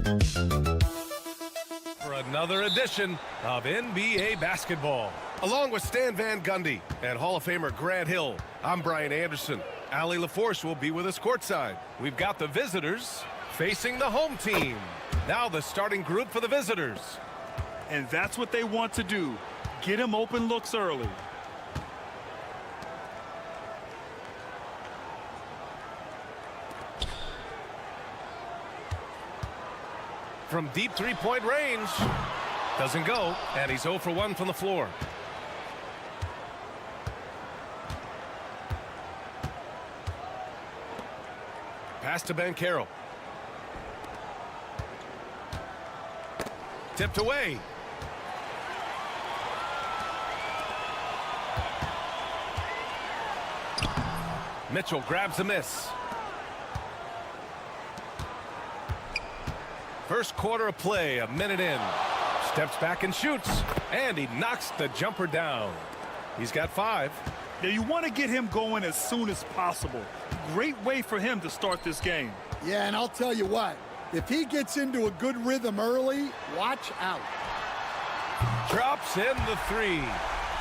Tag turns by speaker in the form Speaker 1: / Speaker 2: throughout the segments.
Speaker 1: For another edition of NBA basketball. Along with Stan Van Gundy and Hall of Famer Grant Hill, I'm Brian Anderson. Allie LaForce will be with us courtside. We've got the visitors facing the home team. Now the starting group for the visitors.
Speaker 2: And that's what they want to do. Get him open looks early.
Speaker 1: From deep three-point range. Doesn't go, and he's 0 for 1 from the floor. Pass to Banchero. Tipped away. Mitchell grabs the miss. First quarter of play, a minute in. Steps back and shoots, and he knocks the jumper down. He's got 5.
Speaker 2: Now you want to get him going as soon as possible. Great way for him to start this game.
Speaker 3: Yeah, and I'll tell you what, if he gets into a good rhythm early, watch out.
Speaker 1: Drops in the 3.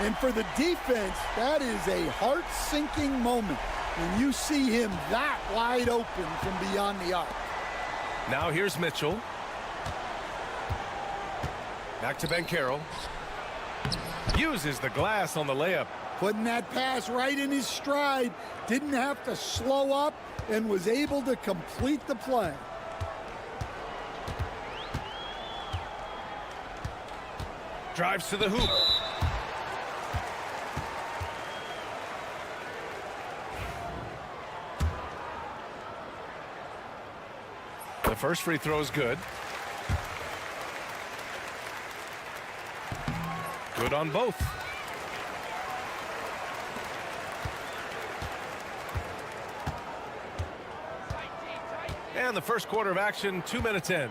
Speaker 3: And for the defense, that is a heart-sinking moment when you see him that wide open from beyond the arc.
Speaker 1: Now here's Mitchell. Back to Banchero. Uses the glass on the layup.
Speaker 3: Putting that pass right in his stride. Didn't have to slow up and was able to complete the play.
Speaker 1: Drives to the hoop. The first free throw is good. Good on both. And the first quarter of action, 2 minutes in.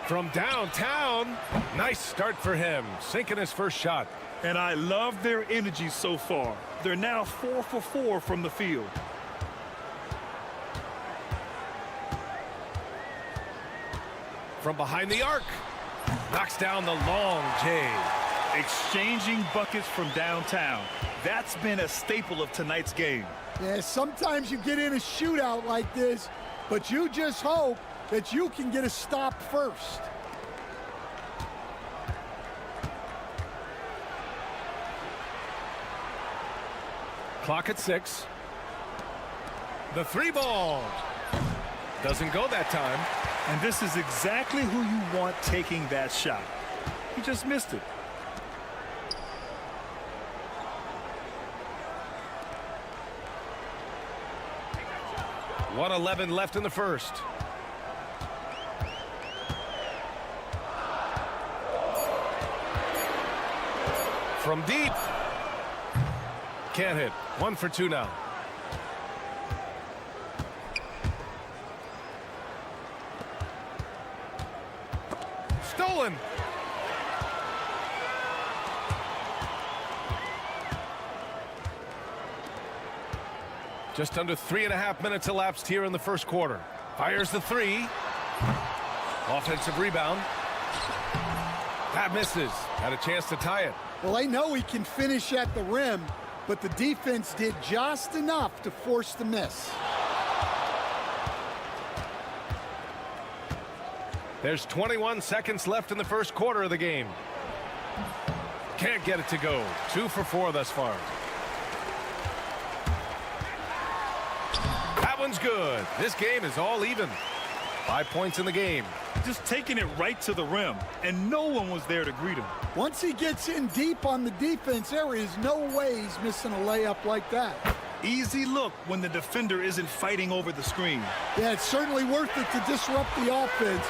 Speaker 1: From downtown, nice start for him, sinking his first shot.
Speaker 2: And I love their energy so far. They're now 4 for 4 from the field.
Speaker 1: From behind the arc, knocks down the long J.
Speaker 2: Exchanging buckets from downtown. That's been a staple of tonight's game.
Speaker 3: Yeah, sometimes you get in a shootout like this, but you just hope that you can get a stop first.
Speaker 1: Clock at 6. The 3 ball. Doesn't go that time.
Speaker 2: And this is exactly who you want taking that shot. He just missed it. .111 left in the first.
Speaker 1: From deep. Can't hit. 1 for 2 now. Stolen. Just under 3.5 minutes elapsed here in the first quarter. Fires the 3. Offensive rebound. That misses. Had a chance to tie it.
Speaker 3: Well, they know he can finish at the rim, but the defense did just enough to force the miss.
Speaker 1: There's 21 seconds left in the first quarter of the game. Can't get it to go. 2 for 4 thus far. That one's good. This game is all even. 5 points in the game.
Speaker 2: Just taking it right to the rim, and no one was there to greet him.
Speaker 3: Once he gets in deep on the defense, there is no way he's missing a layup like that.
Speaker 2: Easy look when the defender isn't fighting over the screen.
Speaker 3: Yeah, it's certainly worth it to disrupt the offense.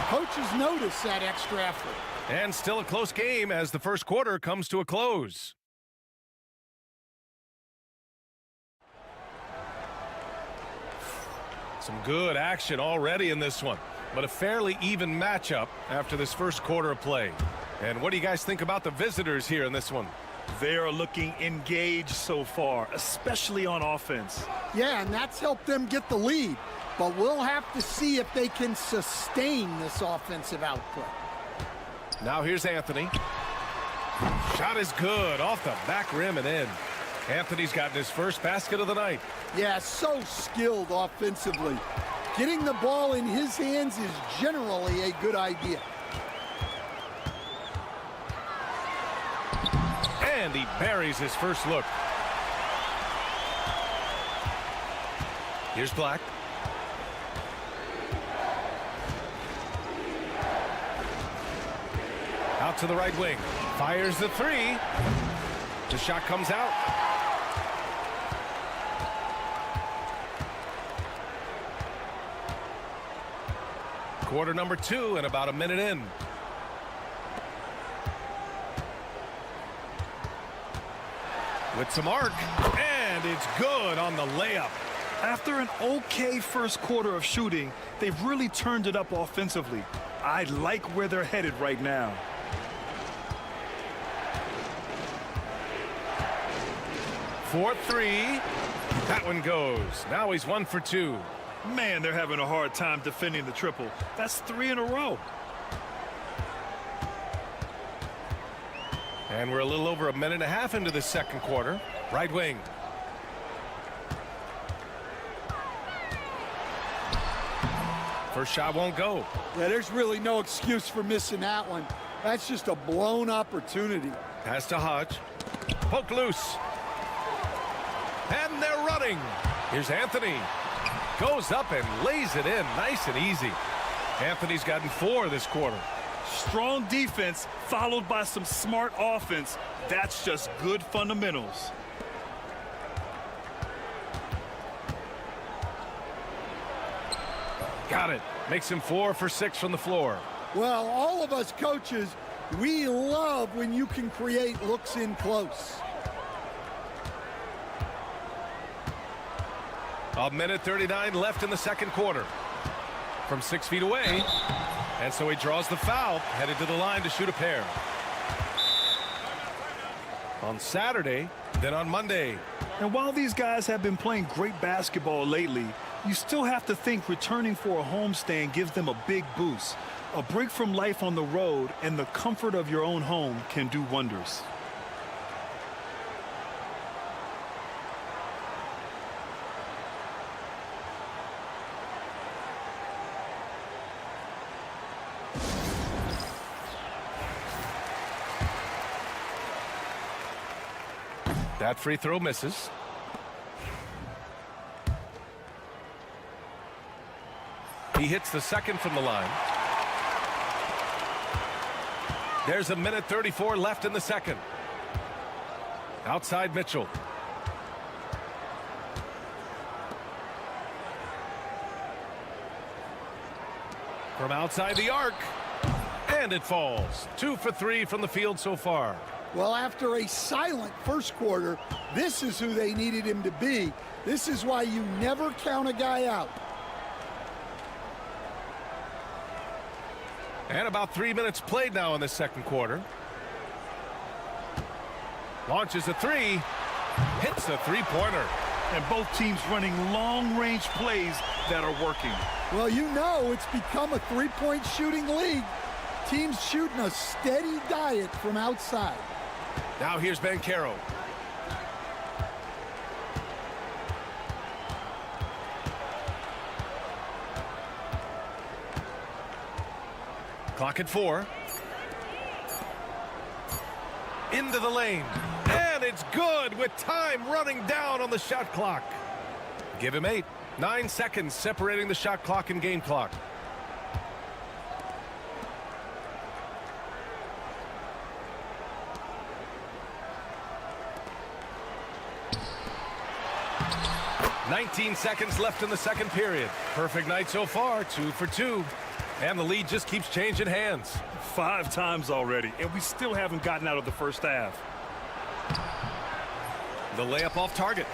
Speaker 3: Coaches notice that extra effort.
Speaker 1: And still a close game as the first quarter comes to a close. Some good action already in this one, but a fairly even matchup after this first quarter of play. And what do you guys think about the visitors here in this one?
Speaker 2: They are looking engaged so far, especially on offense.
Speaker 3: Yeah, and that's helped them get the lead. but we'll have to see if they can sustain this offensive output.
Speaker 1: Now here's Anthony. Shot is good, off the back rim and in. Anthony's gotten his first basket of the night.
Speaker 3: Yeah, so skilled offensively. Getting the ball in his hands is generally a good idea.
Speaker 1: And he buries his first look. Here's Black. Out to the right wing. Fires the three. The shot comes out. Quarter number 2 and about a minute in. With some arc. And it's good on the layup.
Speaker 2: After an okay first quarter of shooting, they've really turned it up offensively. I like where they're headed right now.
Speaker 1: For three. That one goes. Now he's 1 for 2.
Speaker 2: Man, they're having a hard time defending the triple. That's 3 in a row.
Speaker 1: And we're a little over a minute and a half into the second quarter. Right wing. First shot won't go.
Speaker 3: Yeah, there's really no excuse for missing that one. That's just a blown opportunity.
Speaker 1: Pass to Hodge. Poke loose. And they're running. Here's Anthony. Goes up and lays it in nice and easy. Anthony's gotten 4 this quarter.
Speaker 2: Strong defense followed by some smart offense. That's just good fundamentals.
Speaker 1: Got it. Makes him 4 for 6 from the floor.
Speaker 3: Well, all of us coaches, we love when you can create looks in close.
Speaker 1: A minute 39 left in the second quarter. From 6 feet away. And so he draws the foul, headed to the line to shoot a pair. On Saturday, then on Monday.
Speaker 2: And while these guys have been playing great basketball lately, you still have to think returning for a homestand gives them a big boost. A break from life on the road and the comfort of your own home can do wonders.
Speaker 1: That free throw misses. He hits the second from the line. There's a minute 34 left in the second. Outside Mitchell. From outside the arc. And it falls. 2 for 3 from the field so far.
Speaker 3: Well, after a silent first quarter, this is who they needed him to be. This is why you never count a guy out.
Speaker 1: And about 3 minutes played now in the second quarter. Launches a three. Hits a three-pointer.
Speaker 2: And both teams running long-range plays that are working.
Speaker 3: Well, you know it's become a three-point shooting league. Teams shooting a steady diet from outside.
Speaker 1: Now here's Banchero. Clock at 4. Into the lane. And it's good with time running down on the shot clock. Give him 8. 9 seconds separating the shot clock and game clock. "19 seconds left in the second period. Perfect night so far, 2 for 2. And the lead just keeps changing hands.
Speaker 2: 5 times already, and we still haven't gotten out of the first half.
Speaker 1: The layup off target.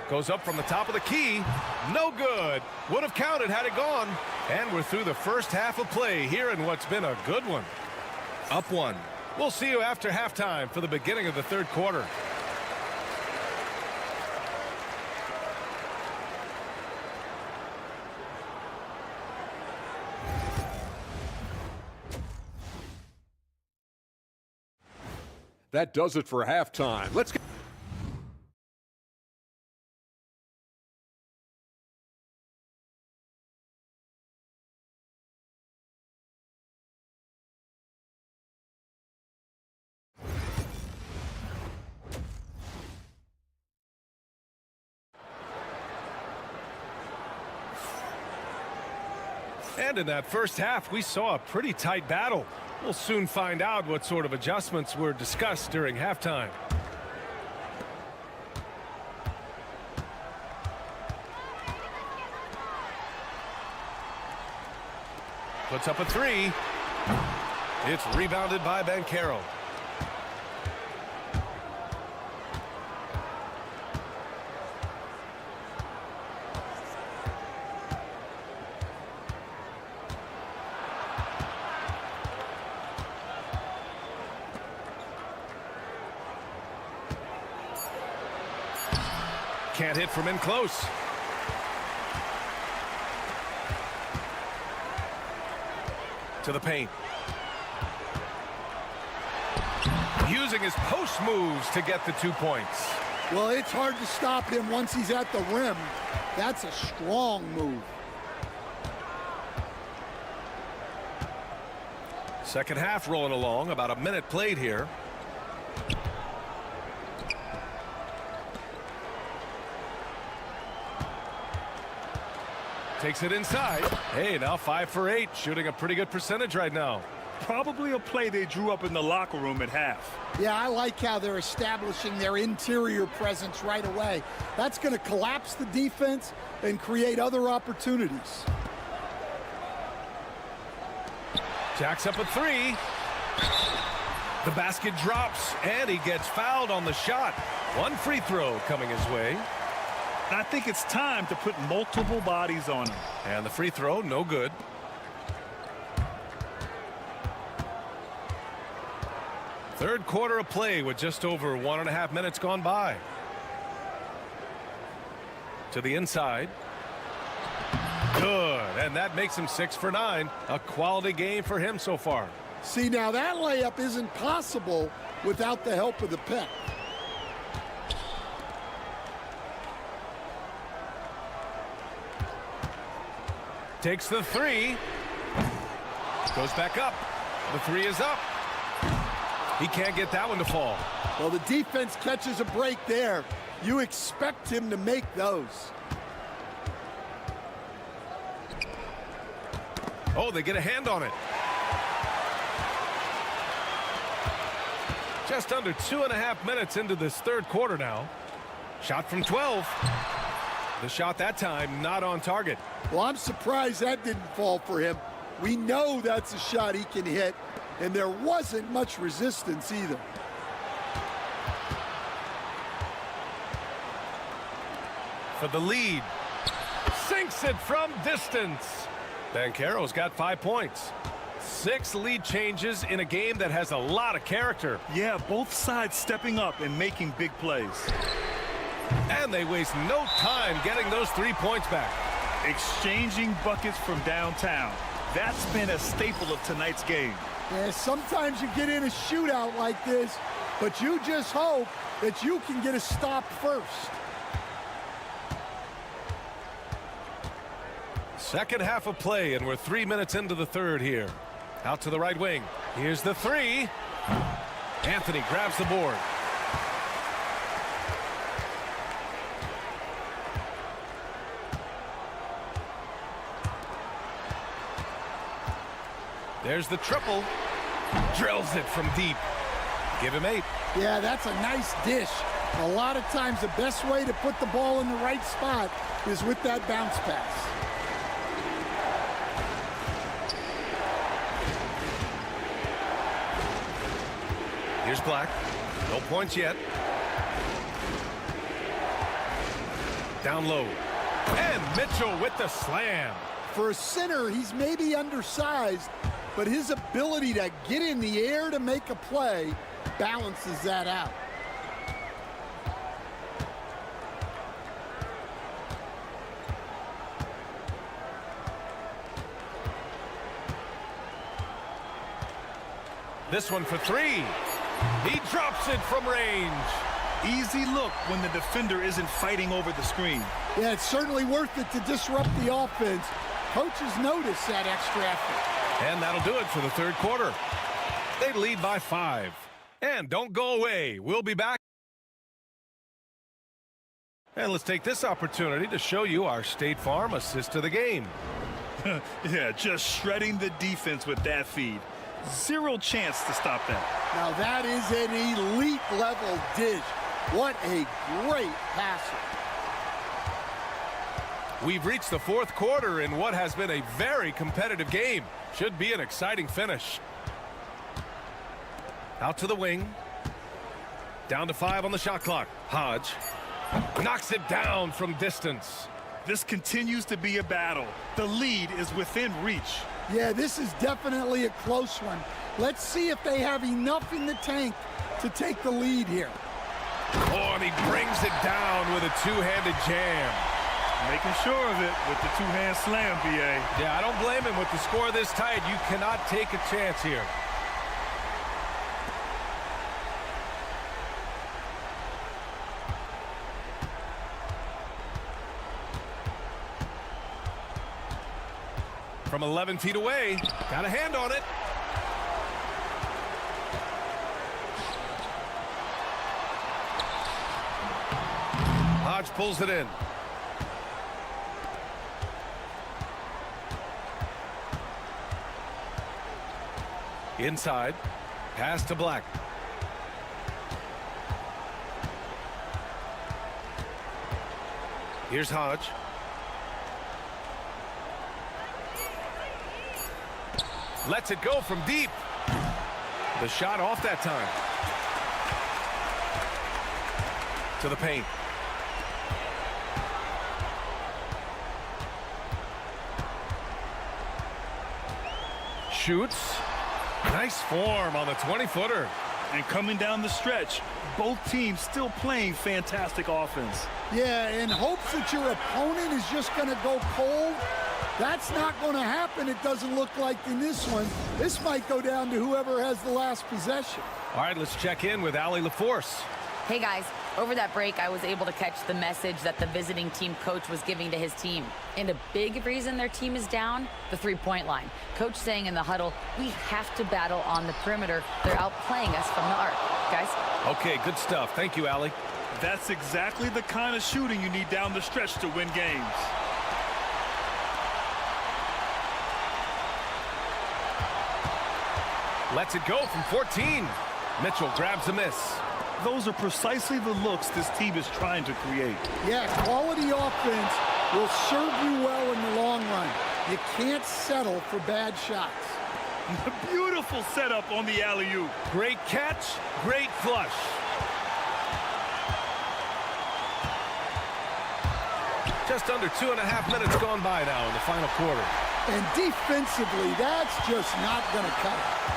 Speaker 1: Goes up from the top of the key. No good. Would have counted had it gone. And we're through the first half of play here in what's been a good one. Up 1. We'll see you after halftime for the beginning of the third quarter.
Speaker 4: That does it for halftime. Let's get
Speaker 1: And in that first half, we saw a pretty tight battle. We'll soon find out what sort of adjustments were discussed during halftime. Puts up a three. It's rebounded by Banchero. Can't hit from in close. To the paint. Using his post moves to get the 2 points.
Speaker 3: Well, it's hard to stop him once he's at the rim. That's a strong move.
Speaker 1: Second half rolling along, about a minute played here. Takes it inside. Hey, now 5 for 8, shooting a pretty good percentage right now.
Speaker 2: Probably a play they drew up in the locker room at half.
Speaker 3: Yeah, I like how they're establishing their interior presence right away. That's going to collapse the defense and create other opportunities.
Speaker 1: Jacks up a three. The basket drops, and he gets fouled on the shot. One free throw coming his way.
Speaker 2: I think it's time to put multiple bodies on him.
Speaker 1: And the free throw, no good. Third quarter of play with just over 1.5 minutes gone by. To the inside. Good, and that makes him 6 for 9. A quality game for him so far.
Speaker 3: See, now that layup isn't possible without the help of the pick.
Speaker 1: Takes the three. Goes back up. The three is up. He can't get that one to fall.
Speaker 3: Well, the defense catches a break there. You expect him to make those.
Speaker 1: Oh, they get a hand on it. Just under 2.5 minutes into this third quarter now. Shot from 12. The shot that time not on target.
Speaker 3: Well, I'm surprised that didn't fall for him. We know that's a shot he can hit, and there wasn't much resistance either.
Speaker 1: For the lead. Sinks it from distance. Banchero's got 5 points. 6 lead changes in a game that has a lot of character.
Speaker 2: Yeah, both sides stepping up and making big plays.
Speaker 1: And they waste no time getting those 3 points back.
Speaker 2: Exchanging buckets from downtown. That's been a staple of tonight's game.
Speaker 3: Yeah, sometimes you get in a shootout like this, but you just hope that you can get a stop first.
Speaker 1: Second half of play, and we're 3 minutes into the third here. Out to the right wing. Here's the three. Anthony grabs the board. There's the triple. Drills it from deep. Give him 8.
Speaker 3: Yeah, that's a nice dish. A lot of times the best way to put the ball in the right spot is with that bounce pass.
Speaker 1: Here's Black. No points yet. Down low. And Mitchell with the slam.
Speaker 3: For a center, he's maybe undersized, but his ability to get in the air to make a play balances that out.
Speaker 1: This one for three. He drops it from range.
Speaker 2: Easy look when the defender isn't fighting over the screen.
Speaker 3: Yeah, it's certainly worth it to disrupt the offense. Coaches notice that extra effort.
Speaker 1: And that'll do it for the third quarter. They lead by 5. And don't go away. We'll be back. And let's take this opportunity to show you our State Farm assist to the game.
Speaker 2: Yeah, just shredding the defense with that feed. Zero chance to stop that.
Speaker 3: Now that is an elite level dish. What a great passer.
Speaker 1: We've reached the fourth quarter in what has been a very competitive game. Should be an exciting finish. Out to the wing. Down to 5 on the shot clock. Hodge knocks it down from distance.
Speaker 2: This continues to be a battle. The lead is within reach.
Speaker 3: Yeah, this is definitely a close one. Let's see if they have enough in the tank to take the lead here.
Speaker 1: Oh, and he brings it down with a two-handed jam.
Speaker 2: Making sure of it with the two-hand slam, B.A.
Speaker 1: Yeah, I don't blame him with the score this tight. You cannot take a chance here. From 11 feet away, got a hand on it. Hodge pulls it in. Inside, pass to Black. Here's Hodge. Lets it go from deep. The shot off that time. To the paint. Shoots. Nice form on the 20-footer.
Speaker 2: And coming down the stretch, both teams still playing fantastic offense.
Speaker 3: Yeah, in hopes that your opponent is just going to go cold. That's not going to happen, it doesn't look like in this one. This might go down to whoever has the last possession.
Speaker 1: All right, let's check in with Allie LaForce.
Speaker 5: Hey guys, over that break, I was able to catch the message that the visiting team coach was giving to his team. And a big reason their team is down, the three-point line. Coach saying in the huddle, we have to battle on the perimeter. They're outplaying us from the arc. Guys?
Speaker 1: Okay, good stuff. Thank you, Allie.
Speaker 2: That's exactly the kind of shooting you need down the stretch to win games.
Speaker 1: Lets it go from 14. Mitchell grabs a miss.
Speaker 2: Those are precisely the looks this team is trying to create.
Speaker 3: Yeah, quality offense will serve you well in the long run. You can't settle for bad shots.
Speaker 2: Beautiful setup on the alley-oop.
Speaker 1: Great catch, great flush. Just under 2.5 minutes gone by now in the final quarter.
Speaker 3: And defensively, that's just not going to cut it.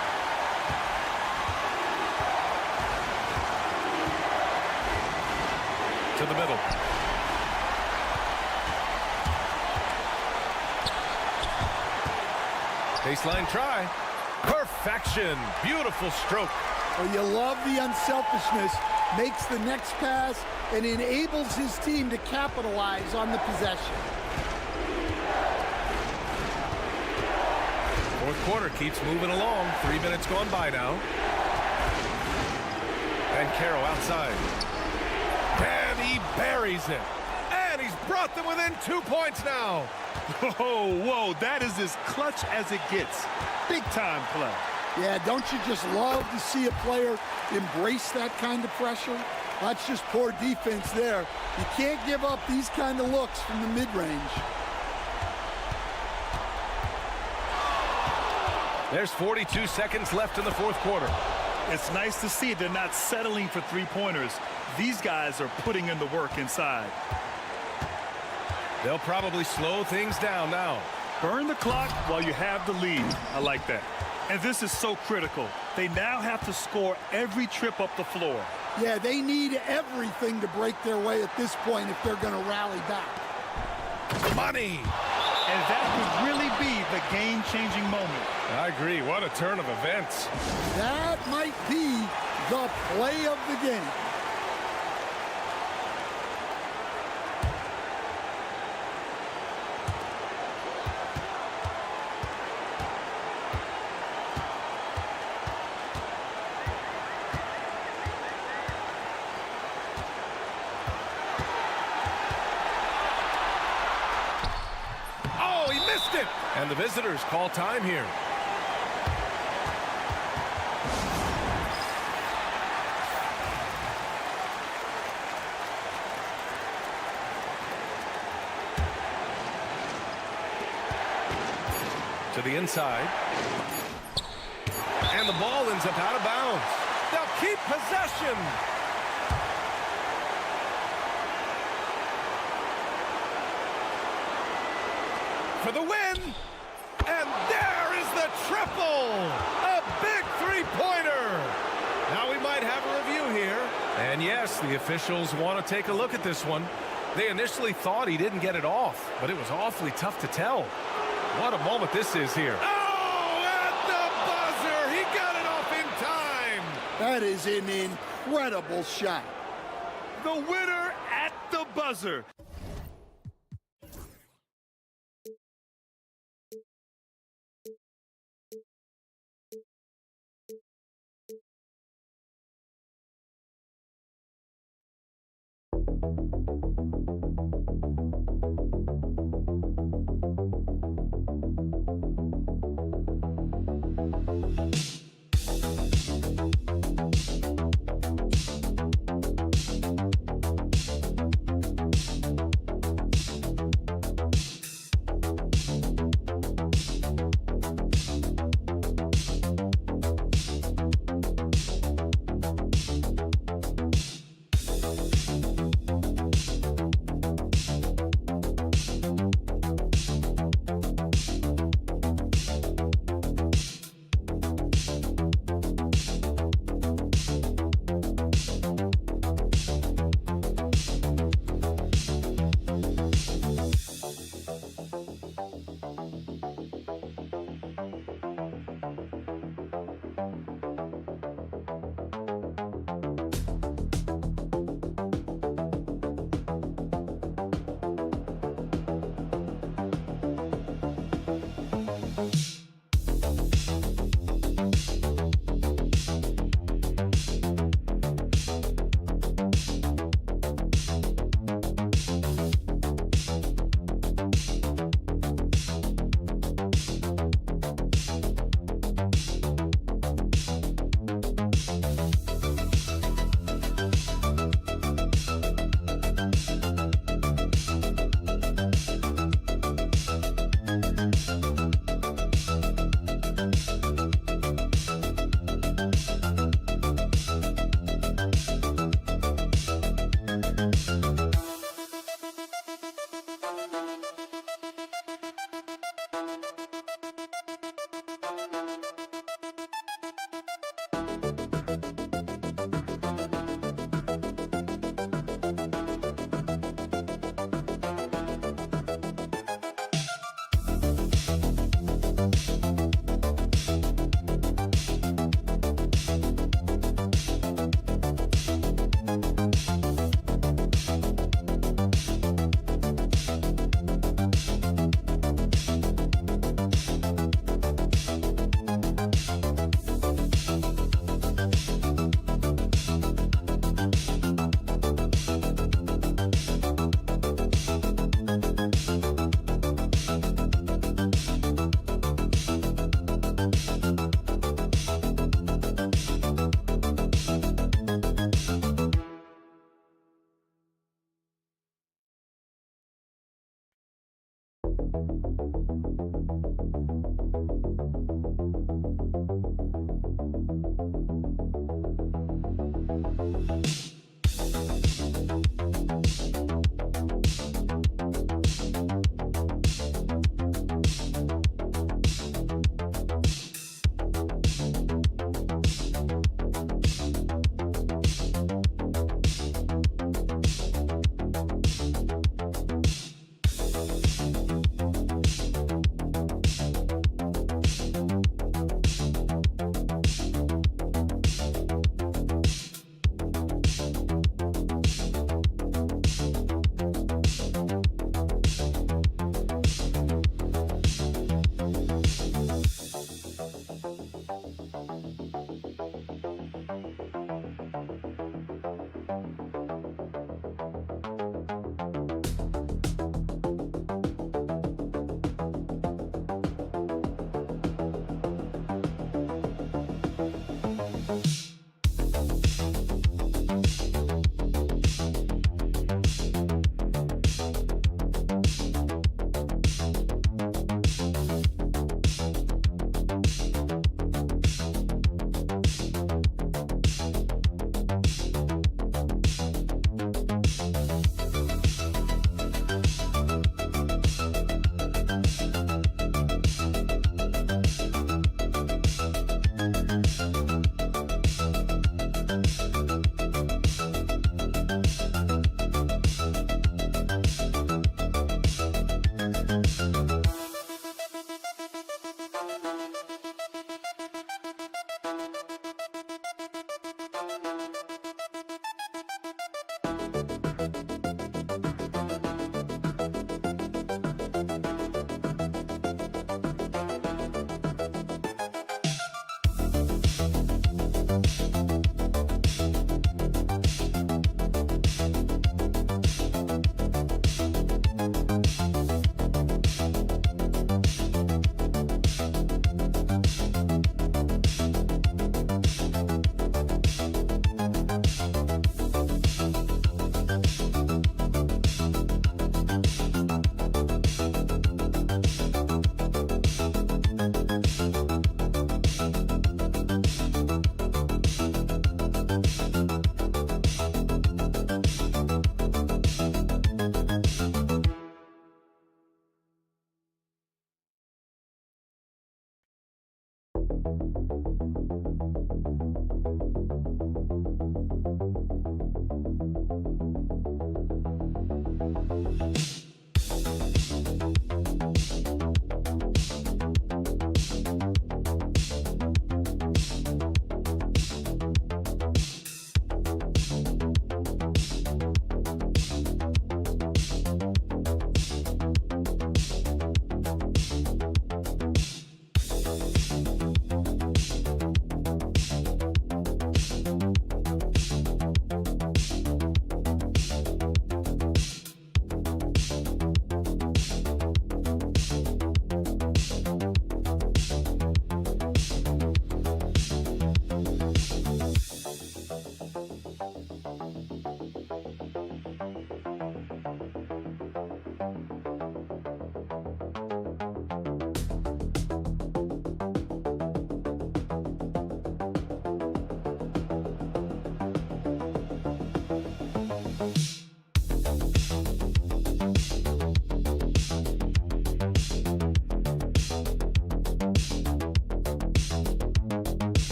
Speaker 1: To the middle. Baseline try. Perfection. Beautiful stroke.
Speaker 3: Well, you love the unselfishness. Makes the next pass and enables his team to capitalize on the possession.
Speaker 1: Fourth quarter keeps moving along. 3 minutes gone by now. And Carroll outside. And he buries it. And he's brought them within 2 points now.
Speaker 2: Whoa, that is as clutch as it gets. Big time play.
Speaker 3: Yeah, don't you just love to see a player embrace that kind of pressure? That's just poor defense there. You can't give up these kind of looks from the mid-range.
Speaker 1: There's 42 seconds left in the fourth quarter.
Speaker 2: It's nice to see they're not settling for three-pointers. These guys are putting in the work inside.
Speaker 1: They'll probably slow things down now.
Speaker 2: Burn the clock while you have the lead. I like that. And this is so critical. They now have to score every trip up the floor.
Speaker 3: Yeah, they need everything to break their way at this point if they're going to rally back.
Speaker 1: Money!
Speaker 2: And that could really be the game-changing moment.
Speaker 1: I agree. What a turn of events.
Speaker 3: That might be the play of the game.
Speaker 1: And the visitors call time here. To the inside. And the ball ends up out of bounds. They'll keep possession. For the win. And there is the triple! A big three-pointer! Now we might have a review here. And yes, the officials want to take a look at this one. They initially thought he didn't get it off, but it was awfully tough to tell. What a moment this is here. Oh, at the buzzer! He got it off in time!
Speaker 3: That is an incredible shot.
Speaker 2: The winner at the buzzer.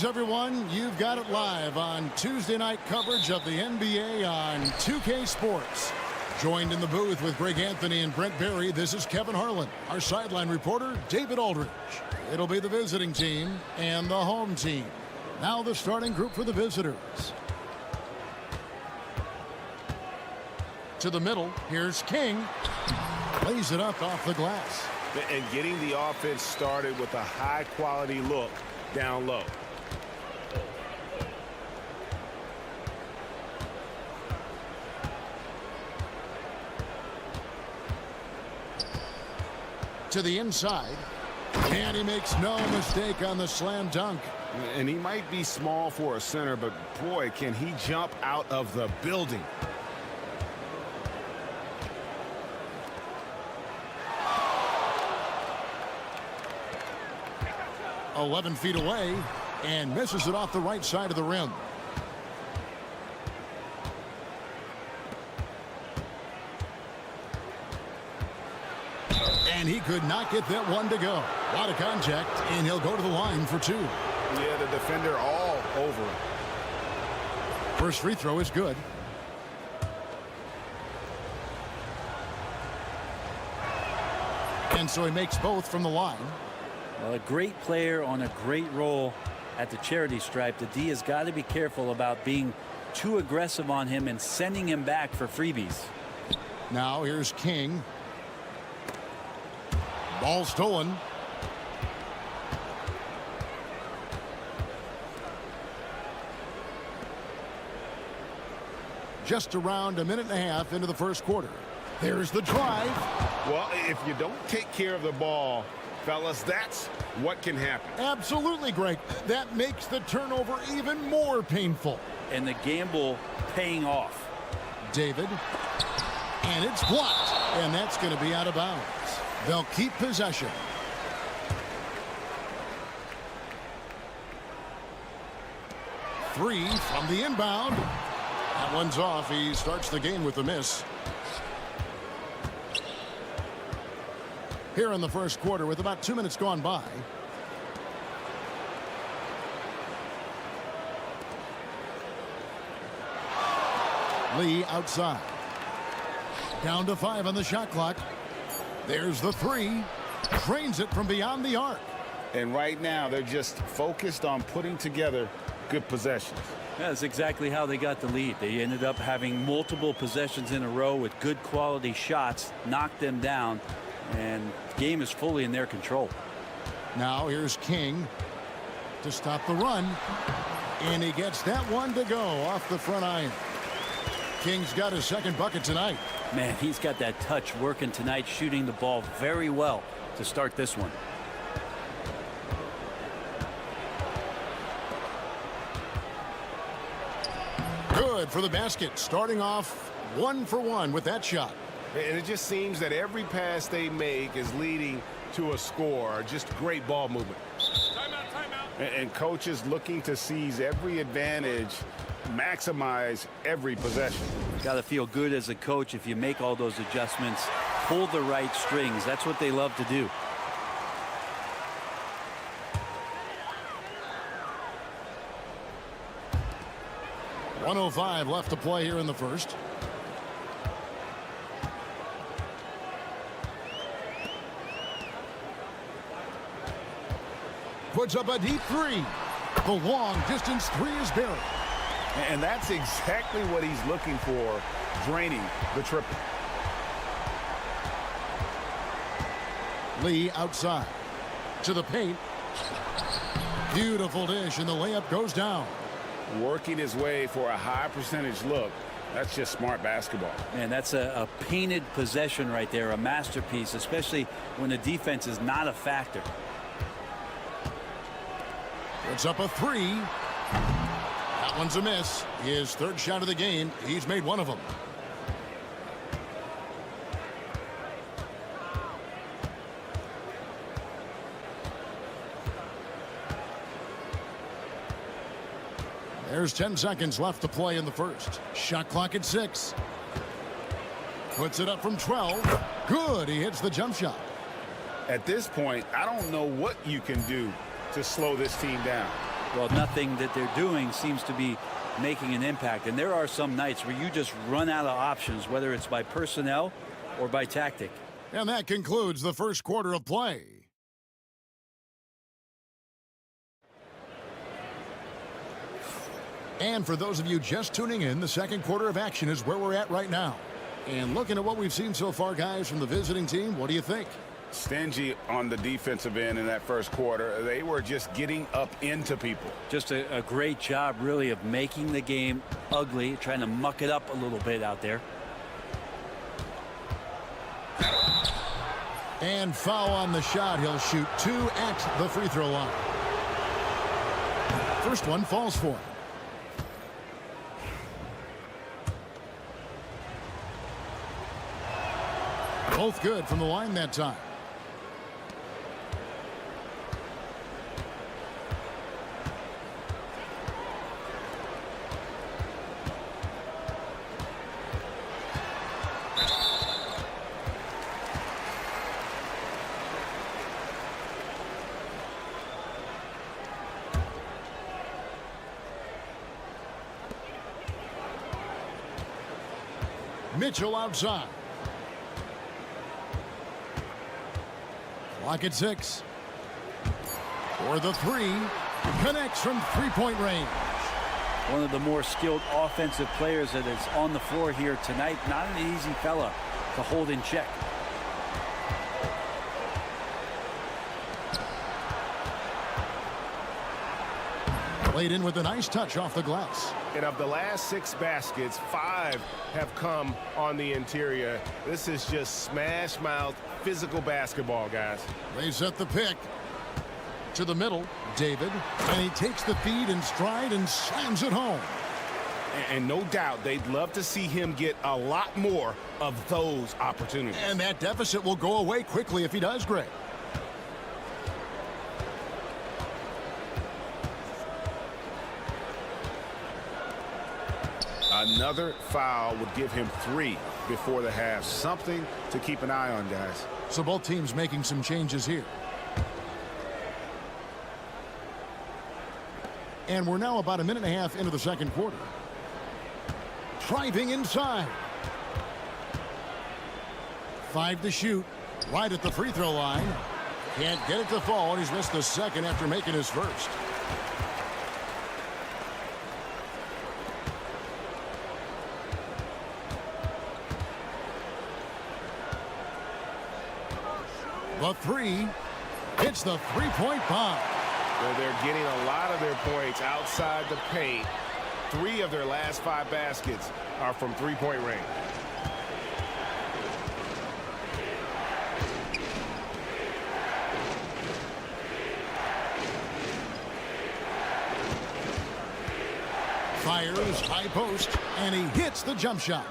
Speaker 6: Everyone, you've got it live on Tuesday night coverage of the NBA on 2K Sports. Joined in the booth with Greg Anthony and Brent Berry, this is Kevin Harlan. Our sideline reporter, David Aldridge. It'll be the visiting team and the home team. Now the starting group for the visitors. To the middle, here's King. Plays it up off the glass.
Speaker 7: And getting the offense started with a high-quality look down low.
Speaker 6: To the inside, and he makes no mistake on the slam dunk.
Speaker 7: And he might be small for a center, but boy, can he jump out of the building.
Speaker 6: "11 feet away and misses it off the right side of the rim. And he could not get that one to go. A lot of contact, and he'll go to the line for two.
Speaker 7: Yeah, the defender all over him.
Speaker 6: First free throw is good. And so he makes both from the line.
Speaker 8: Well, a great player on a great role at the charity stripe. The D has got to be careful about being too aggressive on him and sending him back for freebies.
Speaker 6: Now here's King. Ball stolen. Just around a minute and a half into the first quarter. There's the drive.
Speaker 7: Well, if you don't take care of the ball, fellas, that's what can happen.
Speaker 6: Absolutely, Greg. That makes the turnover even more painful.
Speaker 8: And the gamble paying off.
Speaker 6: David. And it's blocked. And that's going to be out of bounds. They'll keep possession. Three from the inbound. That one's off. He starts the game with a miss. Here in the first quarter with about 2 minutes gone by. Lee outside. Down to 5 on the shot clock. There's the 3. Drains it from beyond the arc.
Speaker 7: And right now, they're just focused on putting together good possessions.
Speaker 8: That's exactly how they got the lead. They ended up having multiple possessions in a row with good quality shots, knocked them down, and the game is fully in their control.
Speaker 6: Now here's King to stop the run. And he gets that one to go off the front iron. King's got his second bucket tonight.
Speaker 8: Man, he's got that touch working tonight, shooting the ball very well to start this one.
Speaker 6: Good for the basket, starting off 1 for 1 with that shot.
Speaker 7: And it just seems that every pass they make is leading to a score. Just great ball movement. Timeout. And coaches looking to seize every advantage, maximize every possession.
Speaker 8: Got to feel good as a coach if you make all those adjustments, pull the right strings. That's what they love to do.
Speaker 6: .105 left to play here in the first. Puts up a deep 3. The long distance 3 is buried.
Speaker 7: And that's exactly what he's looking for, draining the triple.
Speaker 6: Lee outside to the paint. Beautiful dish, and the layup goes down.
Speaker 7: Working his way for a high percentage look. That's just smart basketball.
Speaker 8: Man, that's a painted possession right there, a masterpiece, especially when the defense is not a factor.
Speaker 6: Puts up a 3. That one's a miss. His third shot of the game. He's made one of them. There's 10 seconds left to play in the first. Shot clock at 6. Puts it up from 12. Good. He hits the jump shot.
Speaker 7: At this point, I don't know what you can do to slow this team down.
Speaker 8: Well, nothing that they're doing seems to be making an impact. And there are some nights where you just run out of options, whether it's by personnel or by tactic.
Speaker 6: And that concludes the first quarter of play. And for those of you just tuning in, the second quarter of action is where we're at right now. And looking at what we've seen so far, guys, from the visiting team, what do you think?
Speaker 7: Stingy on the defensive end in that first quarter. They were just getting up into people.
Speaker 8: Just a great job, really, of making the game ugly, trying to muck it up a little bit out there.
Speaker 6: And foul on the shot. He'll shoot 2 at the free throw line. First one falls for him. Both good from the line that time. Mitchell outside. Clock at 6. For the 3. Connects from three-point range.
Speaker 8: One of the more skilled offensive players that is on the floor here tonight. Not an easy fella to hold in check.
Speaker 6: Played in with a nice touch off the glass.
Speaker 7: And of the last 6 baskets, 5 have come on the interior. This is just smash mouth physical basketball, guys.
Speaker 6: They set the pick to the middle. David, and he takes the feed in stride and slams it home.
Speaker 7: And no doubt they'd love to see him get a lot more of those opportunities.
Speaker 6: And that deficit will go away quickly if he does, Greg.
Speaker 7: Another foul would give him 3 before the half. Something to keep an eye on, guys.
Speaker 6: So both teams making some changes here. And we're now about a minute and a half into the second quarter. Driving inside. 5 to shoot. Right at the free throw line. Can't get it to fall, and he's missed the second after making his first. The 3 hits the three-point bomb.
Speaker 7: Well, they're getting a lot of their points outside the paint. 3 of their last 5 baskets are from three-point range.
Speaker 6: Fires high post, and he hits the jump shot.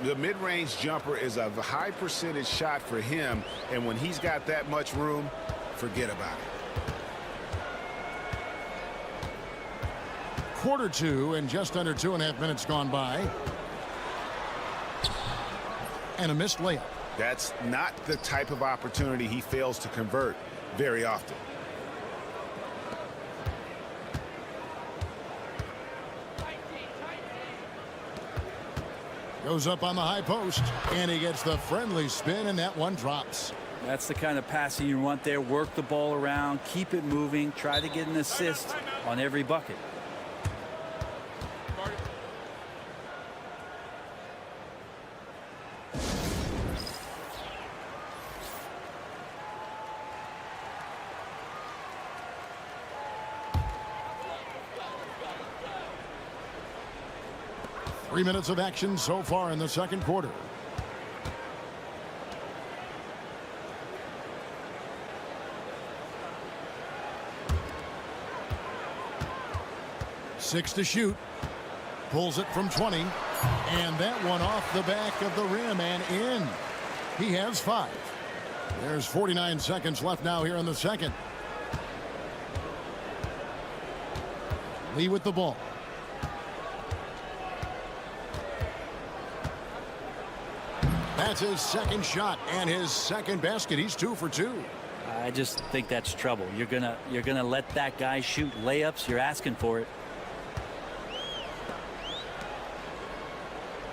Speaker 7: The mid-range jumper is a high percentage shot for him, and when he's got that much room, forget about it.
Speaker 6: Quarter 2 and just under 2.5 minutes gone by. And a missed layup.
Speaker 7: That's not the type of opportunity he fails to convert very often.
Speaker 6: Goes up on the high post, and he gets the friendly spin, and that one drops.
Speaker 8: That's the kind of passing you want there. Work the ball around, keep it moving, try to get an assist on every bucket.
Speaker 6: Three minutes of action so far in the second quarter. Six to shoot. Pulls it from 20. And that one off the back of the rim and in. He has 5. There's 49 seconds left now here in the second. Lee with the ball. That's his second shot and his second basket. He's 2 for 2.
Speaker 8: I just think that's trouble. You're gonna let that guy shoot layups. You're asking for it.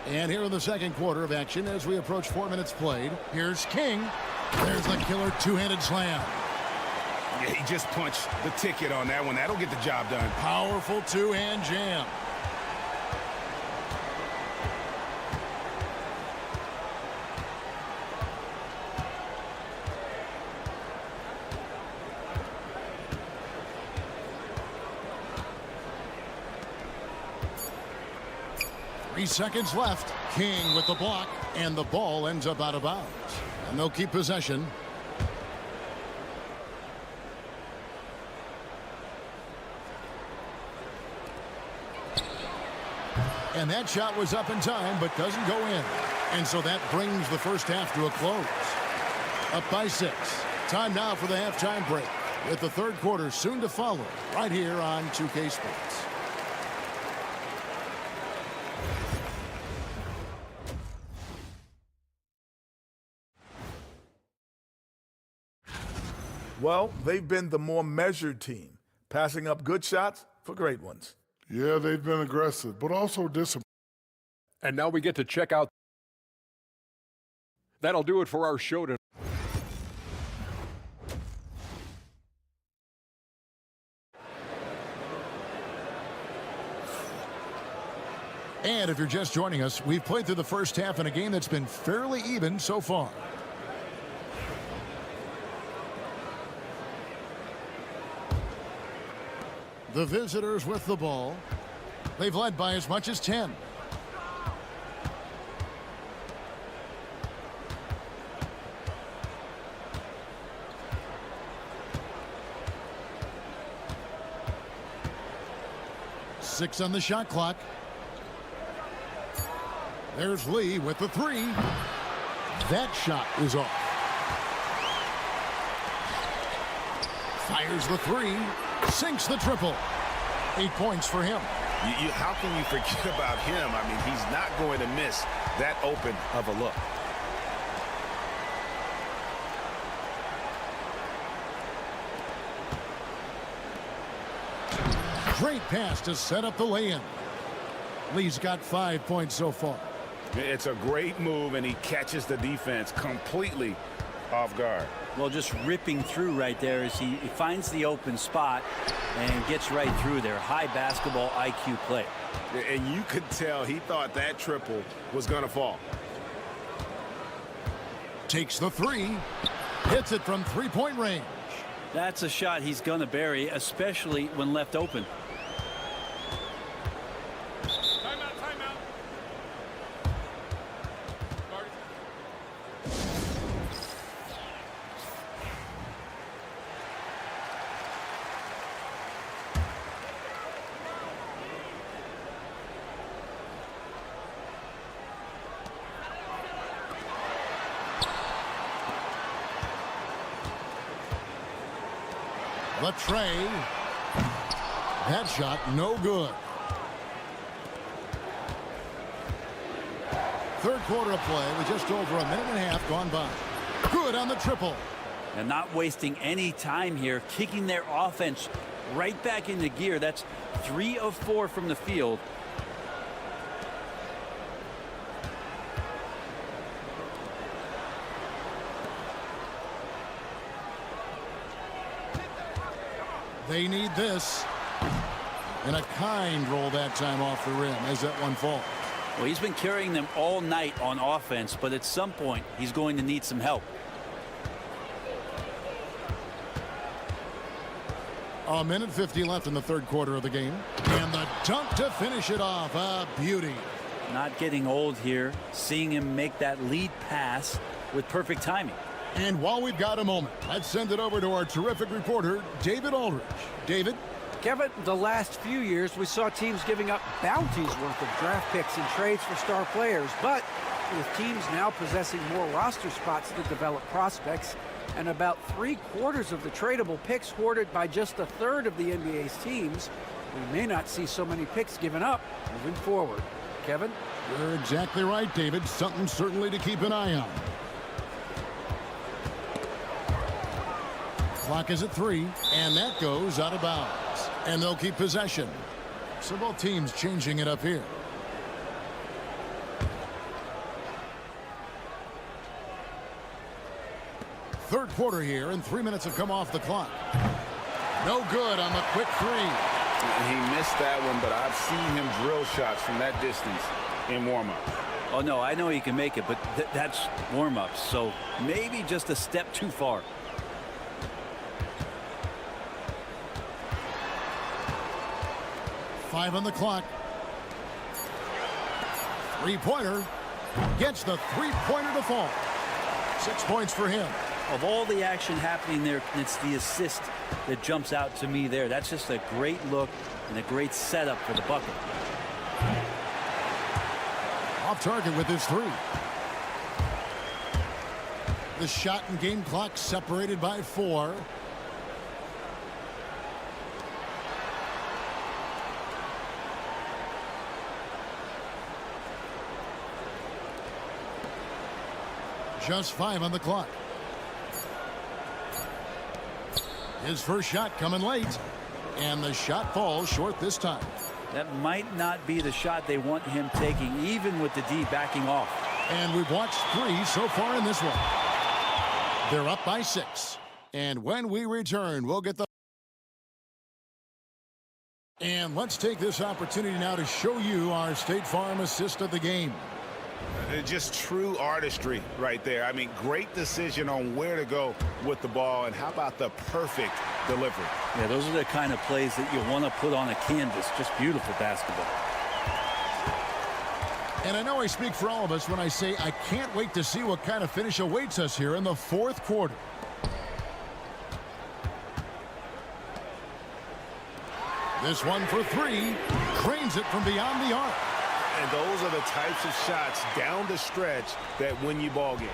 Speaker 6: And here in the second quarter of action as we approach 4 minutes played. Here's King. There's the killer two-handed slam.
Speaker 7: Yeah, he just punched the ticket on that one. That'll get the job done.
Speaker 6: Powerful two-hand jam. Three seconds left. King with the block, and the ball ends up out of bounds. And they'll keep possession. And that shot was up in time, but doesn't go in. And so that brings the first half to a close. Up by 6. Time now for the halftime break, with the third quarter soon to follow, right here on 2K Sports.
Speaker 9: Well, they've been the more measured team, passing up good shots for great ones.
Speaker 10: Yeah, they've been aggressive, but also disciplined.
Speaker 4: And now we get to check out. That'll do it for our show tonight.
Speaker 6: And if you're just joining us, we've played through the first half in a game that's been fairly even so far. The visitors with the ball. They've led by as much as 10. Six on the shot clock. There's Lee with the 3. That shot is off. Fires the 3. Sinks the triple. 8 points for him.
Speaker 7: How can you forget about him? I mean, he's not going to miss that open of a look.
Speaker 6: Great pass to set up the lay-in. Lee's got 5 points so far.
Speaker 7: It's a great move, and he catches the defense completely off guard.
Speaker 8: Well, just ripping through right there as he finds the open spot and gets right through there. High basketball IQ play.
Speaker 7: And you could tell he thought that triple was going to fall.
Speaker 6: Takes the three. Hits it from three-point range.
Speaker 8: That's a shot he's going to bury, especially when left open.
Speaker 6: The tray. That shot no good. Third quarter of play with just over a minute and a half gone by. Good on the triple.
Speaker 8: And not wasting any time here, kicking their offense right back into gear. That's 3 of 4 from the field.
Speaker 6: They need this. And a kind roll that time off the rim as that one falls.
Speaker 8: Well, he's been carrying them all night on offense, but at some point he's going to need some help.
Speaker 6: A minute 50 left in the third quarter of the game. And the dunk to finish it off. A beauty.
Speaker 8: Not getting old here. Seeing him make that lead pass with perfect timing.
Speaker 6: And while we've got a moment, let's send it over to our terrific reporter, David Aldridge. David?
Speaker 11: Kevin, the last few years we saw teams giving up bounties worth of draft picks and trades for star players. But with teams now possessing more roster spots to develop prospects and about 3/4 of the tradable picks hoarded by just a third of the NBA's teams, we may not see so many picks given up moving forward. Kevin?
Speaker 6: You're exactly right, David. Something certainly to keep an eye on. Clock is at 3, and that goes out of bounds. And they'll keep possession. So both teams changing it up here. Third quarter here, and 3 minutes have come off the clock. No good on the quick three.
Speaker 7: He missed that one, but I've seen him drill shots from that distance in warm-up.
Speaker 8: Oh, no, I know he can make it, but that's warm-ups, so maybe just a step too far.
Speaker 6: Five on the clock. Three-pointer. Gets the three-pointer to fall. 6 points for him.
Speaker 8: Of all the action happening there, it's the assist that jumps out to me there. That's just a great look and a great setup for the bucket.
Speaker 6: Off target with his three. The shot and game clock separated by 4. Just 5 on the clock. His first shot coming late. And the shot falls short this time.
Speaker 8: That might not be the shot they want him taking, even with the D backing off.
Speaker 6: And we've watched 3 so far in this one. They're up by 6. And when we return, we'll get the... And let's take this opportunity now to show you our State Farm assist of the game.
Speaker 7: Just true artistry right there. I mean, great decision on where to go with the ball, and how about the perfect delivery?
Speaker 8: Yeah, those are the kind of plays that you want to put on a canvas. Just beautiful basketball.
Speaker 6: And I know I speak for all of us when I say I can't wait to see what kind of finish awaits us here in the fourth quarter. This one for 3. Cranes it from beyond the arc.
Speaker 7: And those are the types of shots down the stretch that win you ball games.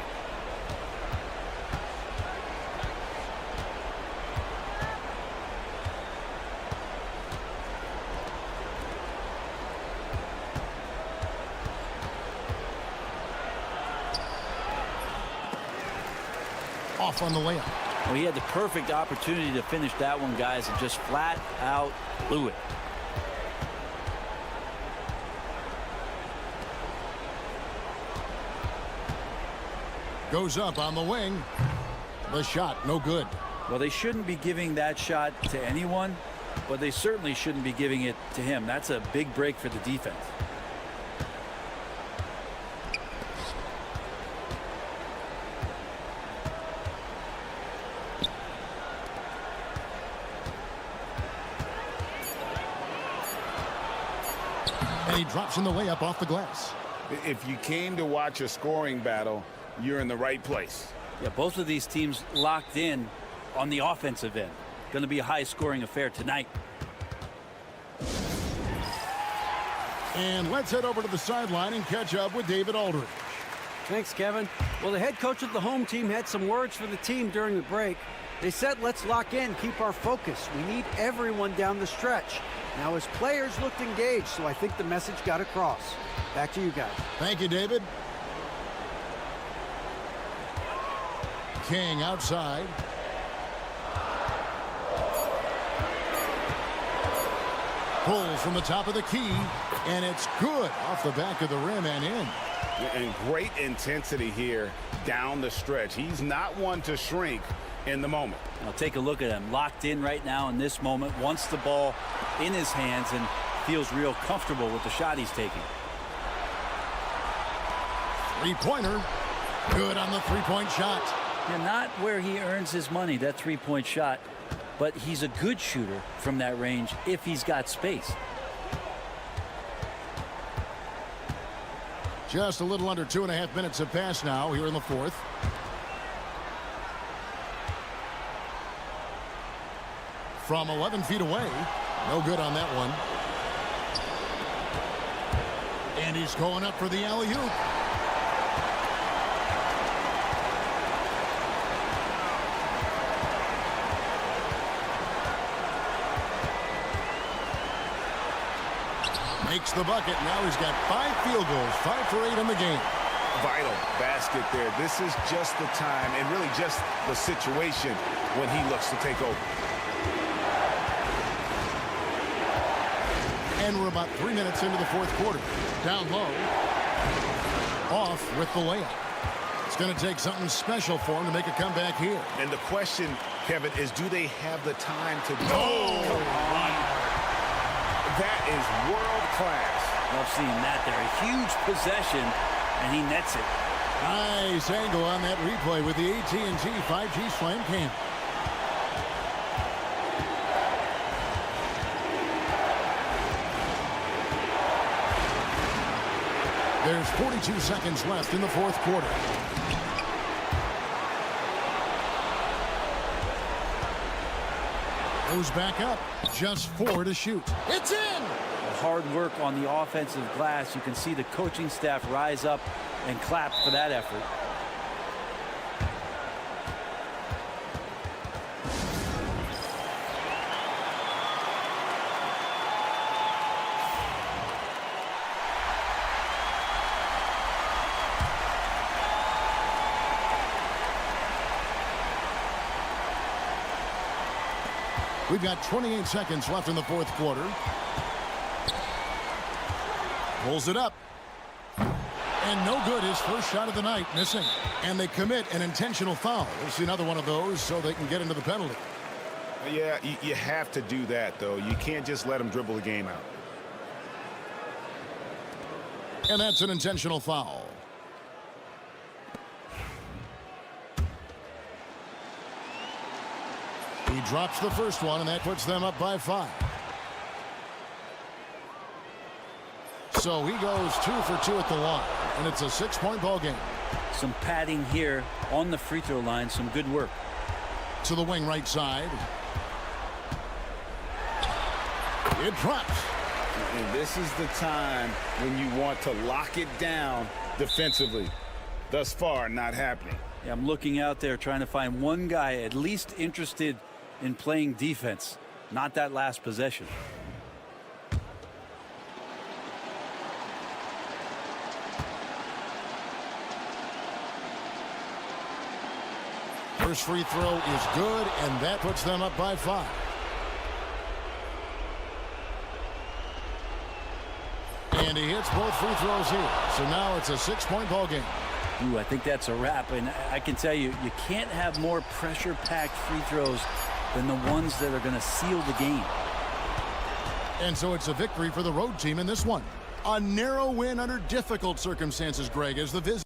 Speaker 6: off on the layup.
Speaker 8: Well, he had the perfect opportunity to finish that one, guys, and just flat out blew it.
Speaker 6: Goes up on the wing. The shot, no good.
Speaker 8: Well, they shouldn't be giving that shot to anyone, but they certainly shouldn't be giving it to him. That's a big break for the defense.
Speaker 6: And he drops in the layup off the glass.
Speaker 7: If you came to watch a scoring battle, you're in the right place.
Speaker 8: Yeah, both of these teams locked in on the offensive end. Going to be a high-scoring affair tonight.
Speaker 6: And let's head over to the sideline and catch up with David Aldridge.
Speaker 11: Thanks, Kevin. Well, the head coach of the home team had some words for the team during the break. They said, let's lock in, keep our focus. We need everyone down the stretch. Now, his players looked engaged, so I think the message got across. Back to you guys.
Speaker 6: Thank you, David. King outside. Pull from the top of the key, and it's good off the back of the rim and in.
Speaker 7: And great intensity here down the stretch. He's not one to shrink in the moment.
Speaker 8: Now take a look at him, locked in right now in this moment, wants the ball in his hands and feels real comfortable with the shot he's taking.
Speaker 6: Three-pointer, good on the three-point shot.
Speaker 8: Yeah, not where he earns his money, that three-point shot, but he's a good shooter from that range if he's got space.
Speaker 6: Just a little under 2.5 minutes have passed now here in the fourth. From 11 feet away, no good on that one. And he's going up for the alley-oop. Makes the bucket. Now he's got 5 field goals, 5 for 8 in the game.
Speaker 7: Vital basket there. This is just the time and really just the situation when he looks to take over. And we're about 3 minutes into the fourth quarter. Down low. Off with the layup. It's going to take something special for him to make a comeback here. And the question, Kevin, is do they have the time to go?
Speaker 8: Oh,
Speaker 7: that is world class.
Speaker 8: Love seeing that there. A huge possession, and he nets it.
Speaker 6: Nice angle on that replay with the AT&T 5G Slam Cam. There's 42 seconds left in the fourth quarter. Goes back up. Just 4 to shoot. It's in!
Speaker 8: Hard work on the offensive glass. You can see the coaching staff rise up and clap for that effort.
Speaker 6: We've got 28 seconds left in the fourth quarter. Pulls it up. And no good. His first shot of the night missing. And they commit an intentional foul. We'll see another one of those so they can get into the penalty.
Speaker 7: Yeah, you have to do that, though. You can't just let him dribble the game out.
Speaker 6: And that's an intentional foul. He drops the first one, and that puts them up by 5. So he goes 2 for 2 at the line, and it's a 6-point ball game.
Speaker 8: Some padding here on the free throw line. Some good work.
Speaker 6: To the wing right side. It drops.
Speaker 7: And this is the time when you want to lock it down defensively. Thus far, not happening.
Speaker 8: Yeah, I'm looking out there trying to find one guy at least interested in playing defense. Not that last possession.
Speaker 6: First free throw is good, and that puts them up by 5. And he hits both free throws here. So now it's a 6-point ball game.
Speaker 8: Ooh, I think that's a wrap. And I can tell you, you can't have more pressure-packed free throws than the ones that are going to seal the game.
Speaker 6: And so it's a victory for the road team in this one. A narrow win under difficult circumstances, Greg, as the visit.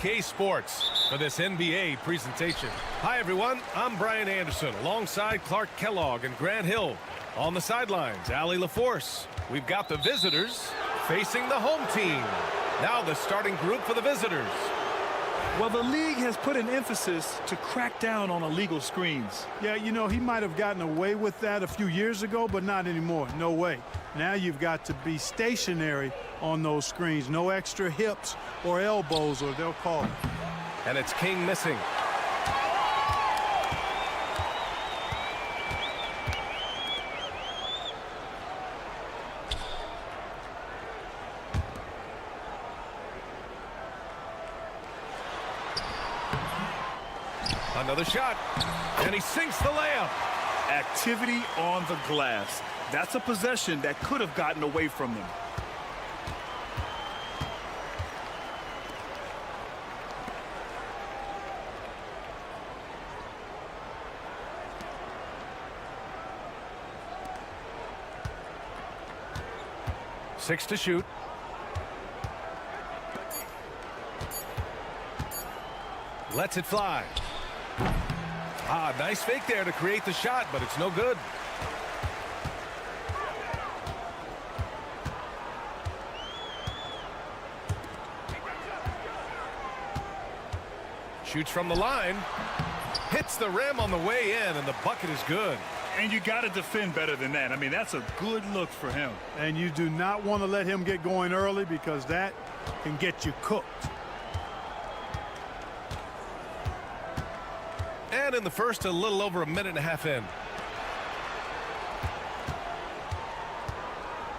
Speaker 1: K Sports for this NBA presentation. Hi everyone, I'm Brian Anderson alongside Clark Kellogg and Grant Hill. On the sidelines, Allie LaForce. We've got the visitors facing the home team. Now the starting group for the visitors.
Speaker 2: Well, the league has put an emphasis to crack down on illegal screens.
Speaker 12: Yeah, you know, he might have gotten away with that a few years ago, but not anymore. No way. Now you've got to be stationary on those screens. No extra hips or elbows, or they'll call it.
Speaker 1: And it's King missing. Another shot, and he sinks the layup.
Speaker 2: Activity on the glass. That's a possession that could have gotten away from them.
Speaker 1: Six to shoot. Lets it fly. Ah, nice fake there to create the shot, but it's no good. Shoots from the line. Hits the rim on the way in, and the bucket is good.
Speaker 2: And you got to defend better than that. I mean, that's a good look for him.
Speaker 12: And you do not want to let him get going early, because that can get you cooked.
Speaker 1: And in the first, a little over a minute and a half in.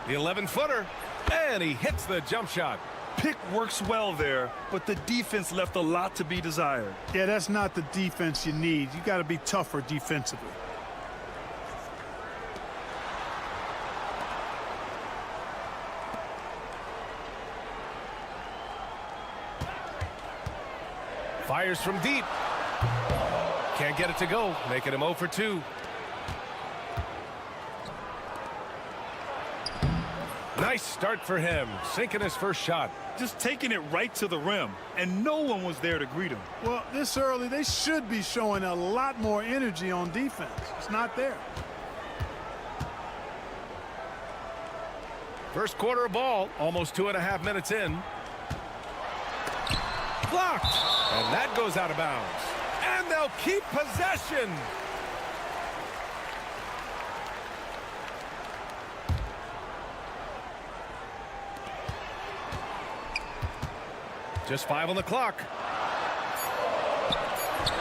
Speaker 1: The 11-footer, and he hits the jump shot.
Speaker 2: Pick works well there, but the defense left a lot to be desired.
Speaker 12: Yeah, that's not the defense you need. You got to be tougher defensively.
Speaker 1: Fires from deep. Can't get it to go, making him 0 for 2. Nice start for him, sinking his first shot.
Speaker 2: Just taking it right to the rim, and no one was there to greet him.
Speaker 12: Well, this early, they should be showing a lot more energy on defense. It's not there.
Speaker 1: First quarter of ball, almost 2.5 minutes in. Blocked. And that goes out of bounds. And they'll keep possession. Just 5 on the clock.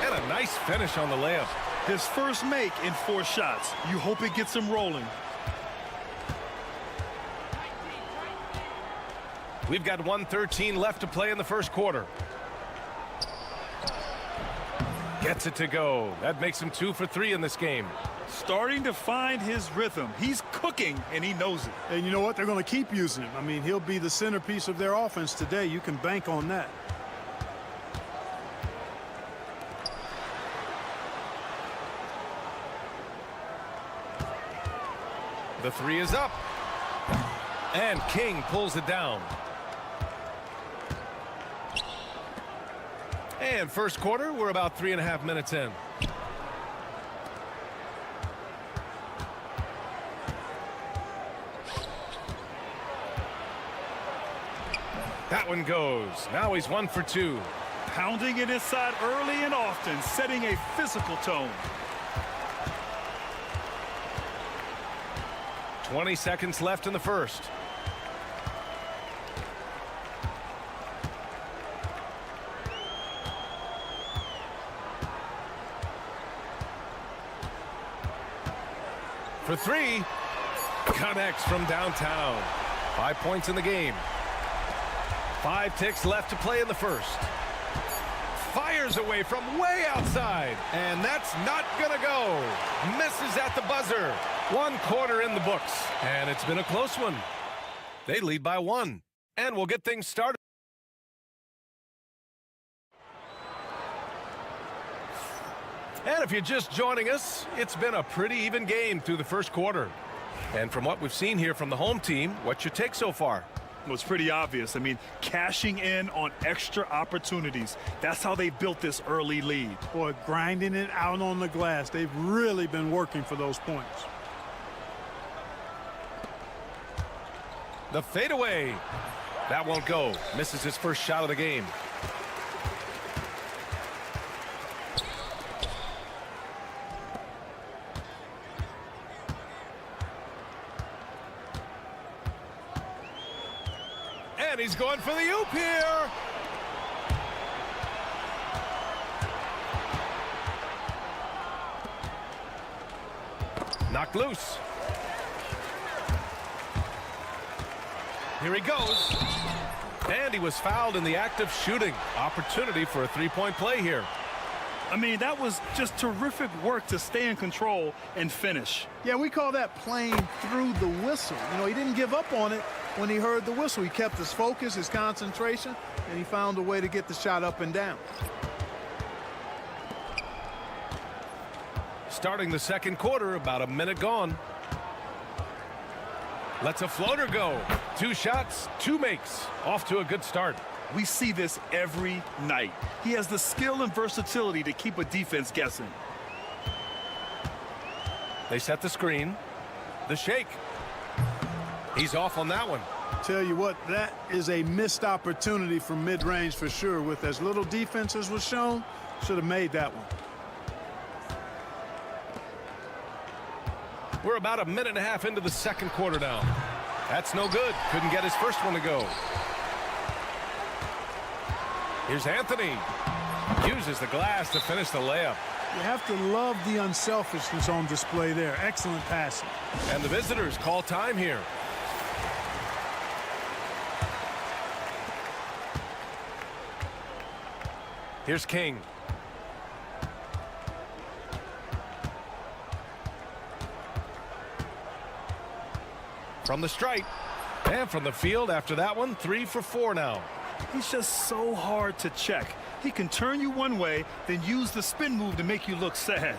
Speaker 1: And a nice finish on the layup.
Speaker 2: His first make in 4 shots. You hope it gets him rolling.
Speaker 1: We've got 1:13 left to play in the first quarter. Gets it to go. That makes him 2 for 3 in this game.
Speaker 2: Starting to find his rhythm. He's cooking, and he knows it.
Speaker 12: And you know what? They're going to keep using him. I mean, he'll be the centerpiece of their offense today. You can bank on that.
Speaker 1: The 3 is up. And King pulls it down. And first quarter, we're about 3.5 minutes in. That one goes. Now he's 1 for 2.
Speaker 2: Pounding it inside early and often, setting a physical tone.
Speaker 1: 20 seconds left in the first. For 3. Connects from downtown. 5 points in the game. 5 ticks left to play in the first. Fires away from way outside. And that's not gonna go. Misses at the buzzer. 1 quarter in the books. And it's been a close one. They lead by 1. And we'll get things started. And if you're just joining us, it's been a pretty even game through the first quarter. And from what we've seen here from the home team, what's your take so far?
Speaker 2: Well, it's pretty obvious. I mean, cashing in on extra opportunities. That's how they built this early lead.
Speaker 12: Boy, grinding it out on the glass. They've really been working for those points.
Speaker 1: The fadeaway. That won't go. Misses his first shot of the game. And he's going for the oop here. Knocked loose. Here he goes. And he was fouled in the act of shooting. Opportunity for a 3-point play here.
Speaker 2: I mean, that was just terrific work to stay in control and finish.
Speaker 12: Yeah, we call that playing through the whistle. You know, he didn't give up on it when he heard the whistle. He kept his focus, his concentration, and he found a way to get the shot up and down.
Speaker 1: Starting the second quarter, about a minute gone. Lets a floater go. 2 shots, 2 makes. Off to a good start.
Speaker 2: We see this every night. He has the skill and versatility to keep a defense guessing.
Speaker 1: They set the screen. The shake. He's off on that one.
Speaker 12: Tell you what, that is a missed opportunity from mid-range for sure. With as little defense as was shown, should have made that one.
Speaker 1: We're about a minute and a half into the second quarter now. That's no good. Couldn't get his first one to go. Here's Anthony. Uses the glass to finish the layup.
Speaker 12: You have to love the unselfishness on display there. Excellent passing.
Speaker 1: And the visitors call time here. Here's King. From the stripe. And from the field after that one, 3 for 4 now.
Speaker 2: He's just so hard to check. He can turn you one way, then use the spin move to make you look sad.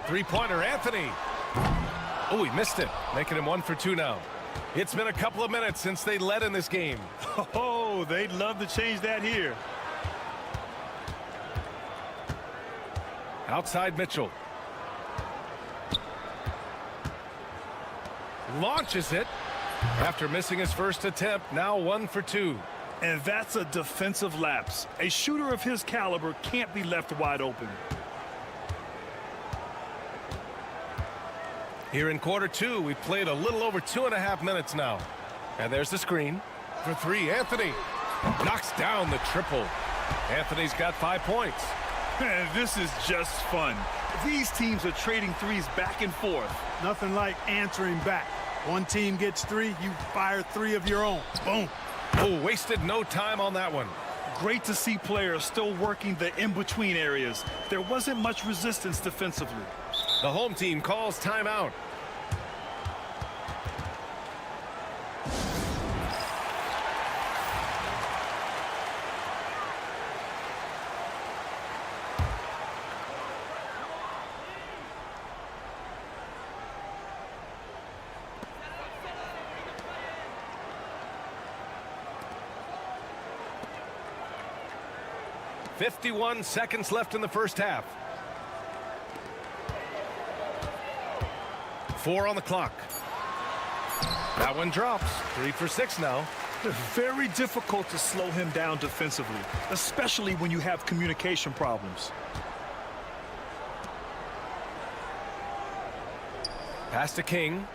Speaker 1: 3-pointer, Anthony. Oh, he missed it, making him 1 for 2 now. It's been a couple of minutes since they led in this game.
Speaker 2: Oh, they'd love to change that here.
Speaker 1: Outside Mitchell. launches it. After missing his first attempt, now 1 for 2.
Speaker 2: And that's a defensive lapse. A shooter of his caliber can't be left wide open.
Speaker 1: Here in quarter 2, we've played a little over 2.5 minutes now. And there's the screen. For 3, Anthony knocks down the triple. Anthony's got 5 points.
Speaker 2: And this is just fun. These teams are trading threes back and forth.
Speaker 12: Nothing like answering back. One team gets 3, you fire 3 of your own. Boom.
Speaker 1: Oh, wasted no time on that one.
Speaker 2: Great to see players still working the in-between areas. There wasn't much resistance defensively.
Speaker 1: The home team calls timeout. .51 seconds left in the first half. 4 on the clock. That one drops. 3 for 6 now.
Speaker 2: Very difficult to slow him down defensively, especially when you have communication problems.
Speaker 1: Pass to King.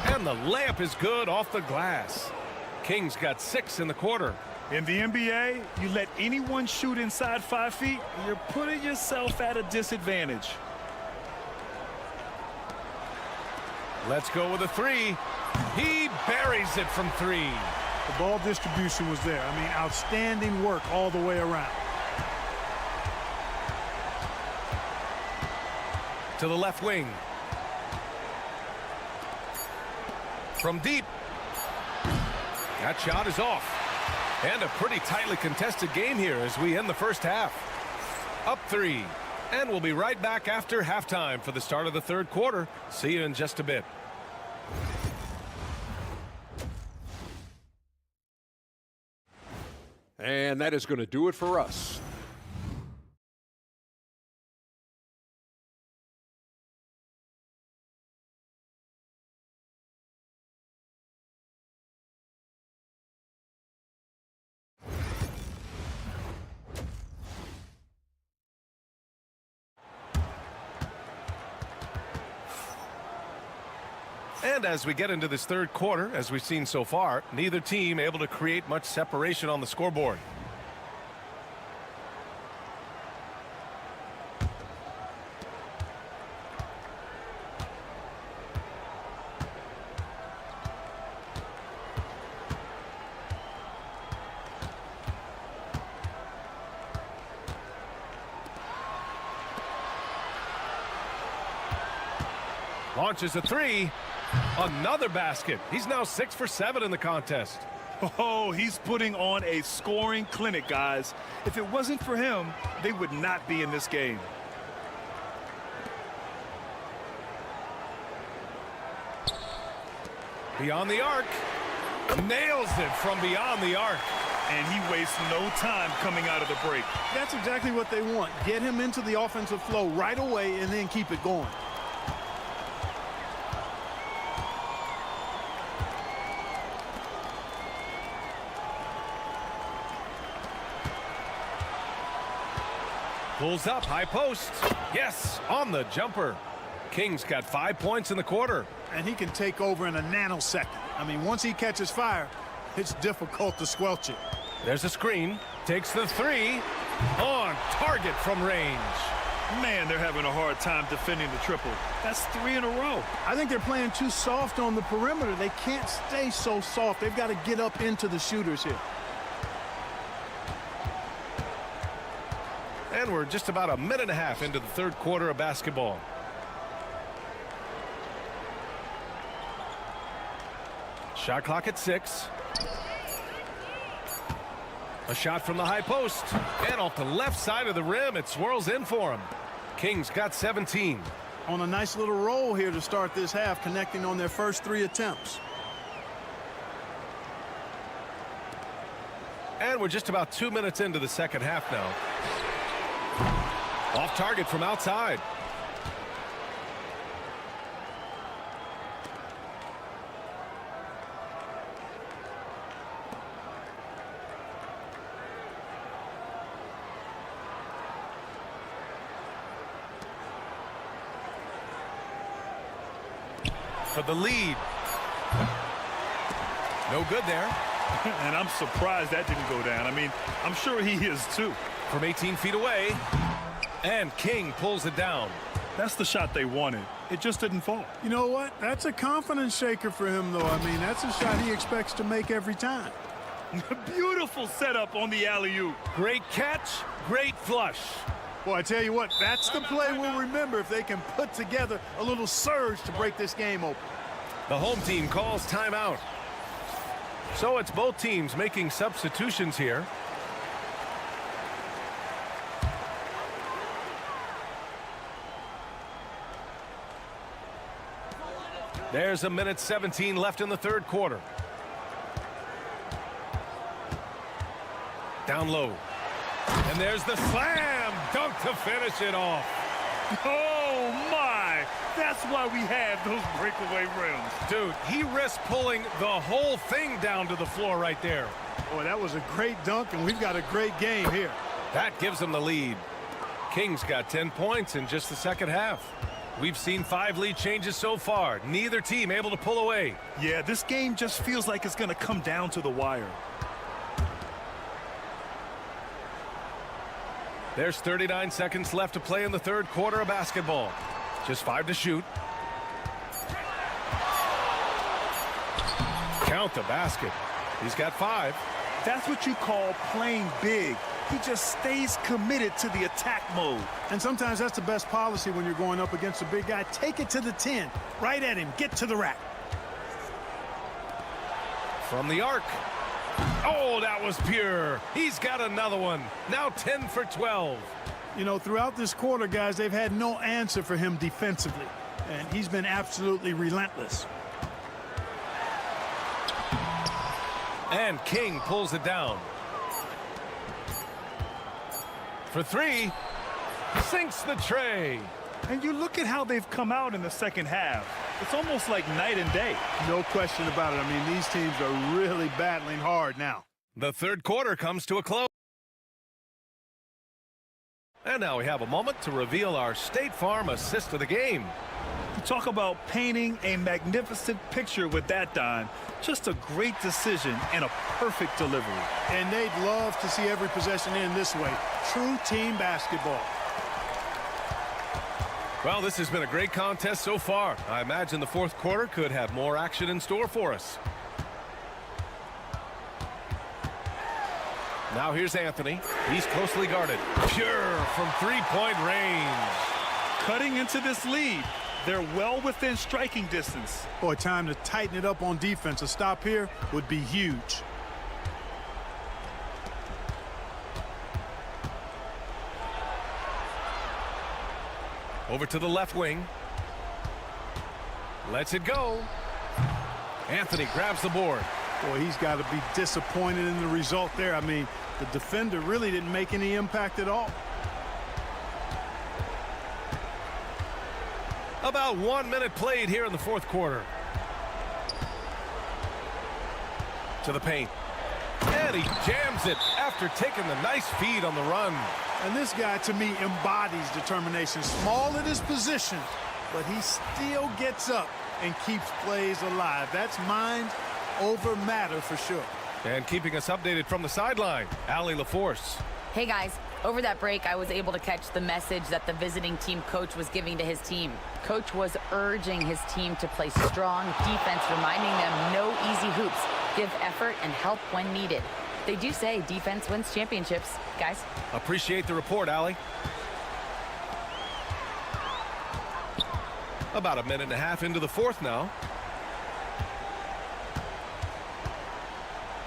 Speaker 1: And the layup is good off the glass. King's got 6 in the quarter.
Speaker 2: In the NBA, you let anyone shoot inside 5 feet, you're putting yourself at a disadvantage.
Speaker 1: Let's go with a 3. He buries it from 3.
Speaker 12: The ball distribution was there. I mean, outstanding work all the way around.
Speaker 1: To the left wing. From deep. That shot is off. And a pretty tightly contested game here as we end the first half. Up 3. And we'll be right back after halftime for the start of the third quarter. See you in just a bit.
Speaker 4: And that is going to do it for us.
Speaker 1: And as we get into this third quarter, as we've seen so far, neither team able to create much separation on the scoreboard. Launches a 3. Another basket. He's now 6 for 7 in the contest.
Speaker 2: Oh, he's putting on a scoring clinic, guys. If it wasn't for him, they would not be in this game.
Speaker 1: Beyond the arc. Nails it from beyond the arc.
Speaker 2: And he wastes no time coming out of the break.
Speaker 12: That's exactly what they want. Get him into the offensive flow right away and then keep it going.
Speaker 1: Pulls up, high post. Yes, on the jumper. King's got 5 points in the quarter.
Speaker 12: And he can take over in a nanosecond. I mean, once he catches fire, it's difficult to squelch it.
Speaker 1: There's a screen. Takes the 3. On target from range.
Speaker 2: Man, they're having a hard time defending the triple. That's 3 in a row.
Speaker 12: I think they're playing too soft on the perimeter. They can't stay so soft. They've got to get up into the shooters here.
Speaker 1: And we're just about a minute and a half into the third quarter of basketball. Shot clock at 6. A shot from the high post. And off the left side of the rim, it swirls in for him. King's got 17.
Speaker 12: On a nice little roll here to start this half, connecting on their first 3 attempts.
Speaker 1: And we're just about 2 minutes into the second half now. Off target from outside. for the lead. No good there.
Speaker 2: And I'm surprised that didn't go down. I mean, I'm sure he is too.
Speaker 1: From 18 feet away. And King pulls it down.
Speaker 2: That's the shot they wanted. It just didn't fall.
Speaker 12: You know what? That's a confidence shaker for him, though. I mean, that's a shot he expects to make every time.
Speaker 2: Beautiful setup on the alley-oop.
Speaker 1: Great catch, great flush.
Speaker 12: Well, I tell you what, that's the play we'll remember if they can put together a little surge to break this game open.
Speaker 1: The home team calls timeout. So it's both teams making substitutions here. There's a minute 17 left in the third quarter. Down low. And there's the slam dunk to finish it off.
Speaker 2: Oh, my. That's why we have those breakaway rims.
Speaker 1: Dude, he risked pulling the whole thing down to the floor right there.
Speaker 12: Boy, that was a great dunk, and we've got a great game here.
Speaker 1: That gives them the lead. Kings got 10 points in just the second half. We've seen 5 lead changes so far. Neither team able to pull away.
Speaker 2: Yeah, this game just feels like it's going to come down to the wire.
Speaker 1: There's 39 seconds left to play in the third quarter of basketball. Just 5 to shoot. Count the basket. He's got 5.
Speaker 2: That's what you call playing big. He just stays committed to the attack mode.
Speaker 12: And sometimes that's the best policy when you're going up against a big guy. Take it to the 10. Right at him. Get to the rack.
Speaker 1: From the arc. Oh, that was pure. He's got another one. Now 10 for 12.
Speaker 12: You know, throughout this quarter, guys, they've had no answer for him defensively. And he's been absolutely relentless.
Speaker 1: And King pulls it down. For 3. Sinks the tray.
Speaker 2: And you look at how they've come out in the second half. It's almost like night and day.
Speaker 12: No question about it. I mean, these teams are really battling hard now.
Speaker 1: The third quarter comes to a close. And now we have a moment to reveal our State Farm assist of the game.
Speaker 2: You talk about painting a magnificent picture with that, Don. Just a great decision and a perfect delivery.
Speaker 12: And they'd love to see every possession end this way. True team basketball.
Speaker 1: Well, this has been a great contest so far. I imagine the fourth quarter could have more action in store for us. Now here's Anthony. He's closely guarded. Pure from three-point range.
Speaker 2: Cutting into this lead. They're well within striking distance.
Speaker 12: Boy, time to tighten it up on defense. A stop here would be huge.
Speaker 1: Over to the left wing. Lets it go. Anthony grabs the board.
Speaker 12: Boy, he's got to be disappointed in the result there. I mean, the defender really didn't make any impact at all.
Speaker 1: About 1 minute played here in the fourth quarter. To the paint. And he jams it after taking the nice feed on the run.
Speaker 12: And this guy, to me, embodies determination. Small in his position, but he still gets up and keeps plays alive. That's mind over matter for sure.
Speaker 1: And keeping us updated from the sideline, Allie LaForce.
Speaker 5: Hey, guys. Over that break, I was able to catch the message that the visiting team coach was giving to his team. Coach was urging his team to play strong defense, reminding them no easy hoops, give effort, and help when needed. They do say defense wins championships, guys.
Speaker 1: Appreciate the report, Allie. About a minute and a half into the fourth now.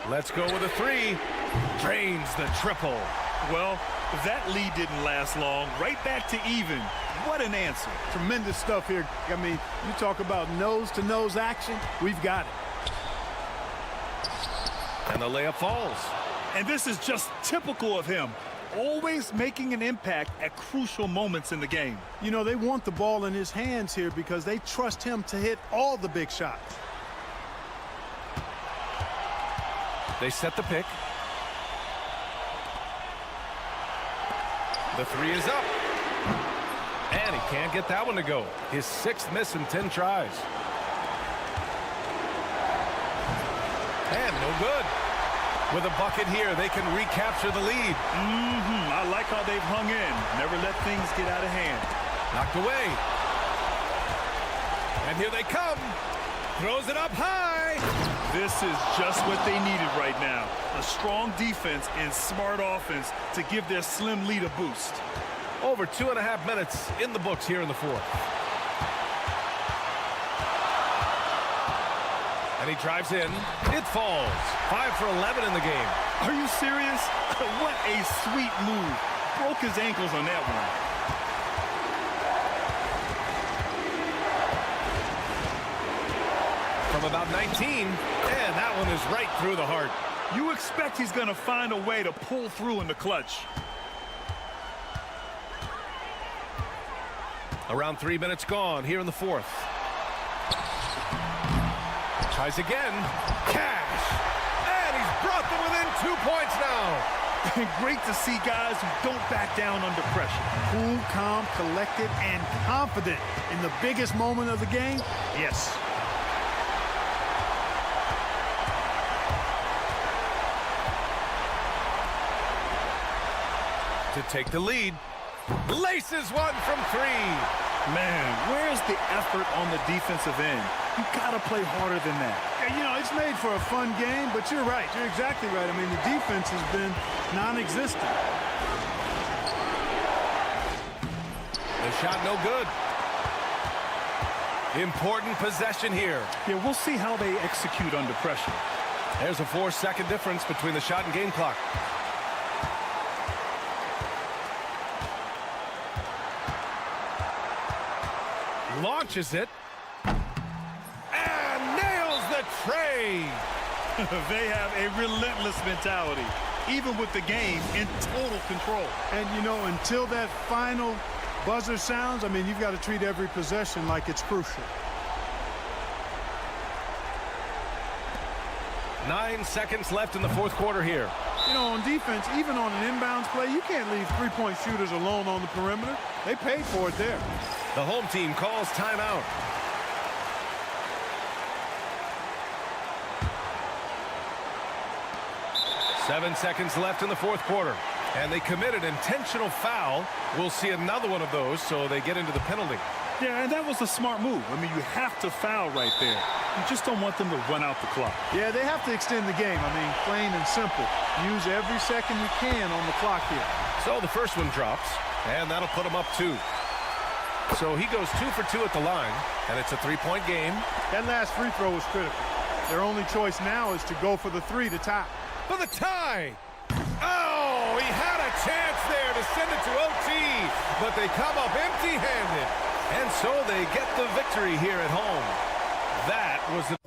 Speaker 1: Let's go with a 3. Drains the triple.
Speaker 2: Well, that lead didn't last long. Right back to even. What an answer.
Speaker 12: Tremendous stuff here. I mean, you talk about nose-to-nose action. We've got it.
Speaker 1: And the layup falls.
Speaker 2: And this is just typical of him. Always making an impact at crucial moments in the game.
Speaker 12: You know, they want the ball in his hands here because they trust him to hit all the big shots.
Speaker 1: They set the pick. The 3 is up. And he can't get that one to go. His 6th miss in 10 tries. And no good. With a bucket here, they can recapture the lead.
Speaker 2: I like how they've hung in. Never let things get out of hand.
Speaker 1: Knocked away. And here they come. Throws it up high.
Speaker 2: This is just what they needed right now. A strong defense and smart offense to give their slim lead a boost.
Speaker 1: Over 2.5 minutes in the books here in the fourth. And he drives in. It falls. 5 for 11 in the game.
Speaker 2: Are you serious? What a sweet move. Broke his ankles on that one.
Speaker 1: From about 19, and that one is right through the heart.
Speaker 2: You expect he's going to find a way to pull through in the clutch.
Speaker 1: Around 3 minutes gone here in the fourth. Tries again. Cash. And he's brought them within 2 points now.
Speaker 2: Great to see guys who don't back down under pressure.
Speaker 12: Cool, calm, collected, and confident in the biggest moment of the game. Yes.
Speaker 1: To take the lead. Laces one from 3.
Speaker 2: Man, where's the effort on the defensive end? You got to play harder than that.
Speaker 12: Yeah, you know, it's made for a fun game, but you're right. You're exactly right. I mean, the defense has been non-existent.
Speaker 1: The shot no good. Important possession here.
Speaker 2: Yeah, we'll see how they execute under pressure.
Speaker 1: There's a 4-second difference between the shot and game clock. Launches it. And nails the tray.
Speaker 2: They have a relentless mentality, even with the game in total control.
Speaker 12: And, you know, until that final buzzer sounds, I mean, you've got to treat every possession like it's crucial.
Speaker 1: 9 seconds left in the fourth quarter here.
Speaker 12: You know, on defense, even on an inbounds play, you can't leave three-point shooters alone on the perimeter. They paid for it there.
Speaker 1: The home team calls timeout. Seven seconds left in the fourth quarter. And they committed intentional foul. We'll see another one of those, so they get into the penalty.
Speaker 2: Yeah, and that was a smart move. I mean, you have to foul right there. You just don't want them to run out the clock.
Speaker 12: Yeah, they have to extend the game. I mean, plain and simple. Use every second you can on the clock here.
Speaker 1: So the first one drops, and that'll put him up 2. So he goes 2 for 2 at the line, and it's a 3-point game.
Speaker 12: That last free throw was critical. Their only choice now is to go for the 3 to tie.
Speaker 1: For the tie! Oh, he had a chance there to send it to OT, but they come up empty-handed. And so they get the victory here at home. That was the...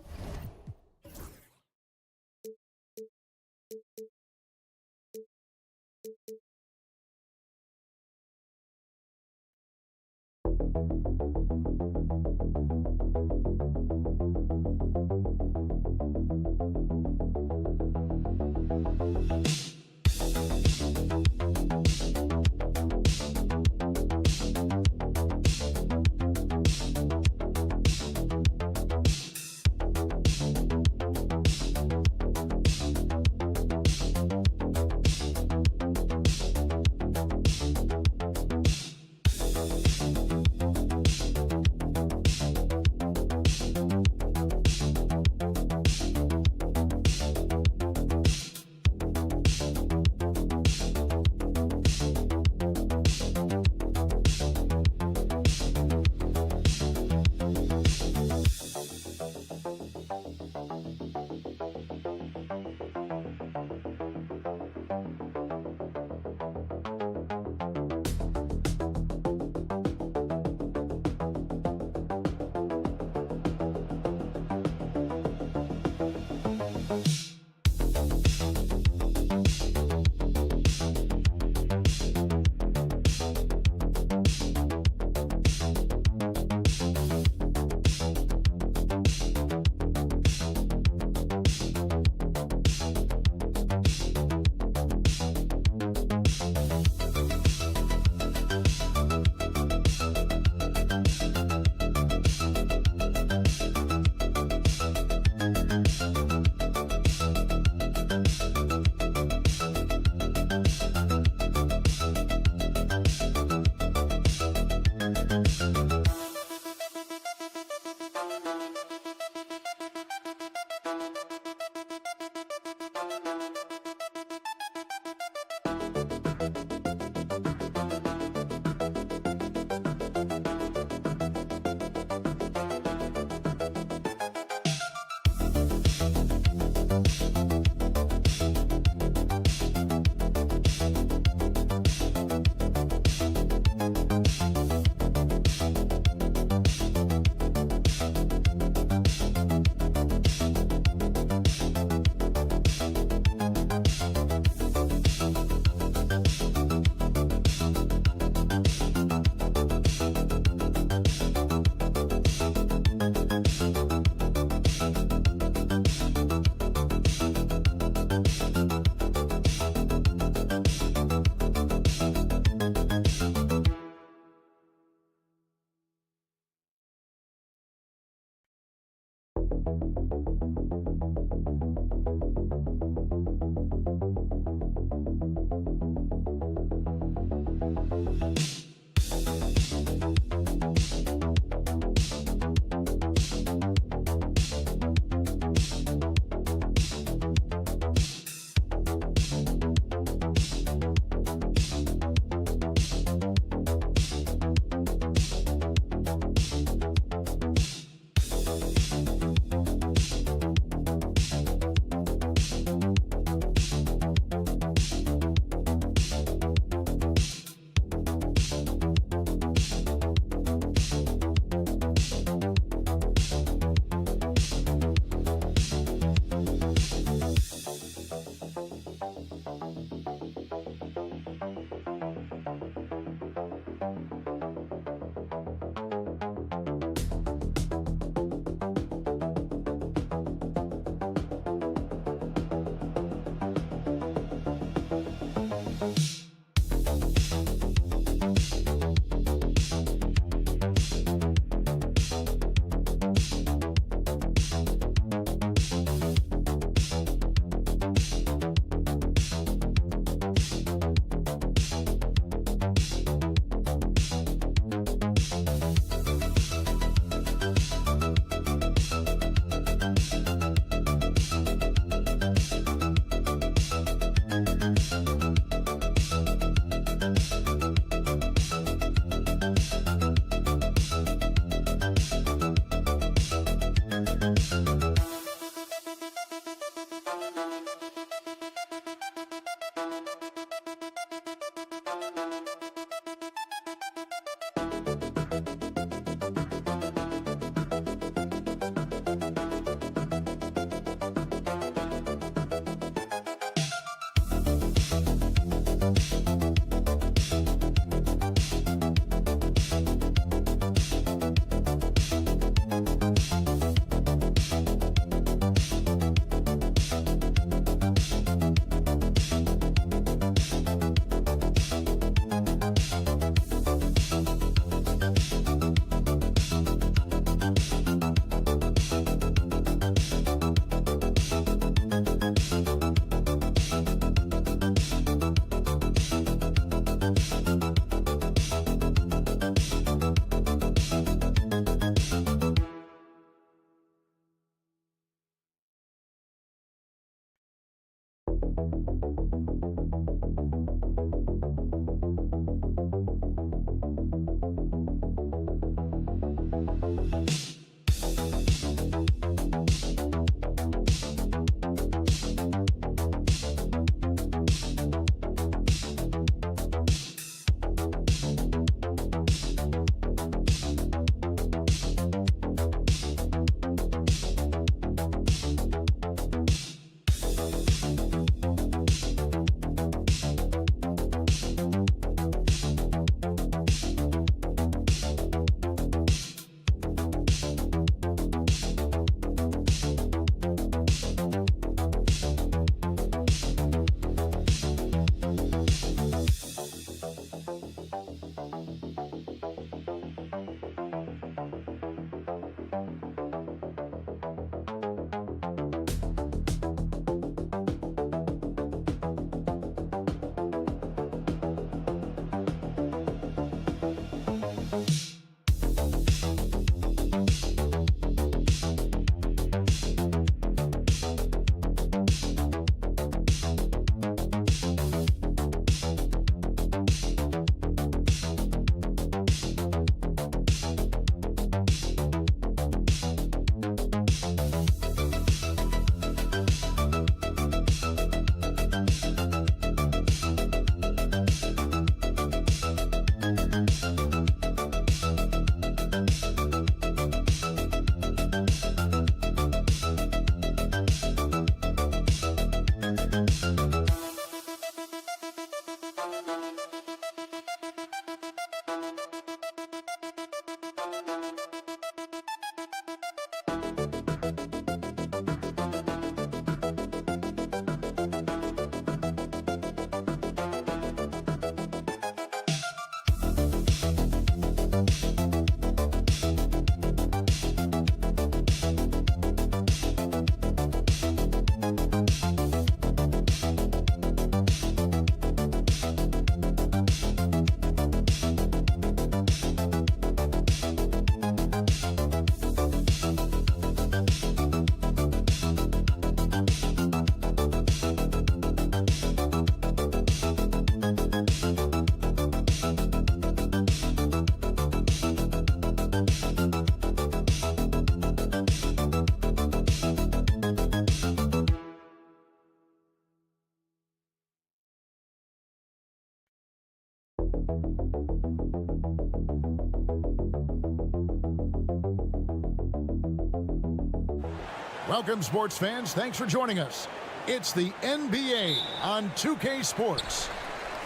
Speaker 6: Welcome, sports fans. Thanks for joining us. It's the NBA on 2K Sports.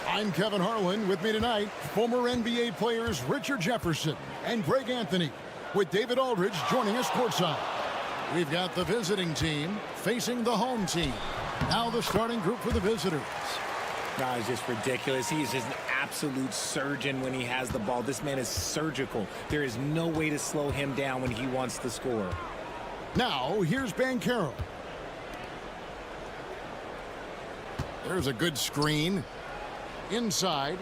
Speaker 6: I'm Kevin Harlan. With me tonight, former NBA players Richard Jefferson and Greg Anthony, with David Aldridge joining us courtside. We've got the visiting team facing the home team. Now the starting group for the visitors.
Speaker 13: No, it's just ridiculous. He's just an absolute surgeon when he has the ball. This man is surgical. There is no way to slow him down when he wants to score.
Speaker 6: Now, here's Banchero. There's a good screen. Inside.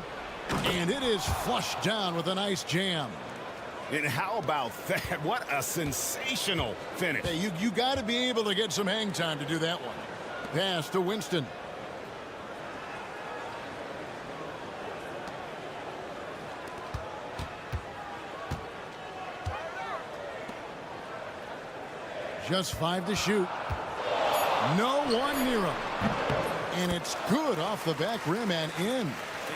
Speaker 6: And it is flushed down with a nice jam.
Speaker 7: And how about that? What a sensational finish.
Speaker 6: Hey, you got to be able to get some hang time to do that one. Pass to Winston. Just 5 to shoot. No one near him. And it's good off the back rim and in.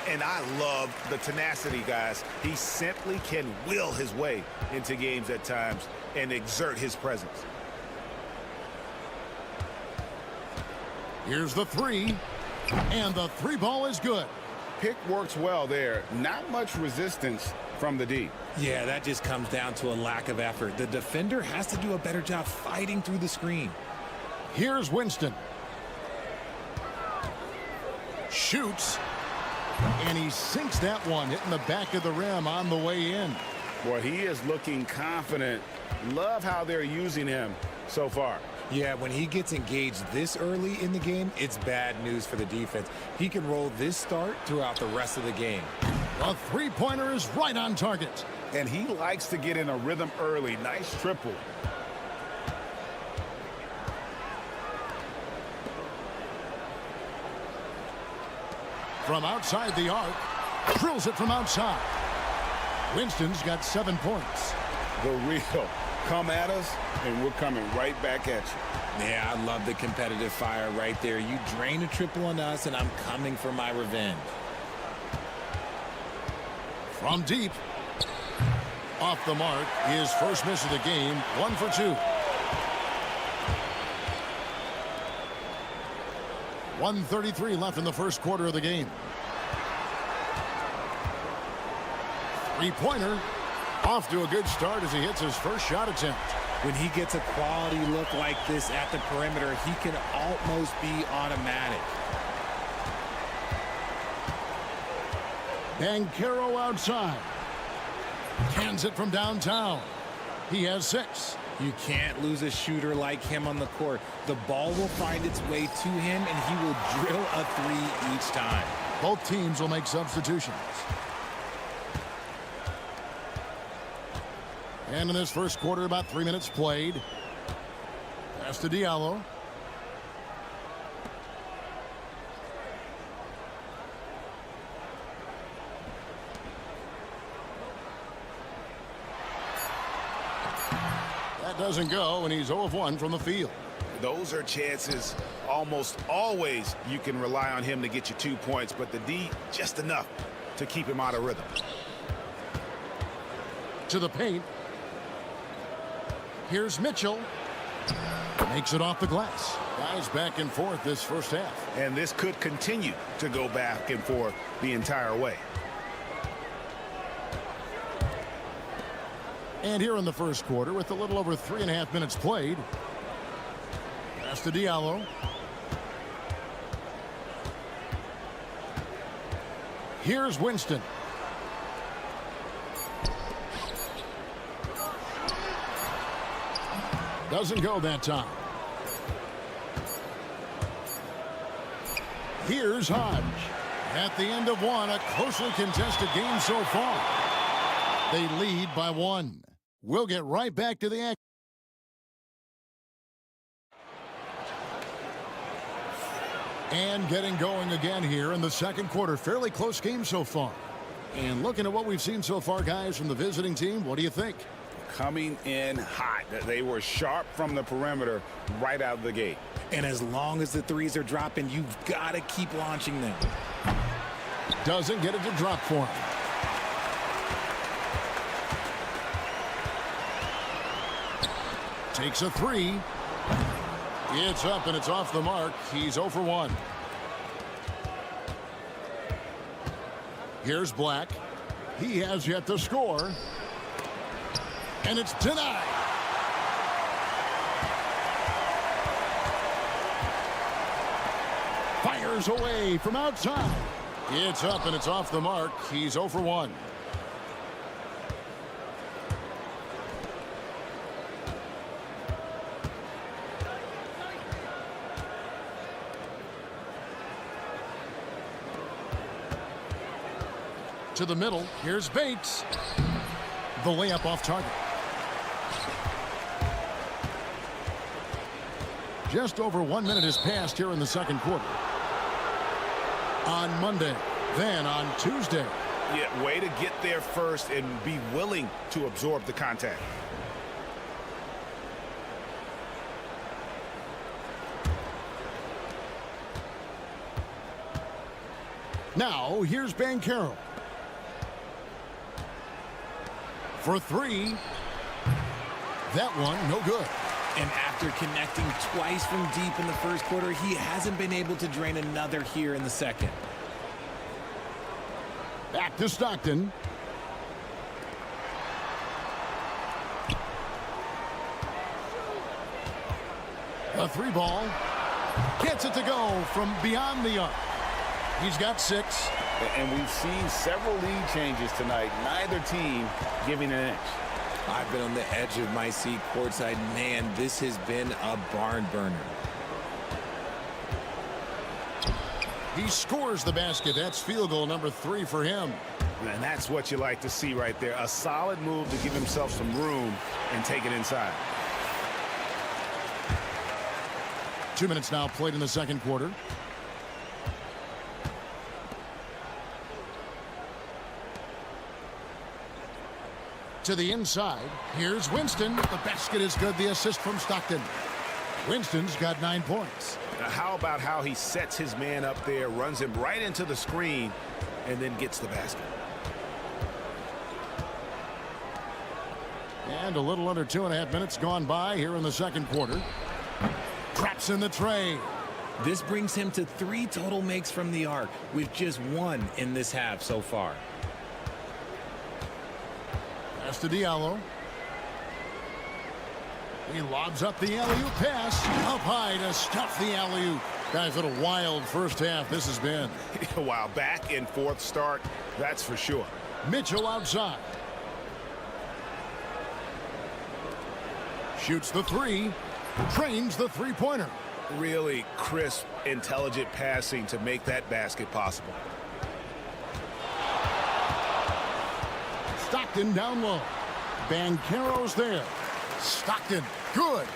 Speaker 7: And I love the tenacity, guys. He simply can will his way into games at times and exert his presence.
Speaker 6: Here's the three. And the three ball is good.
Speaker 7: Pick works well there. Not much resistance from the D.
Speaker 13: Yeah, that just comes down to a lack of effort. The defender has to do a better job fighting through the screen.
Speaker 6: Here's Winston. Shoots. And he sinks that one, hitting the back of the rim on the way in.
Speaker 7: Boy, he is looking confident. Love how they're using him so far.
Speaker 13: Yeah, when he gets engaged this early in the game, it's bad news for the defense. He can roll this start throughout the rest of the game.
Speaker 6: A three-pointer is right on target.
Speaker 7: And he likes to get in a rhythm early. Nice triple.
Speaker 6: From outside the arc, drills it from outside. Winston's got 7 points.
Speaker 7: The real. Come at us, and we're coming right back at you.
Speaker 13: Yeah, I love the competitive fire right there. You drain a triple on us, and I'm coming for my revenge.
Speaker 6: From deep. Off the mark. His first miss of the game. 1 for 2. 1:33 left in the first quarter of the game. Three-pointer. Off to a good start as he hits his first shot attempt.
Speaker 13: When he gets a quality look like this at the perimeter, he can almost be automatic.
Speaker 6: Banchero outside. Cans it from downtown. He has 6.
Speaker 13: You can't lose a shooter like him on the court. The ball will find its way to him, and he will drill a 3 each time.
Speaker 6: Both teams will make substitutions. And in this first quarter, about 3 minutes played. Pass to Diallo. That doesn't go, and he's 0 of 1 from the field.
Speaker 7: Those are chances almost always you can rely on him to get you 2 points, but the D just enough to keep him out of rhythm.
Speaker 6: To the paint. Here's Mitchell. Makes it off the glass. Guys back and forth this first half.
Speaker 7: And this could continue to go back and forth the entire way.
Speaker 6: And here in the first quarter, with a little over 3.5 minutes played. Pass to Diallo. Here's Winston. Doesn't go that time. Here's Hodge. At the end of one, a closely contested game so far. They lead by 1. We'll get right back to the action. And getting going again here in the second quarter. Fairly close game so far. And looking at what we've seen so far, guys, from the visiting team, what do you think?
Speaker 7: Coming in hot. They were sharp from the perimeter right out of the gate.
Speaker 13: And as long as the threes are dropping, you've got to keep launching them.
Speaker 6: Doesn't get it to drop for him. Takes a 3. It's up and it's off the mark. He's 0 for 1. Here's Black. He has yet to score. And it's denied. Fires away from outside. It's up and it's off the mark. He's 0 for 1. To the middle. Here's Bates. The layup off target. Just over 1 minute has passed here in the second quarter. On Monday, then on Tuesday.
Speaker 7: Yeah, way to get there first and be willing to absorb the contact.
Speaker 6: Now, here's Banchero. For 3. That one, no good.
Speaker 13: And after connecting twice from deep in the first quarter, he hasn't been able to drain another here in the second.
Speaker 6: Back to Stockton. A 3 ball. Gets it to go from beyond the arc. He's got 6.
Speaker 7: And we've seen several lead changes tonight. Neither team giving an inch.
Speaker 13: I've been on the edge of my seat courtside. Man, this has been a barn burner.
Speaker 6: He scores the basket. That's field goal number 3 for him.
Speaker 7: And that's what you like to see right there. A solid move to give himself some room and take it inside.
Speaker 6: 2 minutes now played in the second quarter. To the inside. Here's Winston. The basket is good. The assist from Stockton. Winston's got 9 points.
Speaker 7: Now, how about how he sets his man up there, runs him right into the screen, and then gets the basket.
Speaker 6: And a little under 2.5 minutes gone by here in the second quarter. Traps in the tray.
Speaker 13: This brings him to 3 total makes from the arc, with just 1 in this half so far.
Speaker 6: Pass to Diallo. He lobs up the alley-oop pass. Up high to stuff the alley-oop. Guys, what a wild first half this has been.
Speaker 7: Wow, back and forth start, that's for sure.
Speaker 6: Mitchell outside. Shoots the 3. Trains the three-pointer.
Speaker 7: Really crisp, intelligent passing to make that basket possible.
Speaker 6: Stockton down low. Banchero's there. Stockton, good.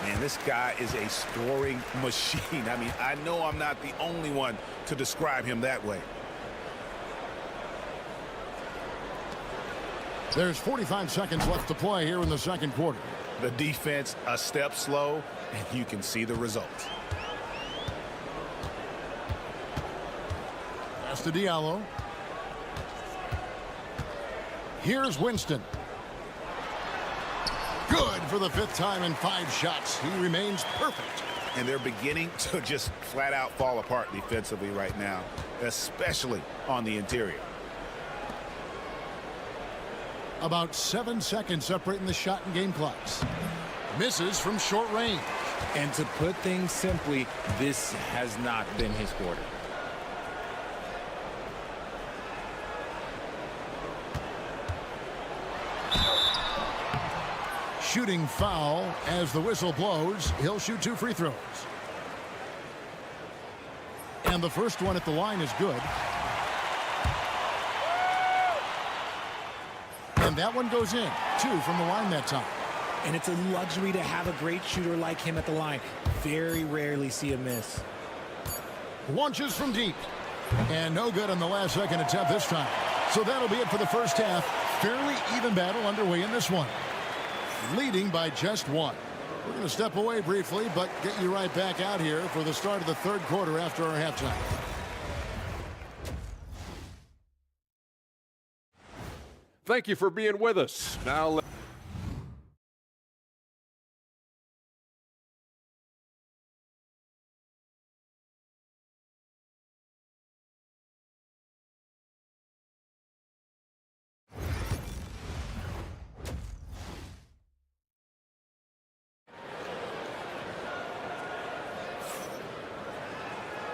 Speaker 7: Man, this guy is a scoring machine. I mean, I know I'm not the only one to describe him that way.
Speaker 6: There's 45 seconds left to play here in the second quarter.
Speaker 7: The defense a step slow, and you can see the results.
Speaker 6: Pass to Diallo. Here's Winston. Good for the 5th time in 5 shots. He remains perfect.
Speaker 7: And they're beginning to just flat out fall apart defensively right now, especially on the interior.
Speaker 6: About 7 seconds separating the shot and game clocks. Misses from short range.
Speaker 13: And to put things simply, this has not been his quarter.
Speaker 6: Shooting foul as the whistle blows. He'll shoot 2 free throws. And the first one at the line is good. And that one goes in. 2 from the line that time.
Speaker 13: And it's a luxury to have a great shooter like him at the line. Very rarely see a miss.
Speaker 6: Launches from deep. And no good on the last second attempt this time. So that'll be it for the first half. Fairly even battle underway in this one. Leading by just 1. We're going to step away briefly, but get you right back out here for the start of the third quarter after our halftime.
Speaker 4: Thank you for being with us. Now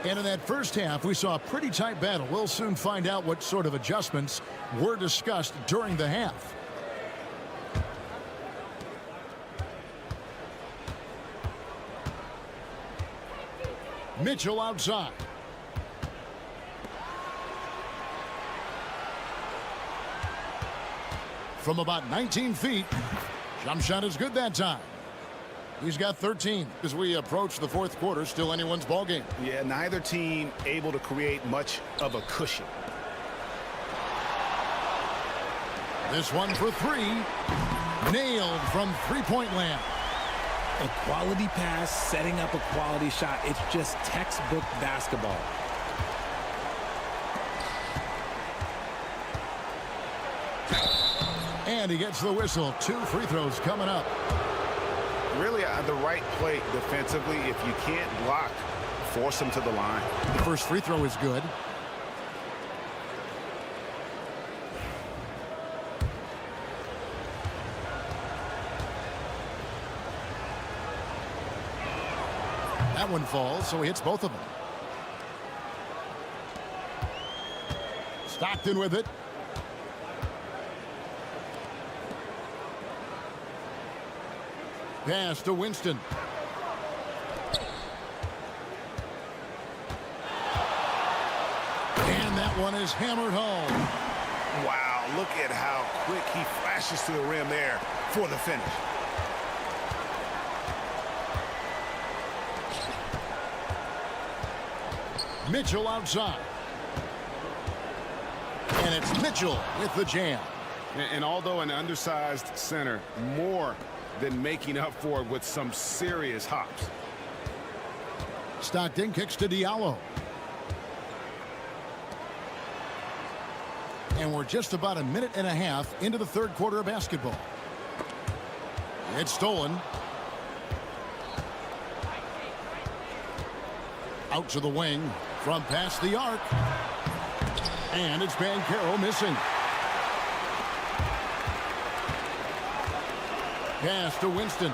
Speaker 6: And in that first half, we saw a pretty tight battle. We'll soon find out what sort of adjustments were discussed during the half. Mitchell outside. From about 19 feet, jump shot is good that time. He's got 13 as we approach the fourth quarter. Still anyone's ball game.
Speaker 7: Yeah, neither team able to create much of a cushion.
Speaker 6: This one for three. Nailed from three-point land.
Speaker 13: A quality pass, setting up a quality shot. It's just textbook basketball.
Speaker 6: And he gets the whistle. 2 free throws coming up.
Speaker 7: Really the right play defensively. If you can't block, force him to the line.
Speaker 6: The first free throw is good. That one falls, so he hits both of them. Stockton with it. Pass to Winston. And that one is hammered home.
Speaker 7: Wow, look at how quick he flashes to the rim there for the finish.
Speaker 6: Mitchell outside. And it's Mitchell with the jam.
Speaker 7: And although an undersized center, more than making up for it with some serious hops.
Speaker 6: Stockton kicks to Diallo. And we're just about a minute and a half into the third quarter of basketball. It's stolen. Out to the wing from past the arc. And it's Banchero missing. Pass to Winston.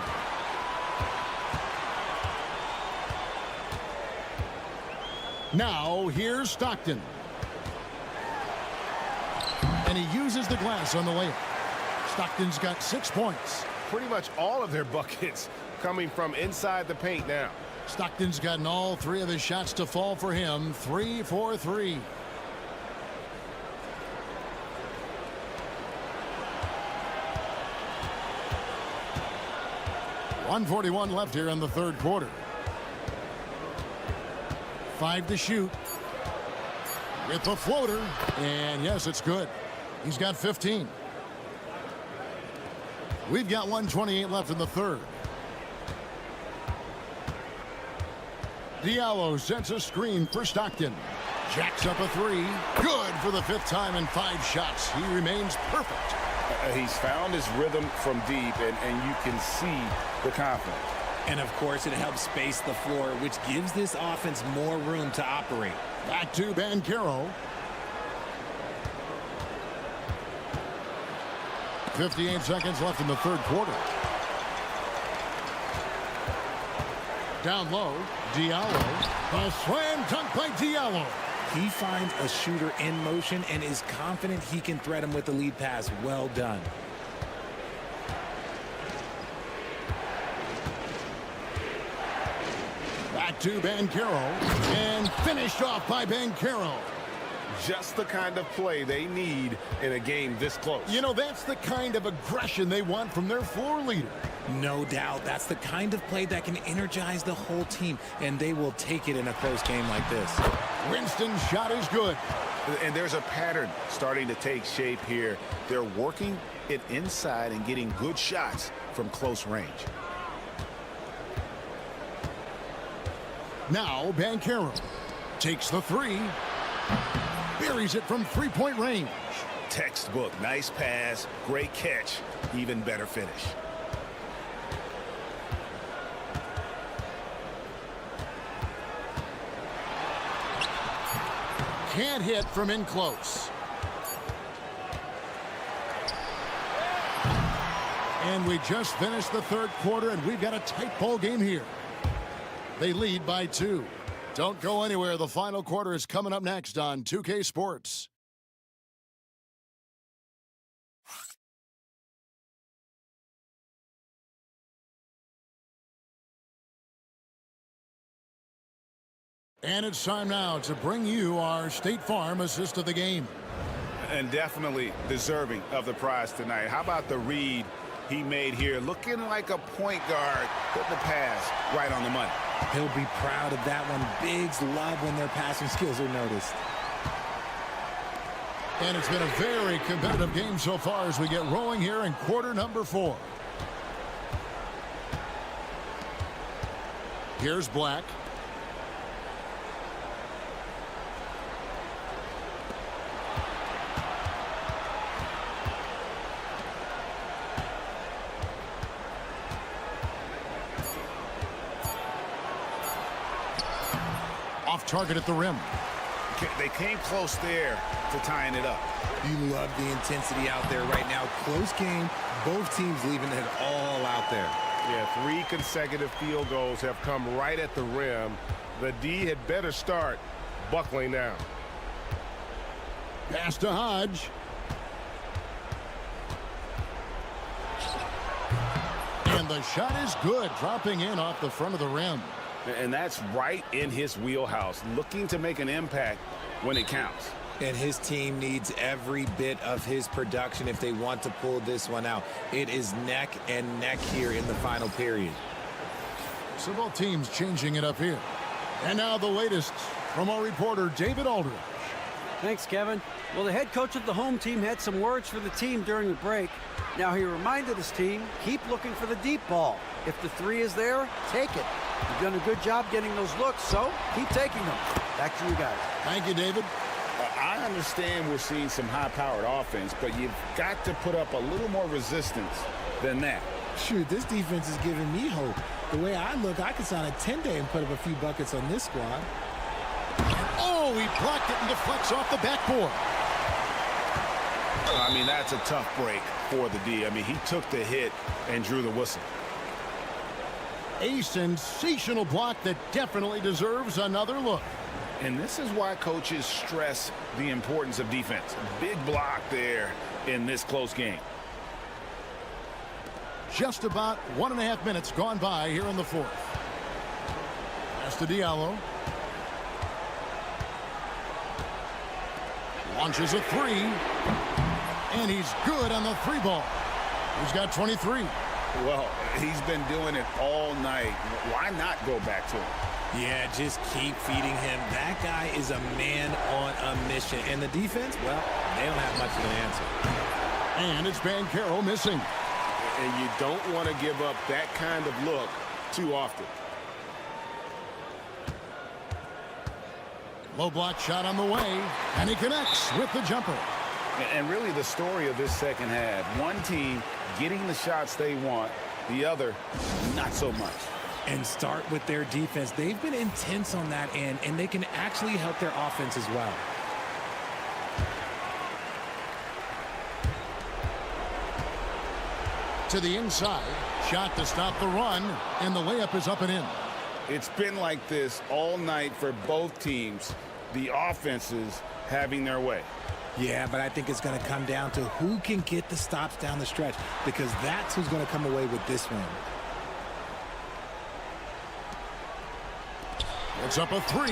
Speaker 6: Now here's Stockton. And he uses the glass on the layup. Stockton's got 6 points.
Speaker 7: Pretty much all of their buckets coming from inside the paint now.
Speaker 6: Stockton's gotten all 3 of his shots to fall for him. 3 for 3. .141 left here in the third quarter. 5 to shoot. With the floater. And yes, it's good. He's got 15. We've got 1:28 left in the third. Diallo sets a screen for Stockton. Jacks up a 3. Good for the 5th time in 5 shots. He remains perfect.
Speaker 7: He's found his rhythm from deep, and you can see the confidence.
Speaker 13: And of course, it helps space the floor, which gives this offense more room to operate.
Speaker 6: Back to Banchero. 58 seconds left in the third quarter. Down low, Diallo. A slam dunk by Diallo.
Speaker 13: He finds a shooter in motion and is confident he can threat him with the lead pass. Well done.
Speaker 6: Back to Banchero. And finished off by Banchero.
Speaker 7: Just the kind of play they need in a game this close.
Speaker 6: You know, that's the kind of aggression they want from their floor leader.
Speaker 13: No doubt. That's the kind of play that can energize the whole team, and they will take it in a close game like this.
Speaker 6: Winston's shot is good.
Speaker 7: And there's a pattern starting to take shape here. They're working it inside and getting good shots from close range.
Speaker 6: Now Banchero takes the 3. Buries it from 3-point range.
Speaker 7: Textbook. Nice pass. Great catch. Even better finish.
Speaker 6: Can't hit from in close. And we just finished the third quarter, and we've got a tight ball game here. They lead by 2. Don't go anywhere. The final quarter is coming up next on 2K Sports. And it's time now to bring you our State Farm assist of the game.
Speaker 7: And definitely deserving of the prize tonight. How about the read he made here? Looking like a point guard. Put the pass right on the money.
Speaker 13: He'll be proud of that one. Bigs love when their passing skills are noticed.
Speaker 6: And it's been a very competitive game so far as we get rolling here in quarter number 4. Here's Black. Off target at the rim.
Speaker 7: They came close there to tying it up.
Speaker 13: You love the intensity out there right now. Close game. Both teams leaving it all out there.
Speaker 7: Yeah, 3 consecutive field goals have come right at the rim. The D had better start buckling down.
Speaker 6: Pass to Hodge. And the shot is good, dropping in off the front of the rim.
Speaker 7: And that's right in his wheelhouse, looking to make an impact when it counts.
Speaker 13: And his team needs every bit of his production if they want to pull this one out. It is neck and neck here in the final period.
Speaker 6: So both teams changing it up here. And now the latest from our reporter, David Aldridge.
Speaker 11: Thanks, Kevin. Well, the head coach of the home team had some words for the team during the break. Now he reminded his team, keep looking for the deep ball. If the 3 is there, take it. You've done a good job getting those looks, so keep taking them. Back to you guys.
Speaker 6: Thank you, David.
Speaker 7: I understand we're seeing some high-powered offense, but you've got to put up a little more resistance than that.
Speaker 13: Shoot, this defense is giving me hope. The way I look, I could sign a 10-day and put up a few buckets on this squad.
Speaker 6: Oh, he blocked it and deflects off the backboard.
Speaker 7: I mean, that's a tough break for the D. I mean, he took the hit and drew the whistle.
Speaker 6: A sensational block that definitely deserves another look.
Speaker 7: And this is why coaches stress the importance of defense. Big block there in this close game.
Speaker 6: Just about 1.5 minutes gone by here in the 4th. Pass to Diallo. Launches a 3. And he's good on the 3 ball. He's got 23.
Speaker 7: Well, he's been doing it all night. Why not go back to him?
Speaker 13: Yeah, just keep feeding him. That guy is a man on a mission. And the defense, well, they don't have much of an answer.
Speaker 6: And it's Banchero missing.
Speaker 7: And you don't want to give up that kind of look too often. Low block shot on the way. And he connects with the jumper. And really the story of this second half. One team getting the shots they want. The other, not so much.
Speaker 13: And start with their defense. They've been intense on that end, and they can actually help their offense as well. To the inside. Shot to stop the run, and the layup is up and in.
Speaker 7: It's been like this all night for both teams. The offenses having their way.
Speaker 13: Yeah, but I think it's going to come down to who can get the stops down the stretch, because that's who's going to come away with this one.
Speaker 6: It's up a 3.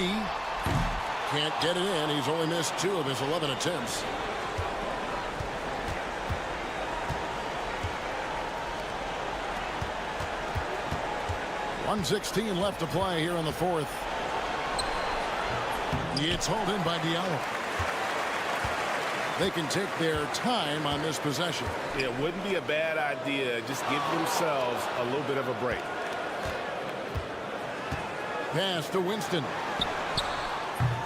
Speaker 6: Can't get it in. He's only missed 2 of his 11 attempts. .116 left to play here in the 4th. It's hauled in by Diallo. They can take their time on this possession.
Speaker 7: It wouldn't be a bad idea. Just give themselves a little bit of a break. Pass to Winston.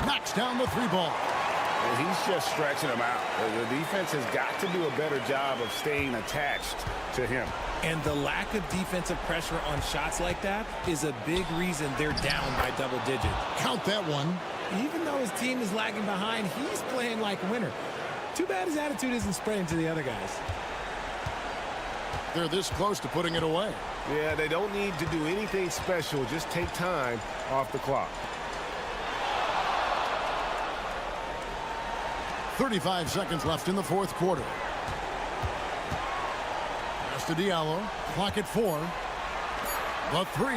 Speaker 7: Knocks down the 3 ball. Well, he's just stretching them out. The defense has got to do a better job of staying attached to him.
Speaker 13: And the lack of defensive pressure on shots like that is a big reason they're down by double digits.
Speaker 6: Count that one.
Speaker 13: Even though his team is lagging behind, he's playing like a winner. Too bad his attitude isn't spreading to the other guys.
Speaker 6: They're this close to putting it away.
Speaker 7: Yeah, they don't need to do anything special. Just take time off the clock.
Speaker 6: 35 seconds left in the fourth quarter. Pass to Diallo. Clock at 4. The 3.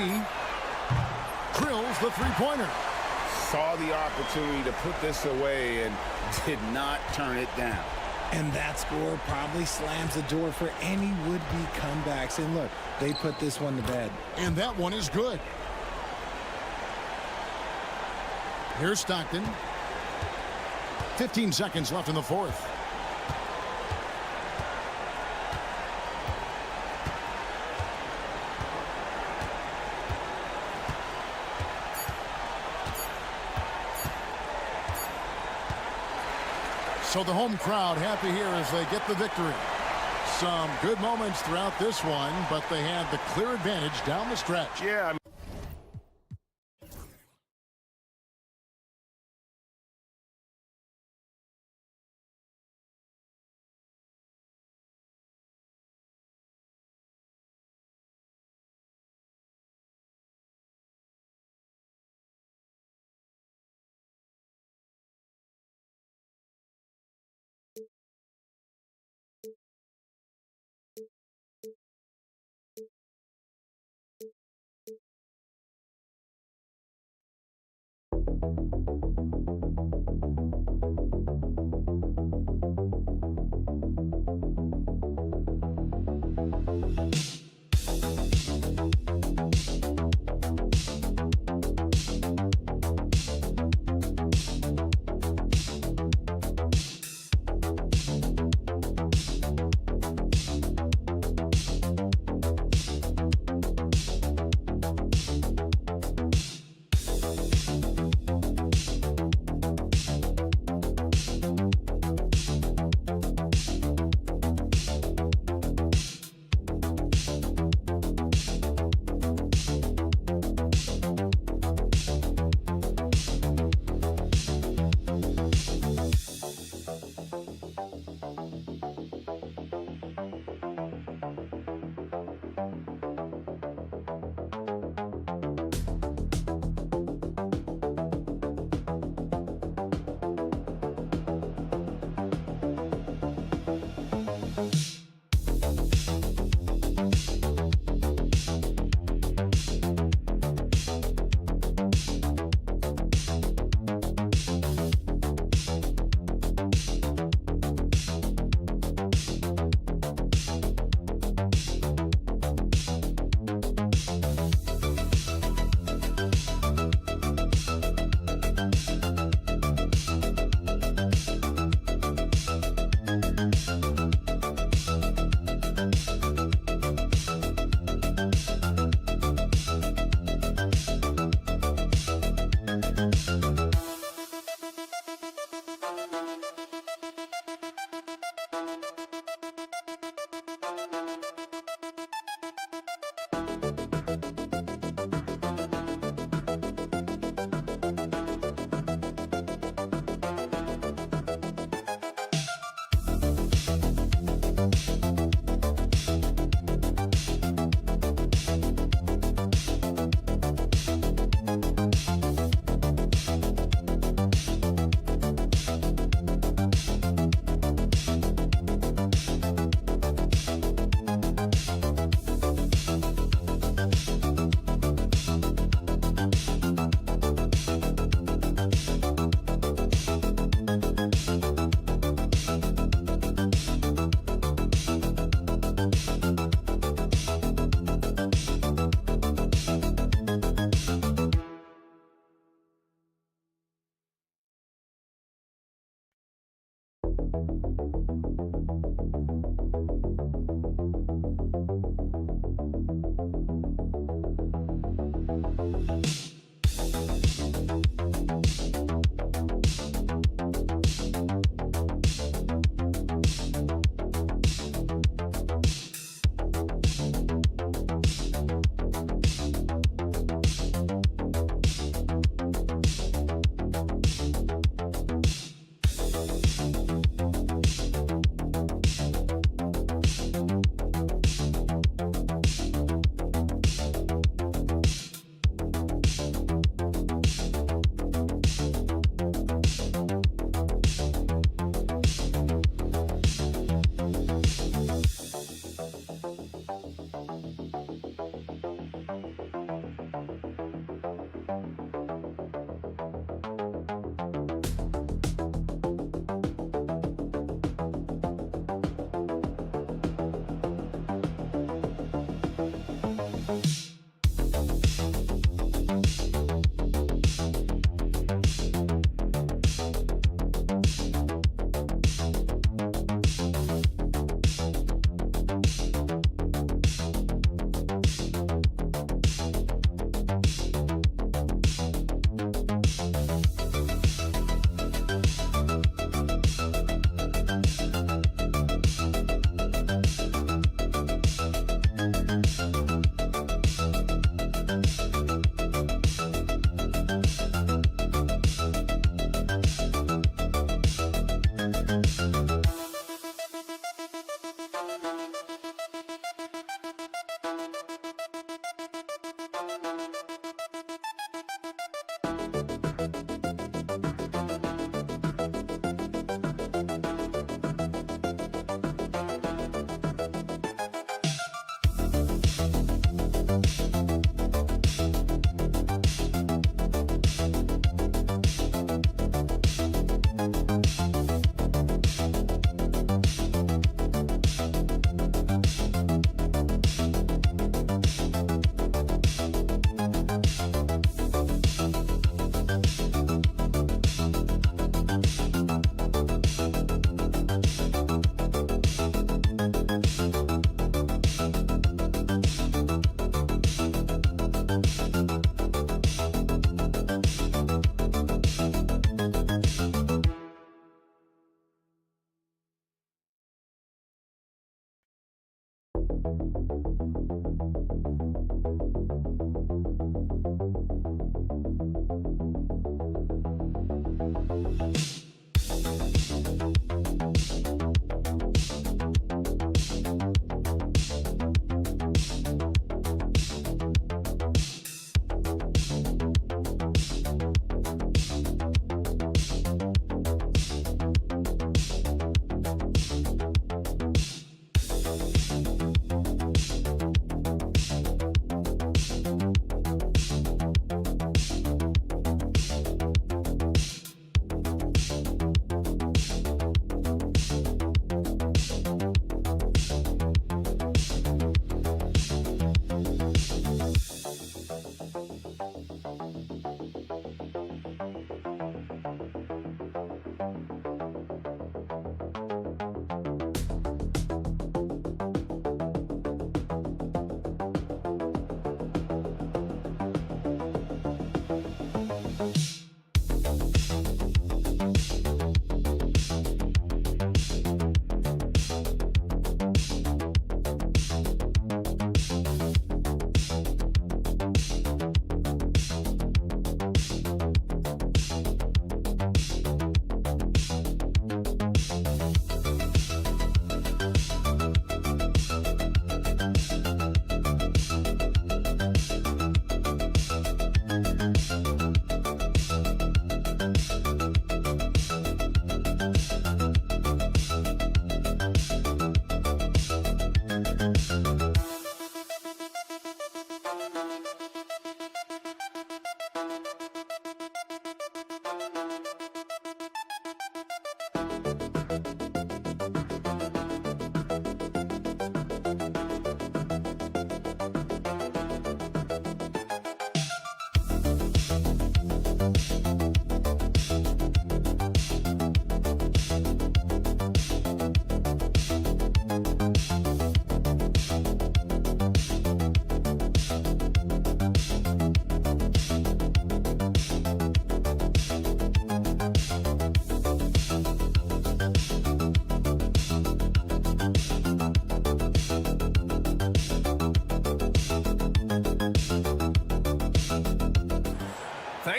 Speaker 6: Drills the three-pointer.
Speaker 7: Saw the opportunity to put this away and did not turn it down.
Speaker 13: And that score probably slams the door for any would-be comebacks. And look, they put this one to bed.
Speaker 6: And that one is good. Here's Stockton. 15 seconds left in the fourth. So the home crowd happy here as they get the victory. Some good moments throughout this one, but they had the clear advantage down the stretch.
Speaker 7: Yeah,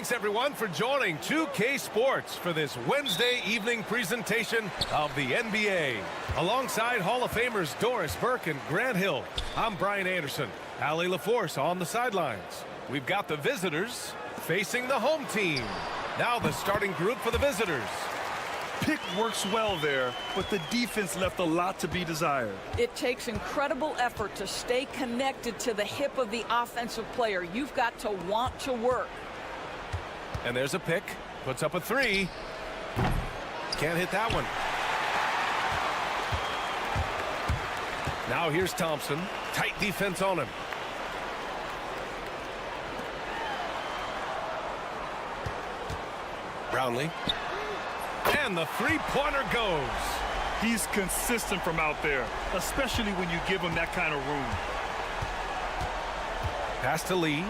Speaker 1: Thanks, everyone, for joining 2K Sports for this Wednesday evening presentation of the NBA. Alongside Hall of Famers Doris Burke and Grant Hill, I'm Brian Anderson. Allie LaForce on the sidelines. We've got the visitors facing the home team. Now the starting group for the visitors.
Speaker 2: Pick works well there, but the defense left a lot to be desired.
Speaker 14: It takes incredible effort to stay connected to the hip of the offensive player. You've got to want to work.
Speaker 1: And there's a pick. Puts up a three. Can't hit that one. Now here's Thompson. Tight defense on him. Brownlee. And the three-pointer goes.
Speaker 2: He's consistent from out there, especially when you give him that kind of room.
Speaker 1: Pass to Lee.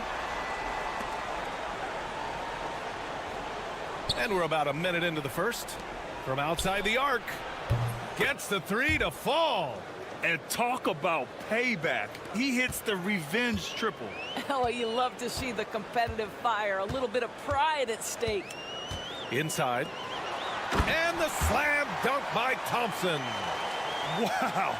Speaker 1: And we're about a minute into the first. From outside the arc. Gets the three to fall.
Speaker 2: And talk about payback. He hits the revenge triple.
Speaker 14: Oh, you love to see the competitive fire. A little bit of pride at stake.
Speaker 1: Inside. And the slam dunk by Thompson.
Speaker 2: Wow.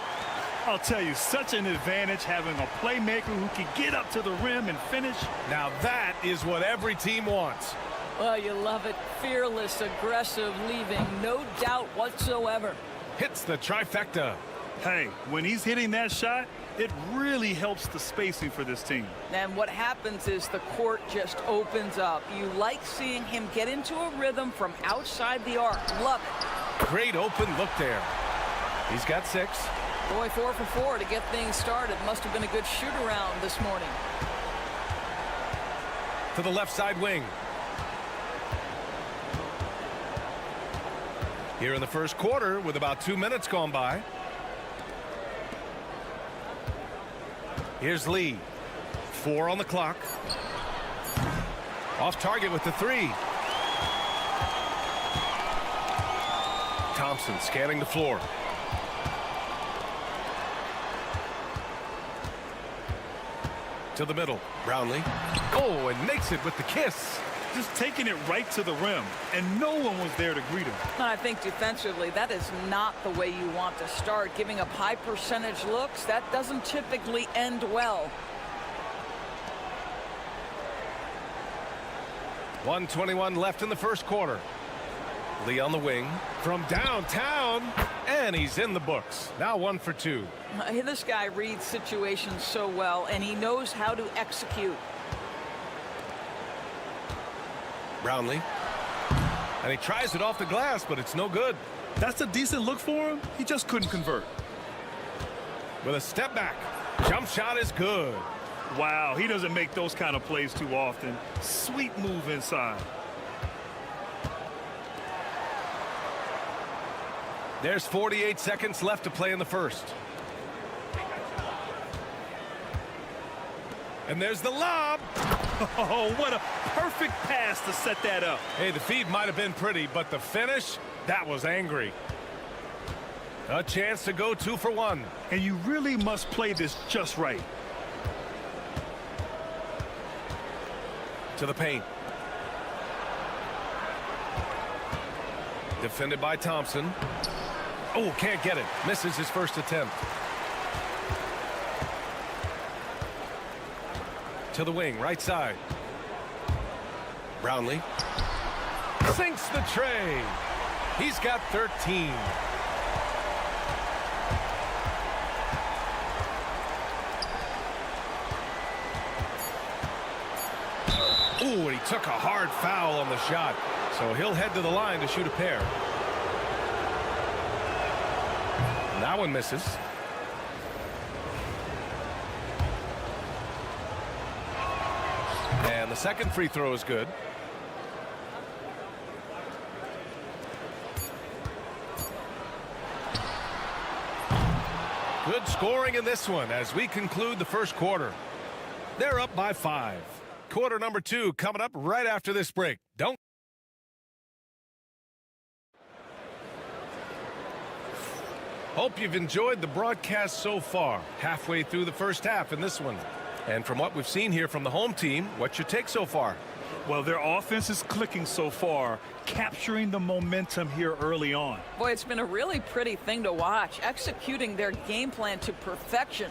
Speaker 2: I'll tell you, such an advantage having a playmaker who can get up to the rim and finish.
Speaker 1: Now that is what every team wants.
Speaker 14: Well, you love it. Fearless, aggressive, leaving no doubt whatsoever.
Speaker 1: Hits the trifecta.
Speaker 2: Hey, when he's hitting that shot, it really helps the spacing for this team.
Speaker 14: And what happens is the court just opens up. You like seeing him get into a rhythm from outside the arc. Love it.
Speaker 1: Great open look there. He's got 6.
Speaker 14: Boy, 4 for 4 to get things started. Must have been a good shoot-around this morning.
Speaker 1: To the left side wing. Here in the first quarter with about 2 minutes gone by. Here's Lee. 4 on the clock. Off target with the 3. Thompson scanning the floor. To the middle. Brownlee. Oh, and makes it with the kiss.
Speaker 2: Just taking it right to the rim, and no one was there to greet him.
Speaker 14: I think defensively, that is not the way you want to start. Giving up high percentage looks, that doesn't typically end well.
Speaker 1: 1:21 left in the first quarter. Lee on the wing from downtown, and he's in the books. Now 1 for 2.
Speaker 14: This guy reads situations so well, and he knows how to execute.
Speaker 1: Brownlee. And he tries it off the glass, but it's no good.
Speaker 2: That's a decent look for him. He just couldn't convert.
Speaker 1: With a step back. Jump shot is good.
Speaker 2: Wow, he doesn't make those kind of plays too often. Sweet move inside.
Speaker 1: There's 48 seconds left to play in the first. And there's the lob.
Speaker 2: Oh, what a perfect pass to set that up.
Speaker 1: Hey, the feed might have been pretty, but the finish, that was angry. A chance to go 2 for 1.
Speaker 2: And you really must play this just right.
Speaker 1: To the paint. Defended by Thompson. Oh, can't get it. Misses his first attempt. To the wing, right side. Brownlee. Sinks the tray. He's got 13. Ooh, and he took a hard foul on the shot. So he'll head to the line to shoot a pair. That one misses. And the second free throw is good. Good scoring in this one as we conclude the first quarter. They're up by 5. Quarter number 2 coming up right after this break. Don't. Hope you've enjoyed the broadcast so far. Halfway through the first half in this one. And from what we've seen here from the home team, what's your take so far?
Speaker 2: Well, their offense is clicking so far, capturing the momentum here early on.
Speaker 14: Boy, it's been a really pretty thing to watch, executing their game plan to perfection.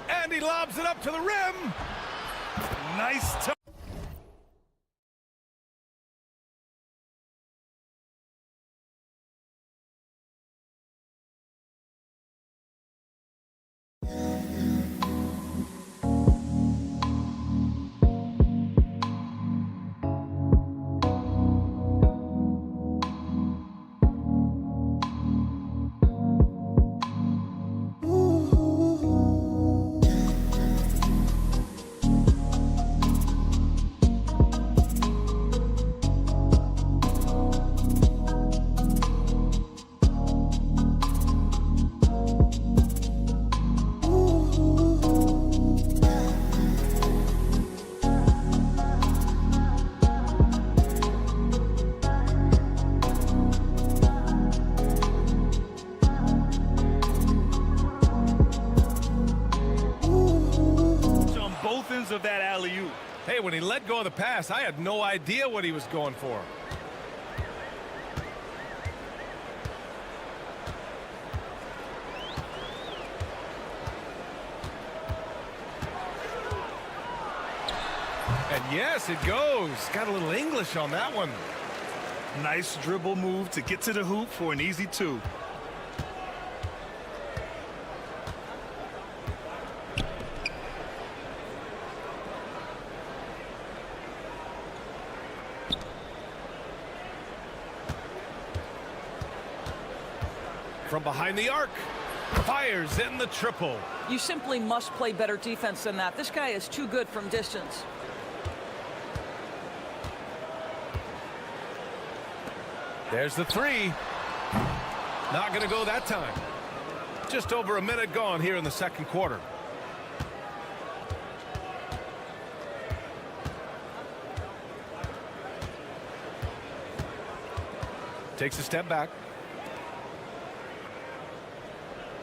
Speaker 1: And he lobs it up to the rim.
Speaker 2: Nice touch. both ends of that alley-oop.
Speaker 1: Hey, when he let go of the pass, I had no idea what he was going for. And yes, it goes. Got a little English on that one.
Speaker 2: Nice dribble move to get to the hoop for an easy 2.
Speaker 1: From behind the arc, fires in the triple.
Speaker 14: You simply must play better defense than that. This guy is too good from distance.
Speaker 1: There's the 3. Not going to go that time. Just over a minute gone here in the second quarter. Takes a step back.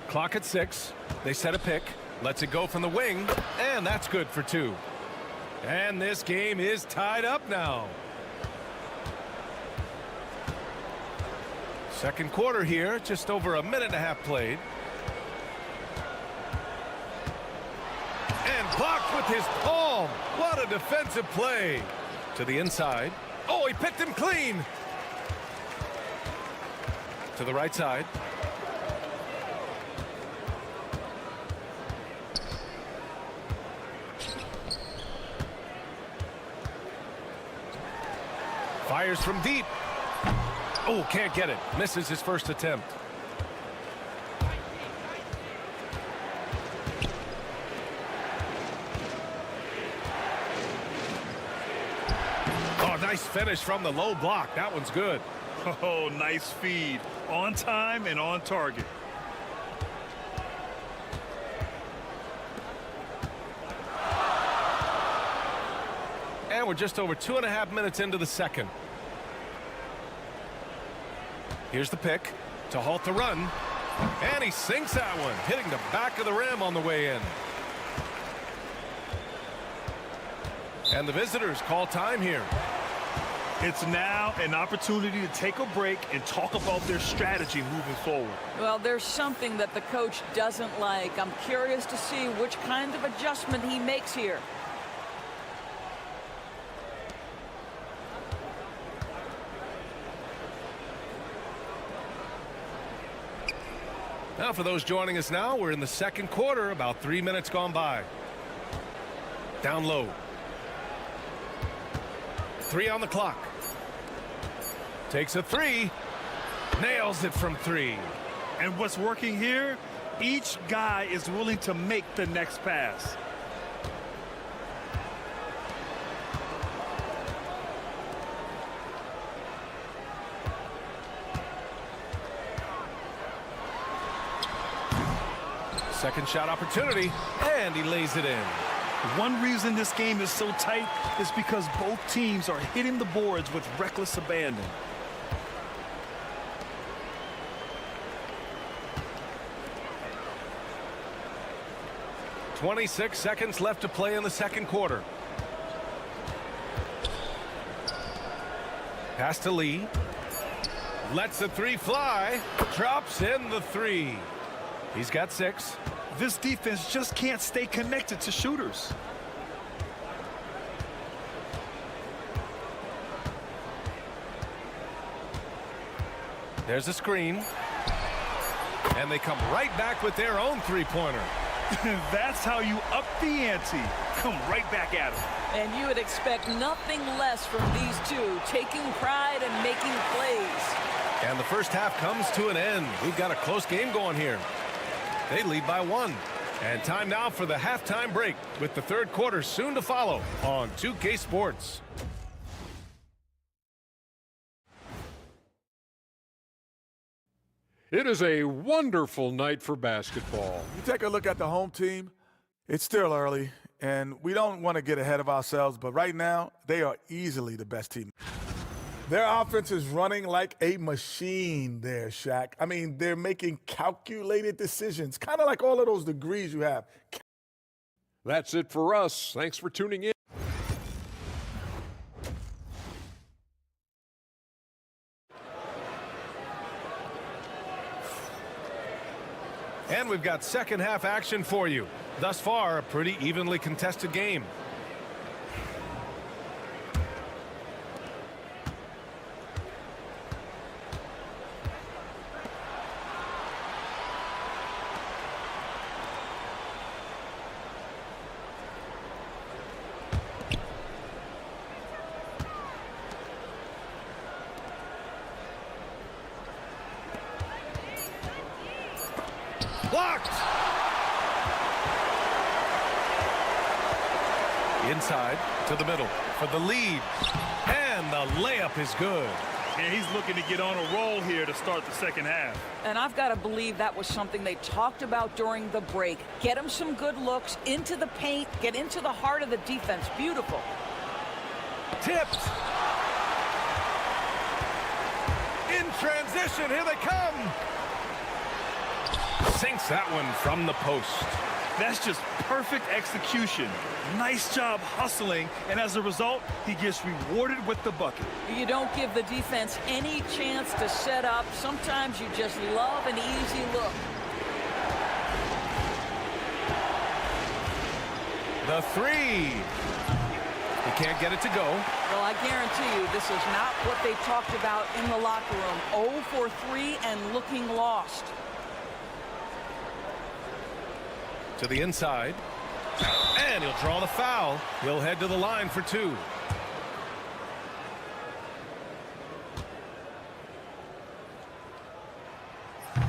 Speaker 1: Clock at 6. They set a pick. Lets it go from the wing. And that's good for 2. And this game is tied up now. Second quarter here. Just over a minute and a half played. And blocked with his palm. What a defensive play. To the inside. Oh, he picked him clean. To the right side. Fires from deep. Oh, can't get it. Misses his first attempt. Oh, nice finish from the low block. That one's good.
Speaker 2: Oh, nice feed. On time and on target.
Speaker 1: And we're just over 2.5 minutes into the second. Here's the pick to halt the run. And he sinks that one, hitting the back of the rim on the way in. And the visitors call time here.
Speaker 2: It's now an opportunity to take a break and talk about their strategy moving forward.
Speaker 14: Well, there's something that the coach doesn't like. I'm curious to see which kind of adjustment he makes here.
Speaker 1: Now, for those joining us now, we're in the second quarter, about 3 minutes gone by. Down low. 3 on the clock. Takes a 3. Nails it from 3.
Speaker 2: And what's working here? Each guy is willing to make the next pass.
Speaker 1: Second shot opportunity, and he lays it in.
Speaker 2: One reason this game is so tight is because both teams are hitting the boards with reckless abandon.
Speaker 1: .26 seconds left to play in the second quarter. Pass to Lee. Lets the 3 fly. Drops in the 3. He's got 6.
Speaker 2: This defense just can't stay connected to shooters.
Speaker 1: There's a screen. And they come right back with their own 3-pointer.
Speaker 2: That's how you up the ante. Come right back at them.
Speaker 14: And you would expect nothing less from these two, taking pride and making plays.
Speaker 1: And the first half comes to an end. We've got a close game going here. They lead by 1. And time now for the halftime break, with the third quarter soon to follow on 2K Sports.
Speaker 4: It is a wonderful night for basketball.
Speaker 9: You take a look at the home team, it's still early, and we don't want to get ahead of ourselves, but right now, they are easily the best team. Their offense is running like a machine there, Shaq. I mean, they're making calculated decisions, kind of like all of those degrees you have.
Speaker 4: That's it for us. Thanks for tuning in.
Speaker 1: And we've got second half action for you. Thus far, a pretty evenly contested game. Blocked! Inside to the middle for the lead. And the layup is good.
Speaker 2: And he's looking to get on a roll here to start the second half.
Speaker 14: And I've got to believe that was something they talked about during the break. Get him some good looks into the paint, get into the heart of the defense. Beautiful.
Speaker 1: Tipped. In transition, here they come. Sinks that one from the post.
Speaker 2: That's just perfect execution. Nice job hustling, and as a result, he gets rewarded with the bucket.
Speaker 14: You don't give the defense any chance to set up. Sometimes you just love an easy look.
Speaker 1: The three. He can't get it to go.
Speaker 14: Well, I guarantee you this is not what they talked about in the locker room. 0 for 3 and looking lost.
Speaker 1: To the inside. And he'll draw the foul. He'll head to the line for two.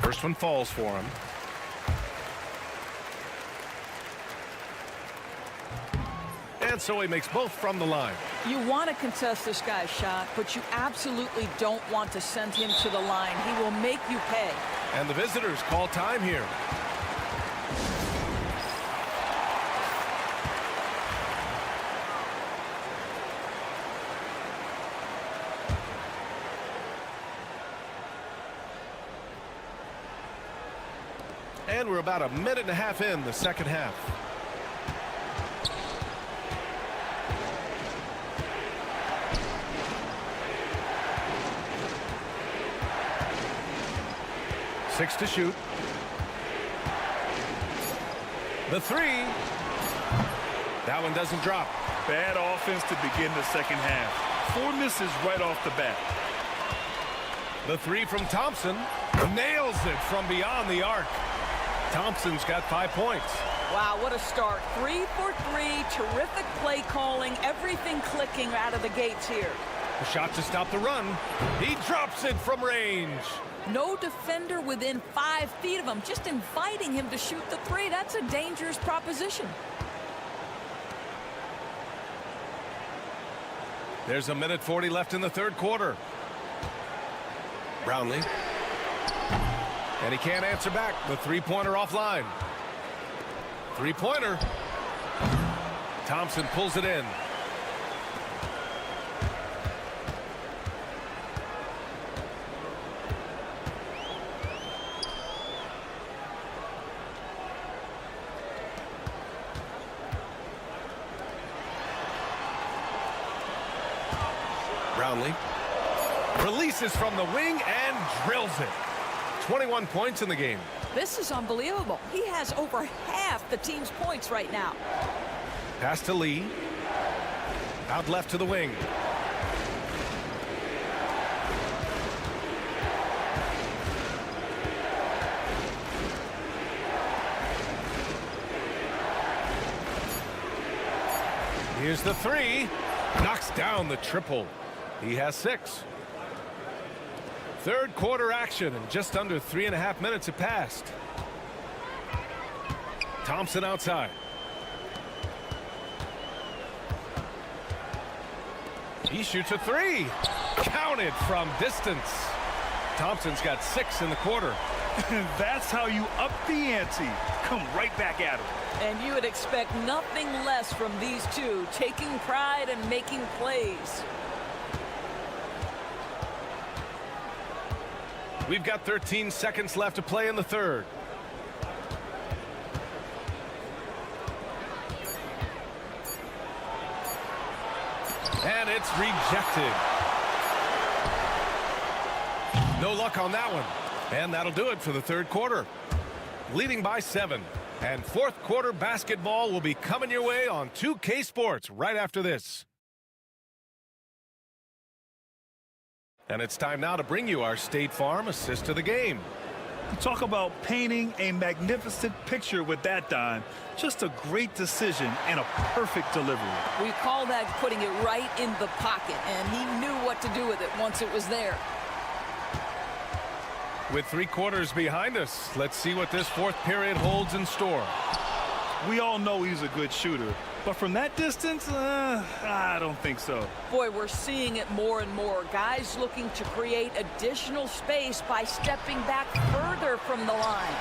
Speaker 1: First one falls for him. And so he makes both from the line.
Speaker 14: You want to contest this guy's shot, but you absolutely don't want to send him to the line. He will make you pay.
Speaker 1: And the visitors call time here. And we're about a minute and a half in the second half. Six to shoot. The three. That one doesn't drop.
Speaker 2: Bad offense to begin the second half. 4 misses right off the bat.
Speaker 1: The three from Thompson. Nails it from beyond the arc. Thompson's got 5 points.
Speaker 14: Wow, what a start. 3 for 3. Terrific play calling. Everything clicking out of the gates here.
Speaker 1: A shot to stop the run. He drops it from range.
Speaker 14: No defender within 5 feet of him. Just inviting him to shoot the three. That's a dangerous proposition.
Speaker 1: There's a minute 40 left in the third quarter. Brownlee. And he can't answer back. The three-pointer offline. Three-pointer. Thompson pulls it in. Brownlee releases from the wing and drills it. 21 points in the game.
Speaker 14: This is unbelievable. He has over half the team's points right now.
Speaker 1: Pass to Lee. Out left to the wing. Here's the three. Knocks down the triple. He has 6. Third quarter action, and just under 3.5 minutes have passed. Thompson outside. He shoots a three. Counted from distance. Thompson's got 6 in the quarter.
Speaker 2: That's how you up the ante. Come right back at him.
Speaker 14: And you would expect nothing less from these two, taking pride and making plays.
Speaker 1: We've got 13 seconds left to play in the third. And it's rejected. No luck on that one. And that'll do it for the third quarter. Leading by 7. And fourth quarter basketball will be coming your way on 2K Sports right after this. And it's time now to bring you our State Farm assist of the game.
Speaker 2: You talk about painting a magnificent picture with that dime. Just a great decision and a perfect delivery.
Speaker 14: We call that putting it right in the pocket, and he knew what to do with it once it was there.
Speaker 1: With 3 quarters behind us, let's see what this fourth period holds in store.
Speaker 2: We all know he's a good shooter, but from that distance, I don't think so.
Speaker 14: Boy, we're seeing it more and more. Guys looking to create additional space by stepping back further from the line.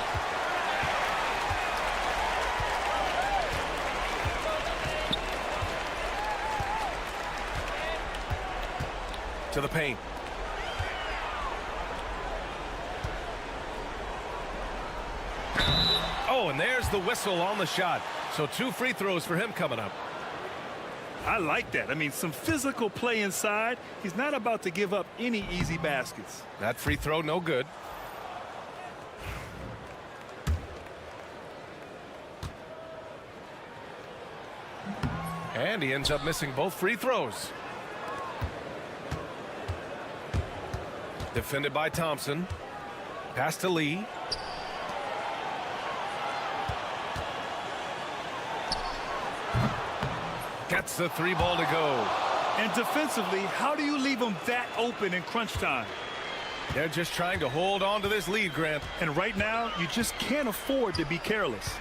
Speaker 1: To the paint. Oh, and there's the whistle on the shot. So 2 free throws for him coming up.
Speaker 2: I like that. I mean, some physical play inside. He's not about to give up any easy baskets.
Speaker 1: That free throw, no good. And he ends up missing both free throws. Defended by Thompson. Pass to Lee. Gets the 3 ball to go.
Speaker 2: And defensively, how do you leave them that open in crunch time?
Speaker 1: They're just trying to hold on to this lead, Grant.
Speaker 2: And right now, you just can't afford to be careless.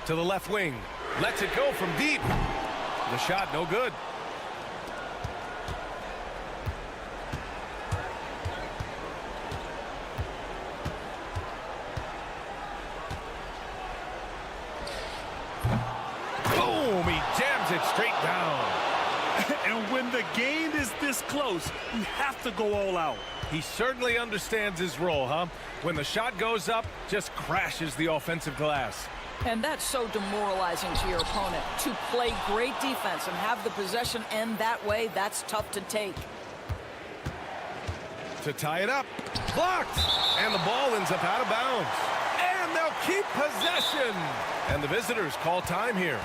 Speaker 1: To the left wing. Lets it go from deep. The shot, no good. Boom! He jams it straight down.
Speaker 2: And when the game is this close, you have to go all out.
Speaker 1: He certainly understands his role, huh? When the shot goes up, just crashes the offensive glass.
Speaker 14: And that's so demoralizing to your opponent. To play great defense and have the possession end that way, that's tough to take.
Speaker 1: To tie it up. Blocked! And the ball ends up out of bounds. And they'll keep possession. And the visitors call time here.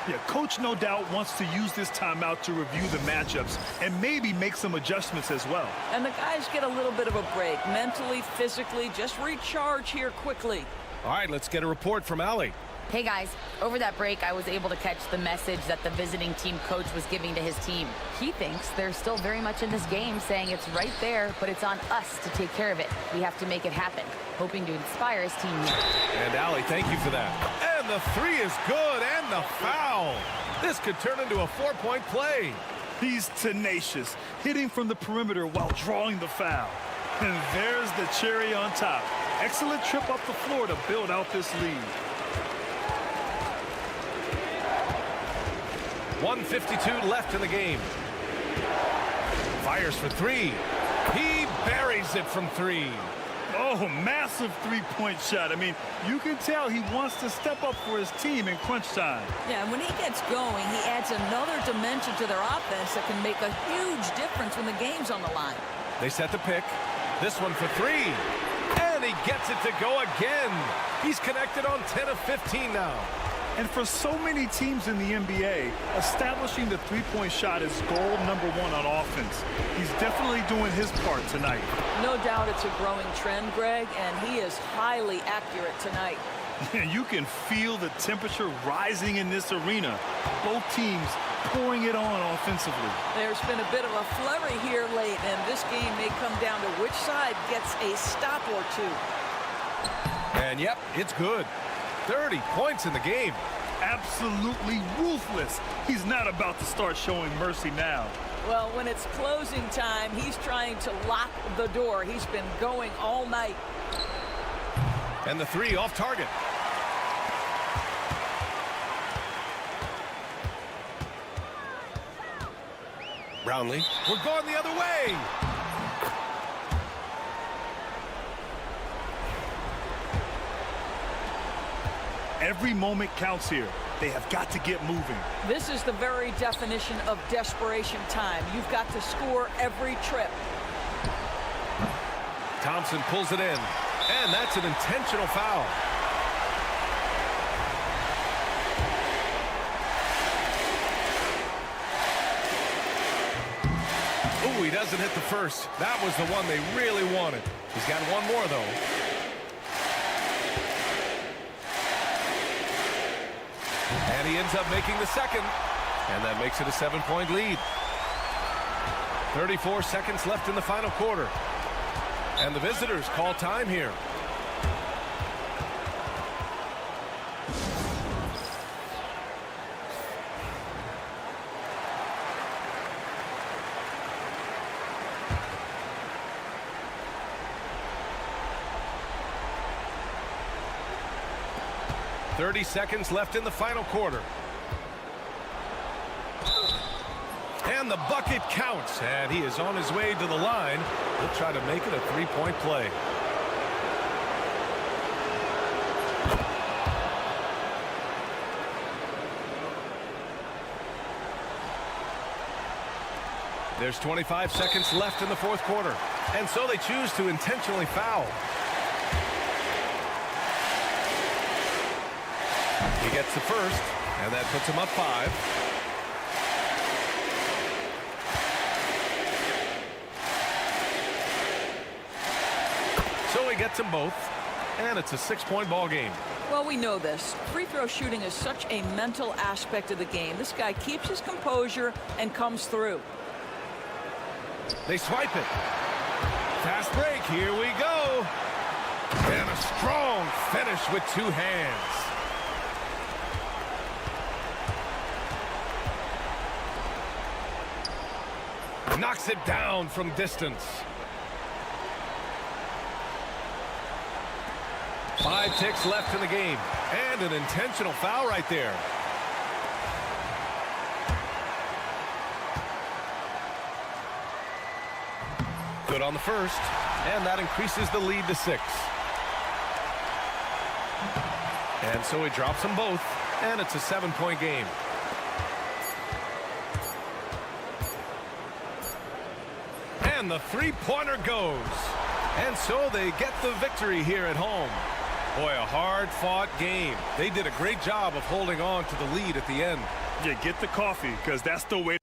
Speaker 2: Yeah, coach no doubt wants to use this timeout to review the matchups and maybe make some adjustments as well.
Speaker 14: And the guys get a little bit of a break. Mentally, physically, just recharge here quickly.
Speaker 1: All right, let's get a report from Allie.
Speaker 5: Hey guys, over that break I was able to catch the message that the visiting team coach was giving to his team. He thinks they're still very much in this game, saying it's right there, but it's on us to take care of it. We have to make it happen, hoping to inspire his team here.
Speaker 1: And Allie, thank you for that. And the 3 is good, and the foul. This could turn into a 4-point play.
Speaker 2: He's tenacious, hitting from the perimeter while drawing the foul. And there's the cherry on top. Excellent trip up the floor to build out this lead.
Speaker 1: 1:52 left in the game. Fires for 3. He buries it from 3.
Speaker 2: Oh, massive three-point shot. I mean, you can tell he wants to step up for his team in crunch time.
Speaker 14: Yeah, and when he gets going, he adds another dimension to their offense that can make a huge difference when the game's on the line.
Speaker 1: They set the pick. This one for 3. And he gets it to go again. He's connected on 10 of 15 now.
Speaker 2: And for so many teams in the NBA, establishing the three-point shot is goal number 1 on offense. He's definitely doing his part tonight.
Speaker 14: No doubt it's a growing trend, Greg, and he is highly accurate tonight.
Speaker 2: You can feel the temperature rising in this arena. Both teams pouring it on offensively.
Speaker 14: There's been a bit of a flurry here late, and this game may come down to which side gets a stop or 2.
Speaker 1: And yep, it's good. 30 points in the game.
Speaker 2: Absolutely ruthless. He's not about to start showing mercy now.
Speaker 14: Well, when it's closing time, he's trying to lock the door. He's been going all night.
Speaker 1: And the 3 off target. Brownlee. We're going the other way.
Speaker 2: Every moment counts here. They have got to get moving.
Speaker 14: This is the very definition of desperation time. You've got to score every trip.
Speaker 1: Thompson pulls it in, and that's an intentional foul. Ooh, he doesn't hit the first. That was the one they really wanted. He's got one more, though. And he ends up making the second, and that makes it a 7-point lead. 34 seconds left in the final quarter. And the visitors call time here. .30 seconds left in the final quarter. And the bucket counts, and he is on his way to the line. He'll try to make it a three-point play. There's 25 seconds left in the fourth quarter, and so they choose to intentionally foul. He gets the first, and that puts him up 5. So he gets them both, and it's a 6-point ball game.
Speaker 14: Well, we know this. Free throw shooting is such a mental aspect of the game. This guy keeps his composure and comes through.
Speaker 1: They swipe it. Fast break. Here we go. And a strong finish with 2 hands. Knocks it down from distance. 5 ticks left in the game. And an intentional foul right there. Good on the first. And that increases the lead to 6. And so he drops them both. And it's a 7-point game. And the three-pointer goes. And so they get the victory here at home. Boy, a hard-fought game. They did a great job of holding on to the lead at the end.
Speaker 2: Yeah, get the coffee, because that's the way.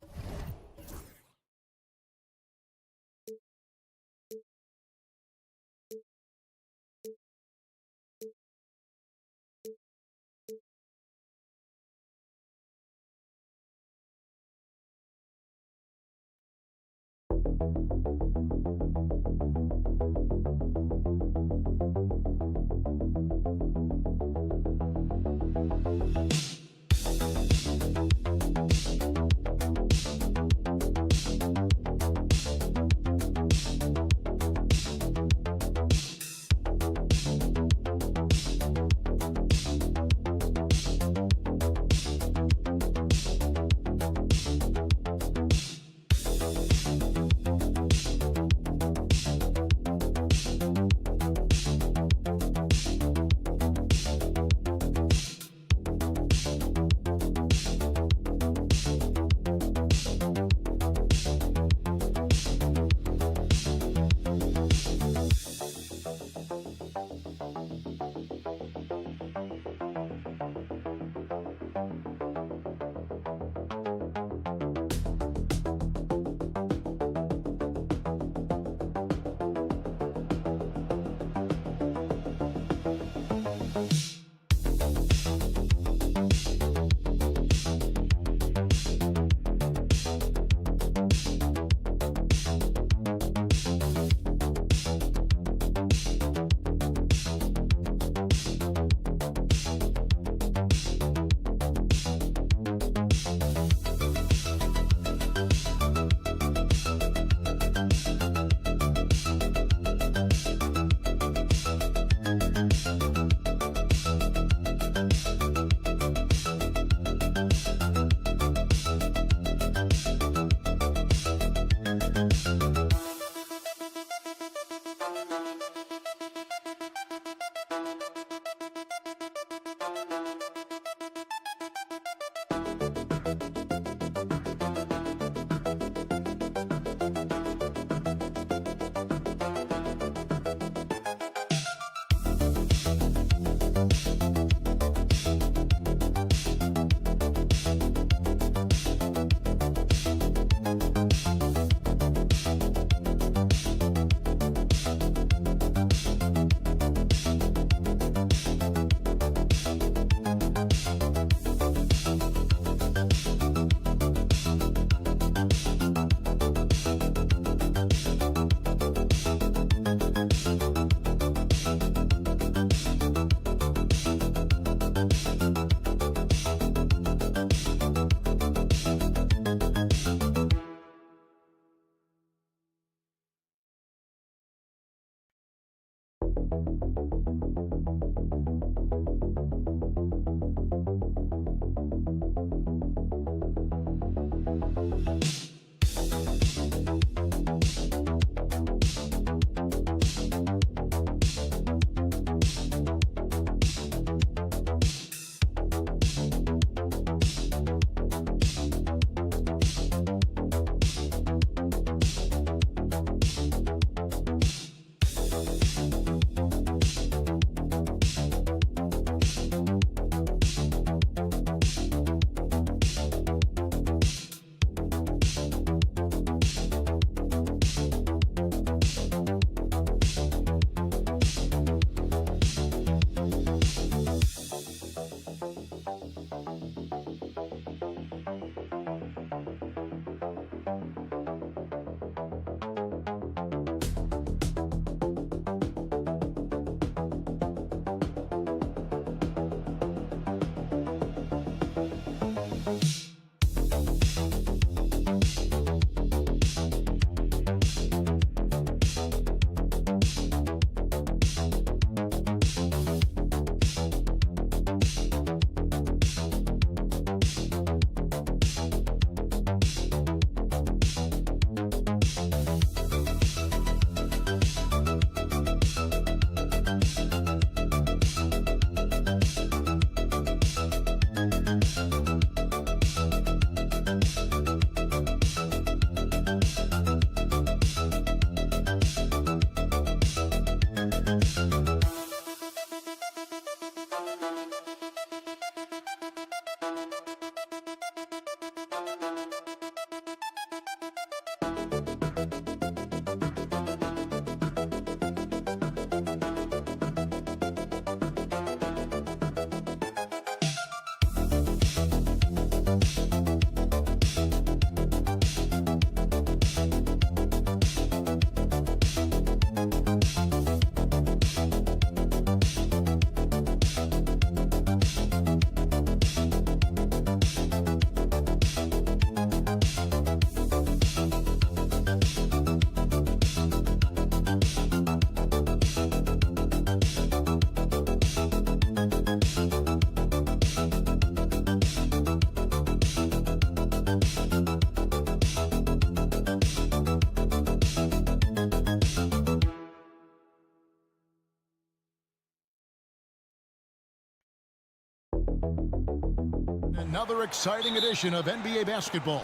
Speaker 6: Another exciting edition of NBA basketball.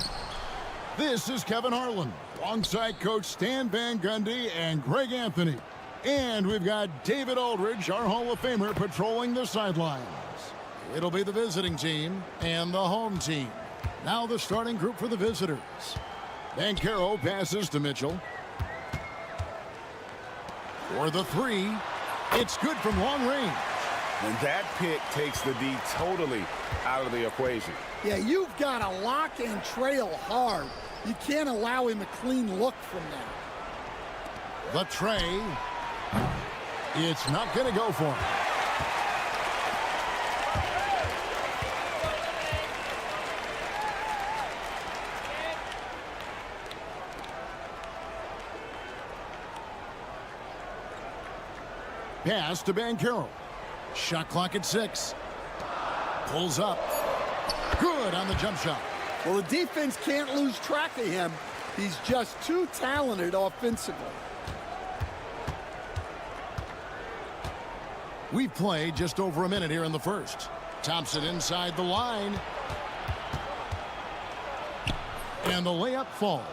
Speaker 6: This is Kevin Harlan, alongside Coach Stan Van Gundy and Greg Anthony. And we've got David Aldridge, our Hall of Famer, patrolling the sidelines. It'll be the visiting team and the home team. Now the starting group for the visitors. Banchero passes to Mitchell. For the three, it's good from long range.
Speaker 7: And that pick takes the D totally out of the equation.
Speaker 3: Yeah, you've got to lock and trail hard. You can't allow him a clean look from that.
Speaker 6: The tray. It's not going to go for him. Pass to Banchero. Shot clock at 6. Pulls up. Good on the jump shot.
Speaker 3: Well, the defense can't lose track of him. He's just too talented offensively.
Speaker 6: We've played just over a minute here in the first. Thompson inside the line. And the layup falls.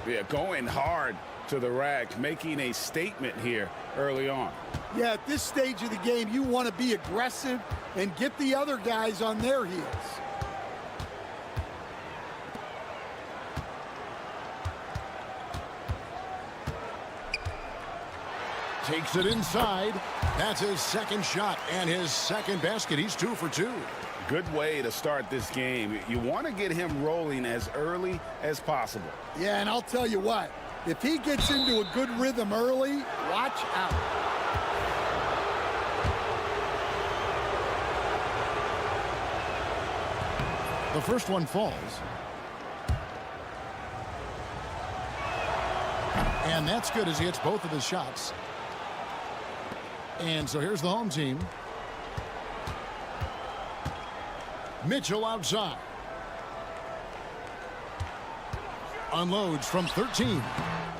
Speaker 7: Yeah, going hard to the rack, making a statement here early on.
Speaker 3: Yeah, at this stage of the game, you want to be aggressive and get the other guys on their heels.
Speaker 6: Takes it inside. That's his second shot and his second basket. He's 2 for 2.
Speaker 7: Good way to start this game. You want to get him rolling as early as possible.
Speaker 3: Yeah, and I'll tell you what, if he gets into a good rhythm early, watch out.
Speaker 6: The first one falls. And that's good as he hits both of his shots. And so here's the home team. Mitchell outside. Unloads from 13.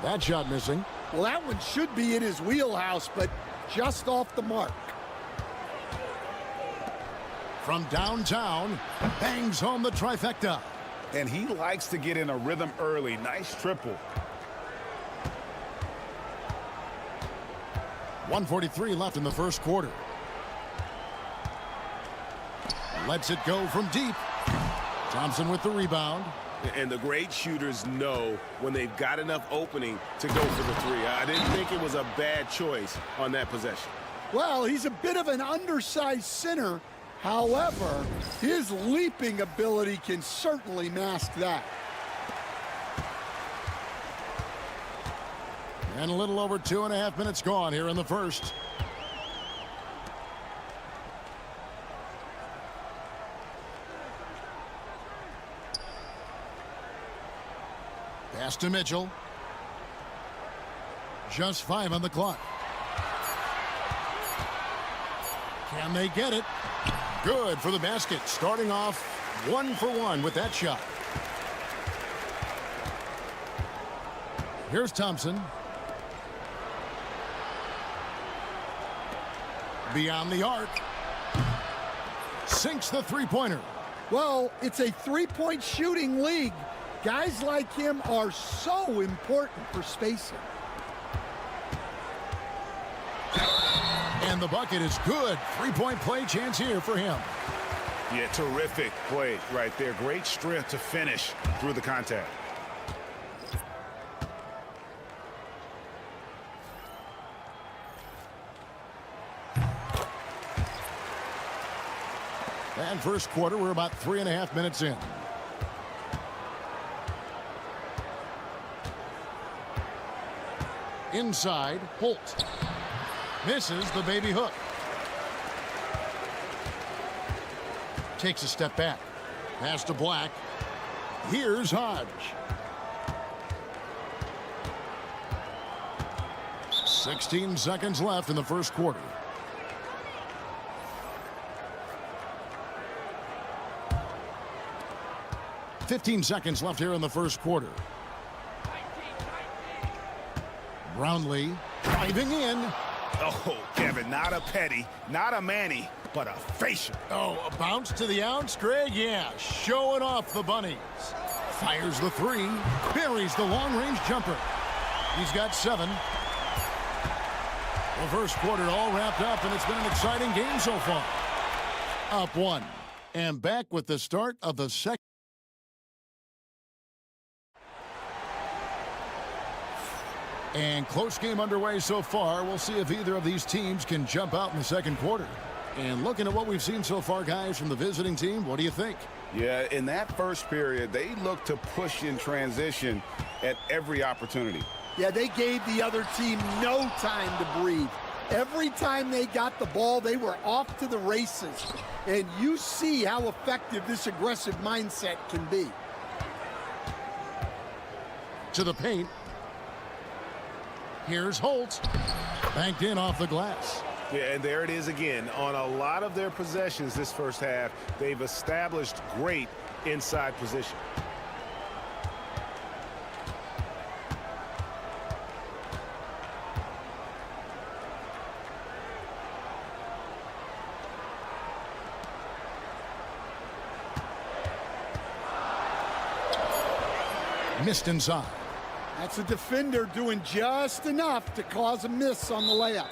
Speaker 6: That shot missing.
Speaker 3: Well, that one should be in his wheelhouse, but just off the mark.
Speaker 6: From downtown, bangs home the trifecta.
Speaker 7: And he likes to get in a rhythm early. Nice triple.
Speaker 6: 1:43 left in the first quarter. Lets it go from deep. Thompson with the rebound.
Speaker 7: And the great shooters know when they've got enough opening to go for the three. I didn't think it was a bad choice on that possession.
Speaker 3: Well, he's a bit of an undersized center. However, his leaping ability can certainly mask that.
Speaker 6: And a little over 2.5 minutes gone here in the first. Pass to Mitchell. Just 5 on the clock. Can they get it? Good for the basket. Starting off 1 for 1 with that shot. Here's Thompson. Beyond the arc. Sinks the three-pointer.
Speaker 3: Well, it's a three-point shooting league. Guys like him are so important for spacing.
Speaker 6: And the bucket is good. Three-point play chance here for him.
Speaker 7: Yeah, terrific play right there. Great strength to finish through the contact.
Speaker 6: And first quarter, we're about 3.5 minutes in. Inside, Holt. Misses the baby hook. Takes a step back. Pass to Black. Here's Hodge. 16 seconds left in the first quarter. $15 seconds left here in the first quarter. Brownlee driving in.
Speaker 7: Oh, Kevin, not a petty, not a Manny, but a facial.
Speaker 6: Oh, a bounce to the ounce, Greg? Yeah, showing off the bunnies. Fires the three, buries the long-range jumper. He's got 7. The first quarter all wrapped up, and it's been an exciting game so far. Up 1, and back with the start of the second. And close game underway so far. We'll see if either of these teams can jump out in the second quarter. And looking at what we've seen so far, guys, from the visiting team, what do you think?
Speaker 7: Yeah, in that first period, they looked to push in transition at every opportunity.
Speaker 3: Yeah, they gave the other team no time to breathe. Every time they got the ball, they were off to the races. And you see how effective this aggressive mindset can be.
Speaker 6: To the paint. Here's Holt. Banked in off the glass.
Speaker 7: Yeah, and there it is again. On a lot of their possessions this first half, they've established great inside position.
Speaker 6: Missed inside.
Speaker 3: That's a defender doing just enough to cause a miss on the layup.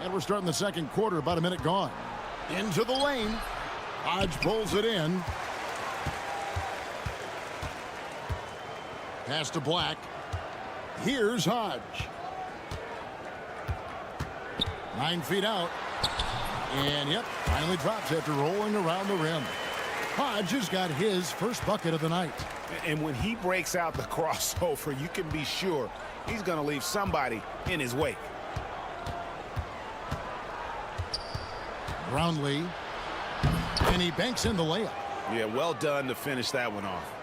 Speaker 6: And we're starting the second quarter, about a minute gone. Into the lane. Hodge pulls it in. Pass to Black. Here's Hodge. 9 feet out. And yep, finally drops after rolling around the rim. Hodge has got his first bucket of the night.
Speaker 7: And when he breaks out the crossover, you can be sure he's going to leave somebody in his wake.
Speaker 6: Brownlee. And he banks in the layup.
Speaker 7: Yeah, well done to finish that one off.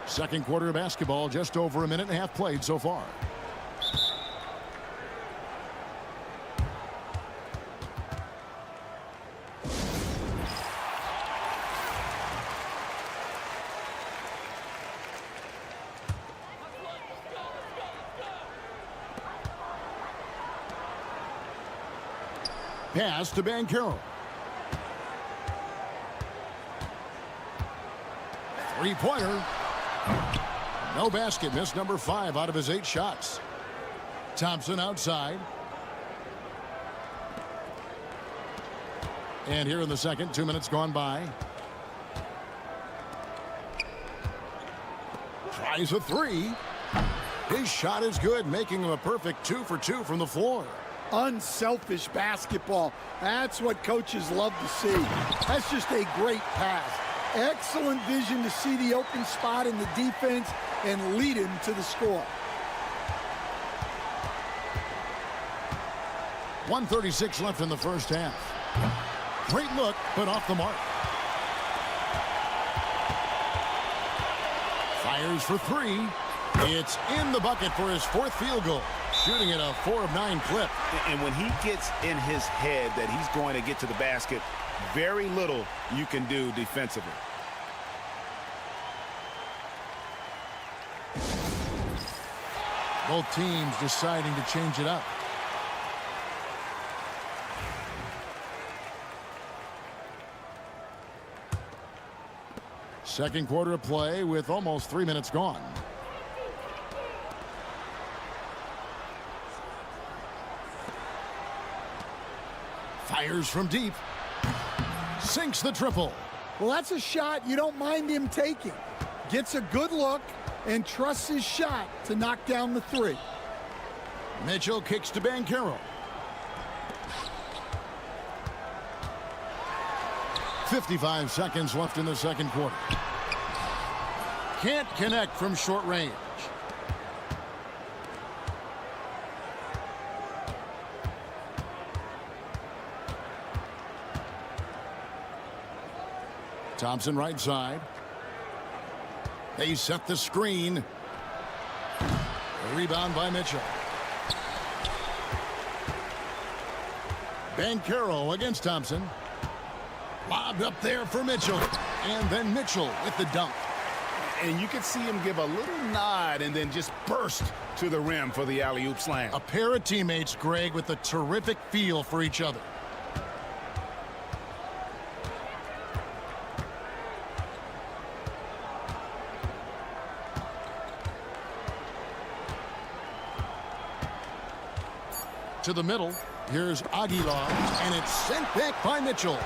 Speaker 6: Second quarter of basketball, just over a minute and a half played so far. Pass to Banchero. Three-pointer. No basket. Missed number 5 out of his 8 shots. Thompson outside. And here in the second, 2 minutes gone by. Tries a 3. His shot is good, making him a perfect 2 for 2 from the floor.
Speaker 3: Unselfish basketball. That's what coaches love to see. That's just a great pass. Excellent vision to see the open spot in the defense and lead him to the score.
Speaker 6: 1:36 left in the first half. Great look, but off the mark. Fires for 3. It's in the bucket for his 4th field goal. Shooting at a 4 of 9 clip.
Speaker 7: And when he gets in his head that he's going to get to the basket, very little you can do defensively.
Speaker 6: Both teams deciding to change it up. Second quarter of play with almost 3 minutes gone. Fires from deep. Sinks the triple.
Speaker 3: Well, that's a shot you don't mind him taking. Gets a good look and trusts his shot to knock down the 3.
Speaker 6: Mitchell kicks to Banchero. 55 seconds left in the second quarter. Can't connect from short range. Thompson right side. They set the screen. A rebound by Mitchell. Banchero against Thompson. Lobbed up there for Mitchell. And then Mitchell with the dunk.
Speaker 7: And you could see him give a little nod and then just burst to the rim for the alley-oop slam.
Speaker 6: A pair of teammates, Greg, with a terrific feel for each other. To the middle. Here's Aguilar, and it's sent back by Mitchell.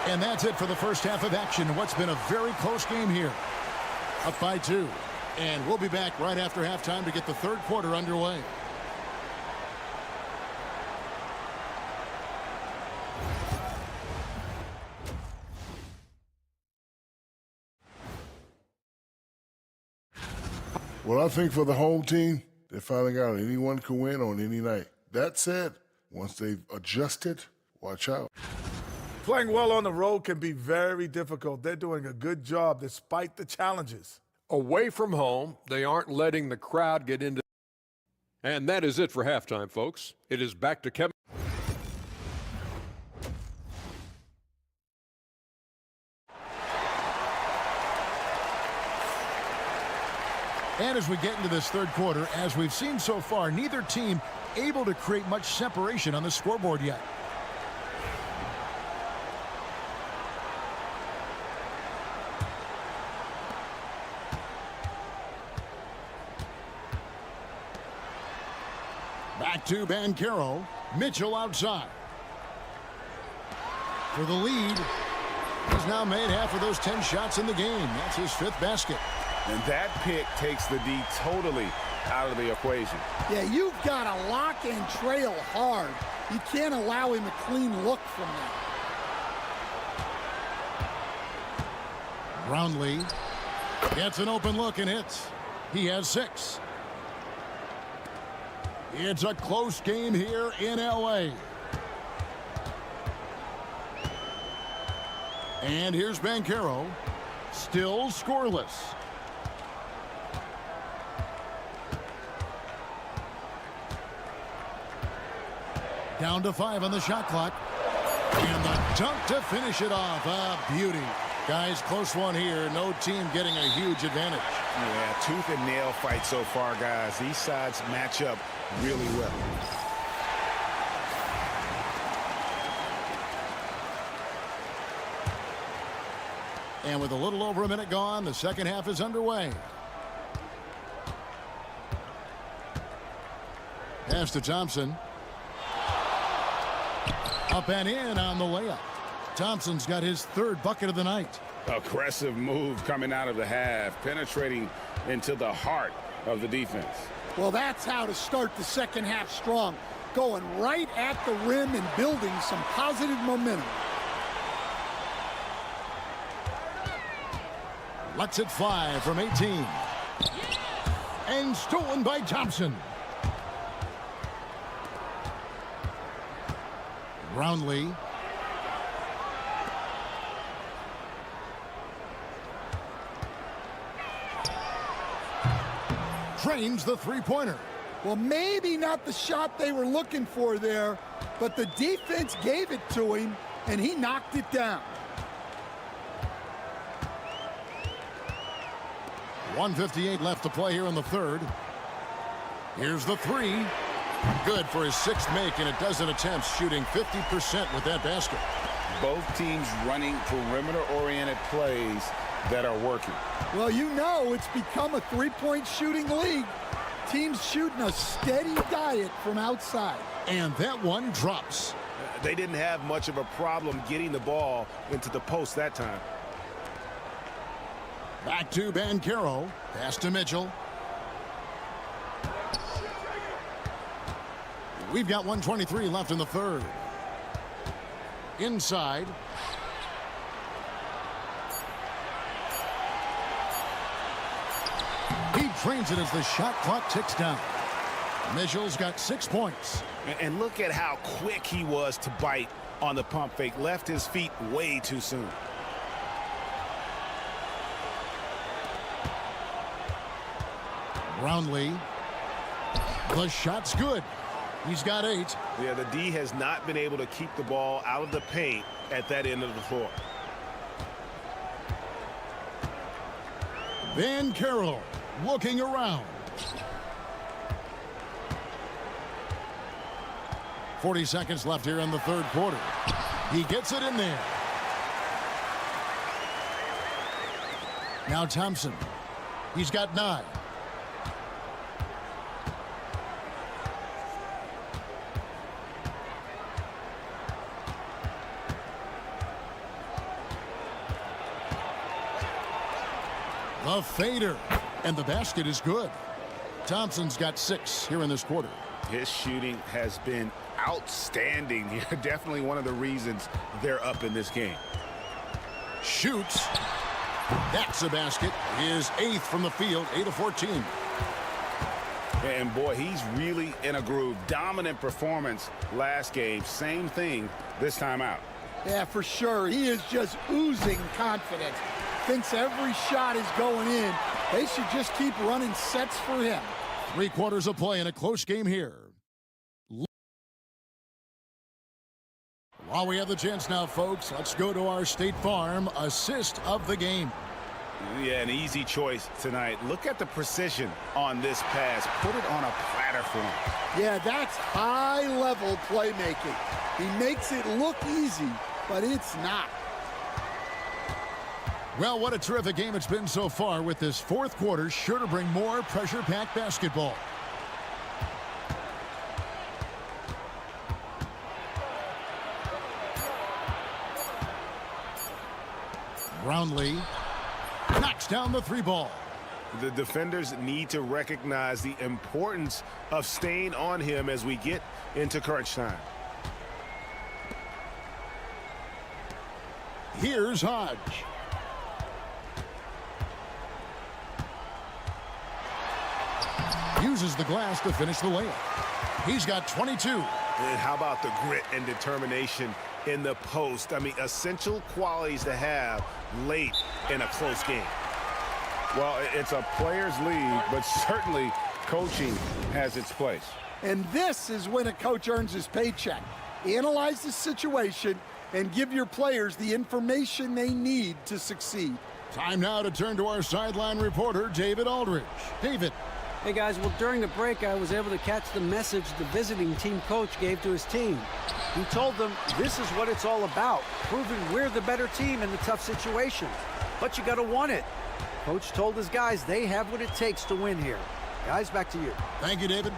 Speaker 6: And that's it for the first half of action. What's been a very close game here. Up by 2. And we'll be back right after halftime to get the third quarter underway.
Speaker 10: Well, I think for the home team, they finally got it. Anyone can win on any night. That said, once they've adjusted, watch out.
Speaker 9: Playing well on the road can be very difficult. They're doing a good job despite the challenges.
Speaker 4: Away from home, they aren't letting the crowd get into. And that is it for halftime, folks. It is back to Kevin.
Speaker 6: And as we get into this third quarter, as we've seen so far, neither team able to create much separation on the scoreboard yet. Back to Banchero. Mitchell outside. For the lead. He's now made half of those 10 shots in the game. That's his 5th basket.
Speaker 7: And that pick takes the D totally out of the equation.
Speaker 3: Yeah, you've got to lock and trail hard. You can't allow him a clean look from that.
Speaker 6: Brownlee gets an open look and hits. He has 6. It's a close game here in L.A. And here's Banchero. Still scoreless. Down to 5 on the shot clock. And the dunk to finish it off. A beauty. Guys, close one here. No team getting a huge advantage.
Speaker 7: Yeah, tooth and nail fight so far, guys. These sides match up really well.
Speaker 6: And with a little over a minute gone, the second half is underway. Pass to Thompson. Up and in on the layup. Thompson's got his third bucket of the night.
Speaker 7: Aggressive move coming out of the half, penetrating into the heart of the defense.
Speaker 3: Well, that's how to start the second half strong. Going right at the rim and building some positive momentum.
Speaker 6: Lets it fly from 18. And stolen by Thompson. Brownlee. Trains the three-pointer.
Speaker 3: Well, maybe not the shot they were looking for there, but the defense gave it to him, and he knocked it down.
Speaker 6: 1:58 left to play here in the third. Here's the three. Good for his sixth make, and a dozen attempts, shooting 50% with that basket.
Speaker 7: Both teams running perimeter-oriented plays that are working.
Speaker 3: Well, you know it's become a three-point shooting league. Teams shooting a steady diet from outside.
Speaker 6: And that one drops.
Speaker 7: They didn't have much of a problem getting the ball into the post that time.
Speaker 6: Back to Banchero. Pass to Mitchell. We've got 1:23 left in the third. Inside. He trains it as the shot clock ticks down. Mitchell's got 6 points.
Speaker 7: And look at how quick he was to bite on the pump fake. Left his feet way too soon.
Speaker 6: Brownlee. The shot's good. He's got 8.
Speaker 7: Yeah, the D has not been able to keep the ball out of the paint at that end of the floor.
Speaker 6: Banchero looking around. 40 seconds left here in the third quarter. He gets it in there. Now Thompson. He's got 9. The fader, and the basket is good. Thompson's got 6 here in this quarter.
Speaker 7: His shooting has been outstanding here. Definitely one of the reasons they're up in this game.
Speaker 6: Shoots. That's a basket. His 8th from the field, 8 of 14.
Speaker 7: And boy, he's really in a groove. Dominant performance last game. Same thing this time out.
Speaker 3: Yeah, for sure. He is just oozing confidence. Thinks every shot is going in. They should just keep running sets for him.
Speaker 6: 3 quarters of play in a close game here. While we have the chance now, folks, let's go to our State Farm assist of the game.
Speaker 7: Yeah, an easy choice tonight. Look at the precision on this pass. Put it on a platter for him.
Speaker 3: Yeah, that's high-level playmaking. He makes it look easy, but it's not.
Speaker 6: Well, what a terrific game it's been so far, with this fourth quarter sure to bring more pressure-packed basketball. Brownlee knocks down the 3 ball.
Speaker 7: The defenders need to recognize the importance of staying on him as we get into crunch time.
Speaker 6: Here's Hodge. Uses the glass to finish the layup. He's got 22.
Speaker 7: And how about the grit and determination in the post. I mean, essential qualities to have late in a close game. Well, it's a player's league, but certainly coaching has its place.
Speaker 3: And this is when a coach earns his paycheck. Analyze the situation and give your players the information they need to succeed.
Speaker 6: Time now to turn to our sideline reporter, David Aldridge. David.
Speaker 11: Hey, guys, well, during the break, I was able to catch the message the visiting team coach gave to his team. He told them this is what it's all about, proving we're the better team in the tough situations. But you got to want it. Coach told his guys they have what it takes to win here. Guys, back to you.
Speaker 6: Thank you, David.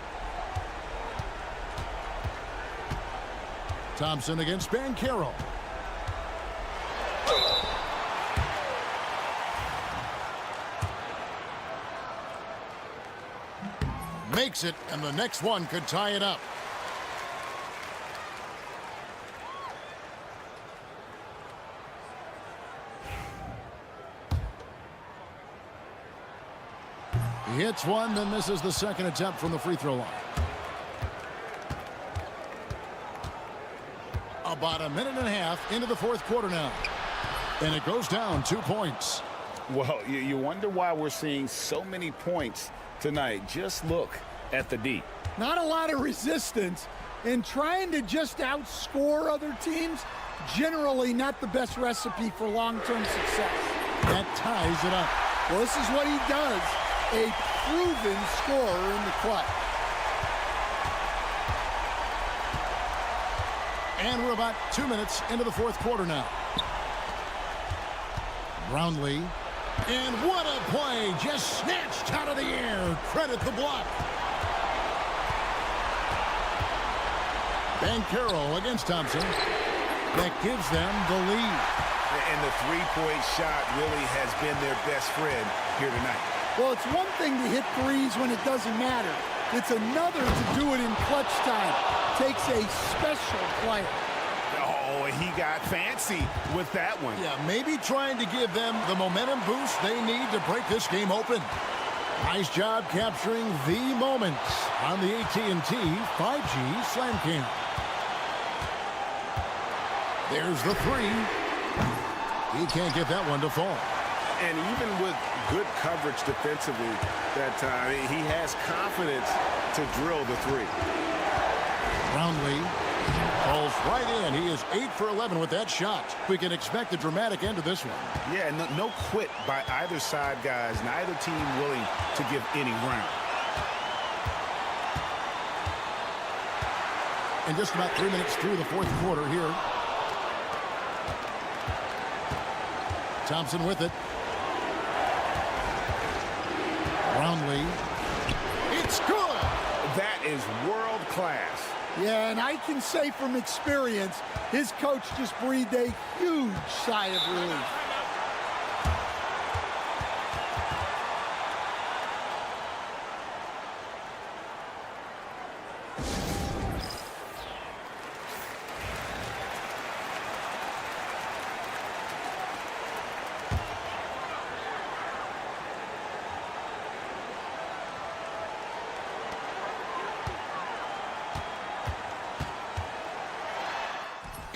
Speaker 6: Thompson against Banchero. Makes it, and the next one could tie it up. He hits one, then misses the second attempt from the free throw line. About a minute and a half into the fourth quarter now. And it goes down 2 points.
Speaker 7: Well, you wonder why we're seeing so many points tonight. Just look at the D.
Speaker 3: Not a lot of resistance, and trying to just outscore other teams, generally not the best recipe for long-term success.
Speaker 6: That ties it up.
Speaker 3: Well, this is what he does, a proven scorer in the clutch.
Speaker 6: And we're about 2 minutes into the fourth quarter now. Brownlee. And what a play! Just snatched out of the air. Credit the block. Banchero against Thompson. That gives them the lead.
Speaker 7: And the three-point shot really has been their best friend here tonight.
Speaker 3: Well, it's one thing to hit threes when it doesn't matter. It's another to do it in clutch time. Takes a special player.
Speaker 7: Oh, he got fancy with that one.
Speaker 6: Yeah, maybe trying to give them the momentum boost they need to break this game open. Nice job capturing the moments on the AT&T 5G Slam Cam. There's the three. He can't get that one to fall.
Speaker 7: And even with good coverage defensively that time, he has confidence to drill the three.
Speaker 6: Brownlee falls right in. He is 8 for 11 with that shot. We can expect a dramatic end to this one.
Speaker 7: Yeah, no quit by either side, guys. Neither team willing to give any ground.
Speaker 6: And just about 3 minutes through the fourth quarter here. Thompson with it. Brownlee. It's good.
Speaker 7: That is world class.
Speaker 3: Yeah, and I can say from experience, his coach just breathed a huge sigh of relief.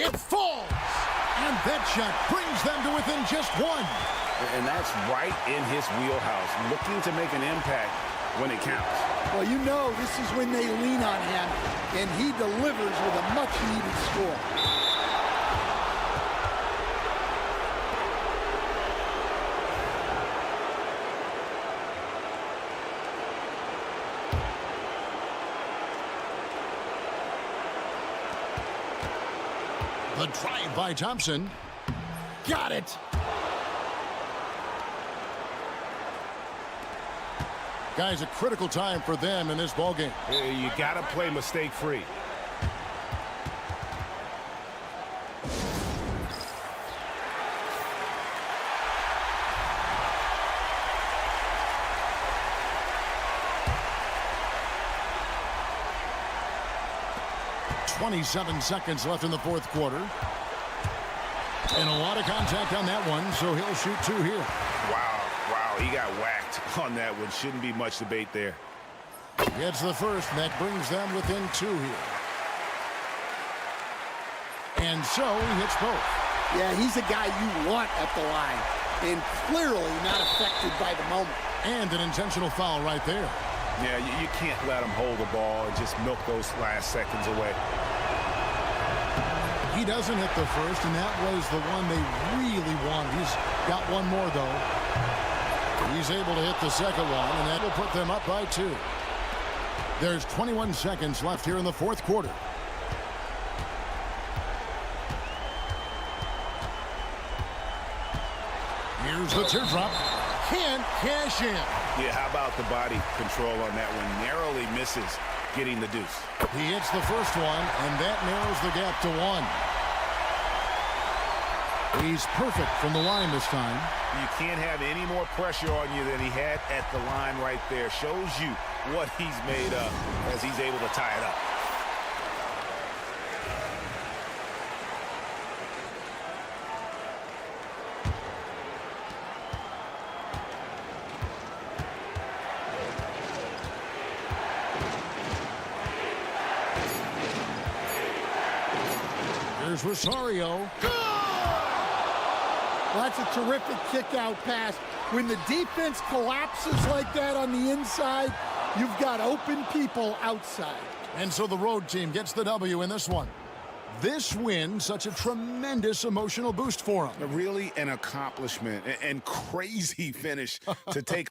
Speaker 6: It falls! And that shot brings them to within just one.
Speaker 7: And that's right in his wheelhouse, looking to make an impact when it counts.
Speaker 3: Well, you know this is when they lean on him, and he delivers with a much-needed score.
Speaker 6: The drive by Thompson. Got it. Guys, a critical time for them in this ballgame.
Speaker 7: You got to play mistake-free.
Speaker 6: .27 seconds left in the fourth quarter. And a lot of contact on that one, so he'll shoot two here.
Speaker 7: Wow, he got whacked on that one. Shouldn't be much debate there.
Speaker 6: Gets the first, and that brings them within two here. And so he hits both.
Speaker 3: Yeah, he's a guy you want at the line, and clearly not affected by the moment.
Speaker 6: And an intentional foul right there.
Speaker 7: Yeah, you can't let him hold the ball and just milk those last seconds away.
Speaker 6: He doesn't hit the first, and that was the one they really wanted. He's got one more, though. He's able to hit the second one, and that will put them up by 2. There's 21 seconds left here in the fourth quarter. Here's the teardrop. Can't cash in.
Speaker 7: Yeah, how about the body control on that one? Narrowly misses getting the deuce.
Speaker 6: He hits the first one, and that narrows the gap to 1. He's perfect from the line this time.
Speaker 7: You can't have any more pressure on you than he had at the line right there. Shows you what he's made of as he's able to tie it up.
Speaker 6: Here's Rosario.
Speaker 3: Well, that's a terrific kick-out pass. When the defense collapses like that on the inside, you've got open people outside.
Speaker 6: And so the road team gets the W in this one. This win, such a tremendous emotional boost for them.
Speaker 7: Really an accomplishment and crazy finish to take.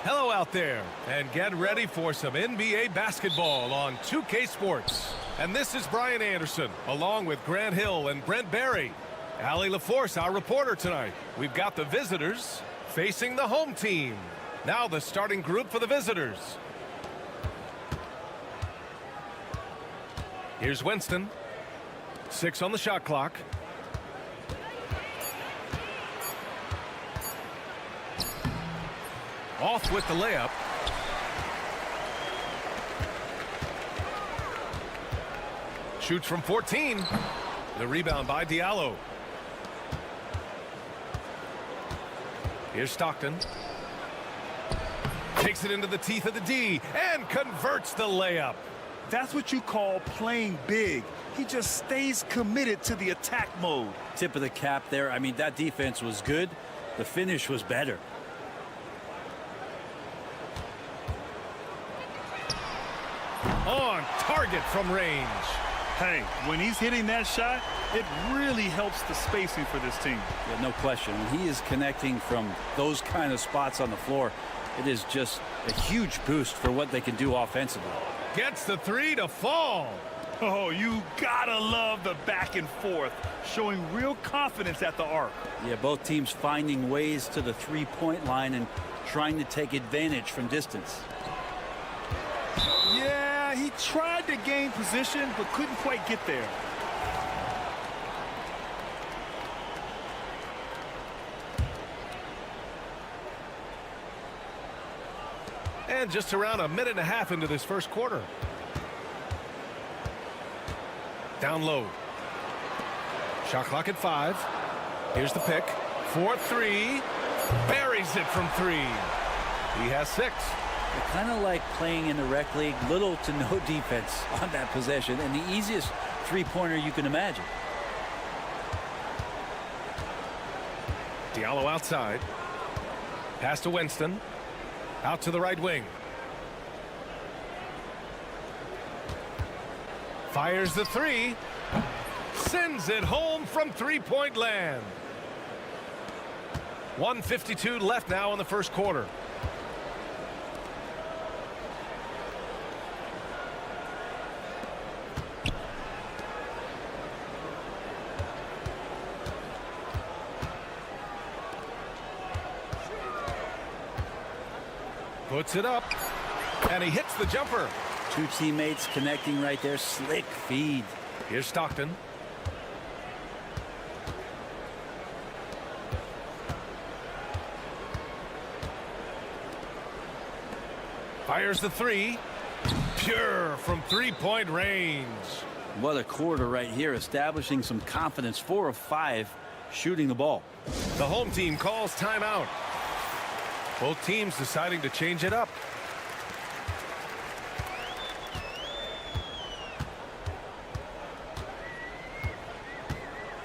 Speaker 1: Hello out there, and get ready for some NBA basketball on 2K Sports. And this is Brian Anderson, along with Grant Hill and Brent Barry. Allie LaForce, our reporter tonight. We've got the visitors facing the home team. Now the starting group for the visitors. Here's Winston. 6 on the shot clock. Off with the layup. Shoots from 14. The rebound by Diallo. Here's Stockton. Takes it into the teeth of the D and converts the layup.
Speaker 2: That's what you call playing big. He just stays committed to the attack mode.
Speaker 8: Tip of the cap there. I mean, that defense was good. The finish was better.
Speaker 1: On target from range.
Speaker 2: Hey, when he's hitting that shot, it really helps the spacing for this team.
Speaker 8: Yeah, no question. When he is connecting from those kind of spots on the floor, it is just a huge boost for what they can do offensively.
Speaker 1: Gets the 3 to fall.
Speaker 2: Oh, you gotta love the back and forth, showing real confidence at the arc.
Speaker 8: Yeah, both teams finding ways to the three-point line and trying to take advantage from distance.
Speaker 2: Yeah, he tried to gain position, but couldn't quite get there.
Speaker 1: And just around a minute and a half into this first quarter. Down low. Shot clock at 5. Here's the pick. 4-3. Buries it from 3. He has 6.
Speaker 8: Kind of like playing in the rec league, little to no defense on that possession, and the easiest three-pointer you can imagine.
Speaker 1: Diallo outside. Pass to Winston. Out to the right wing. Fires the 3. Sends it home from three-point land. 1:52 left now in the first quarter. Puts it up, and he hits the jumper.
Speaker 8: Two teammates connecting right there. Slick feed.
Speaker 1: Here's Stockton. Fires the 3. Pure from three-point range.
Speaker 8: What a quarter right here, establishing some confidence. 4 of 5 shooting the ball.
Speaker 1: The home team calls timeout. Both teams deciding to change it up.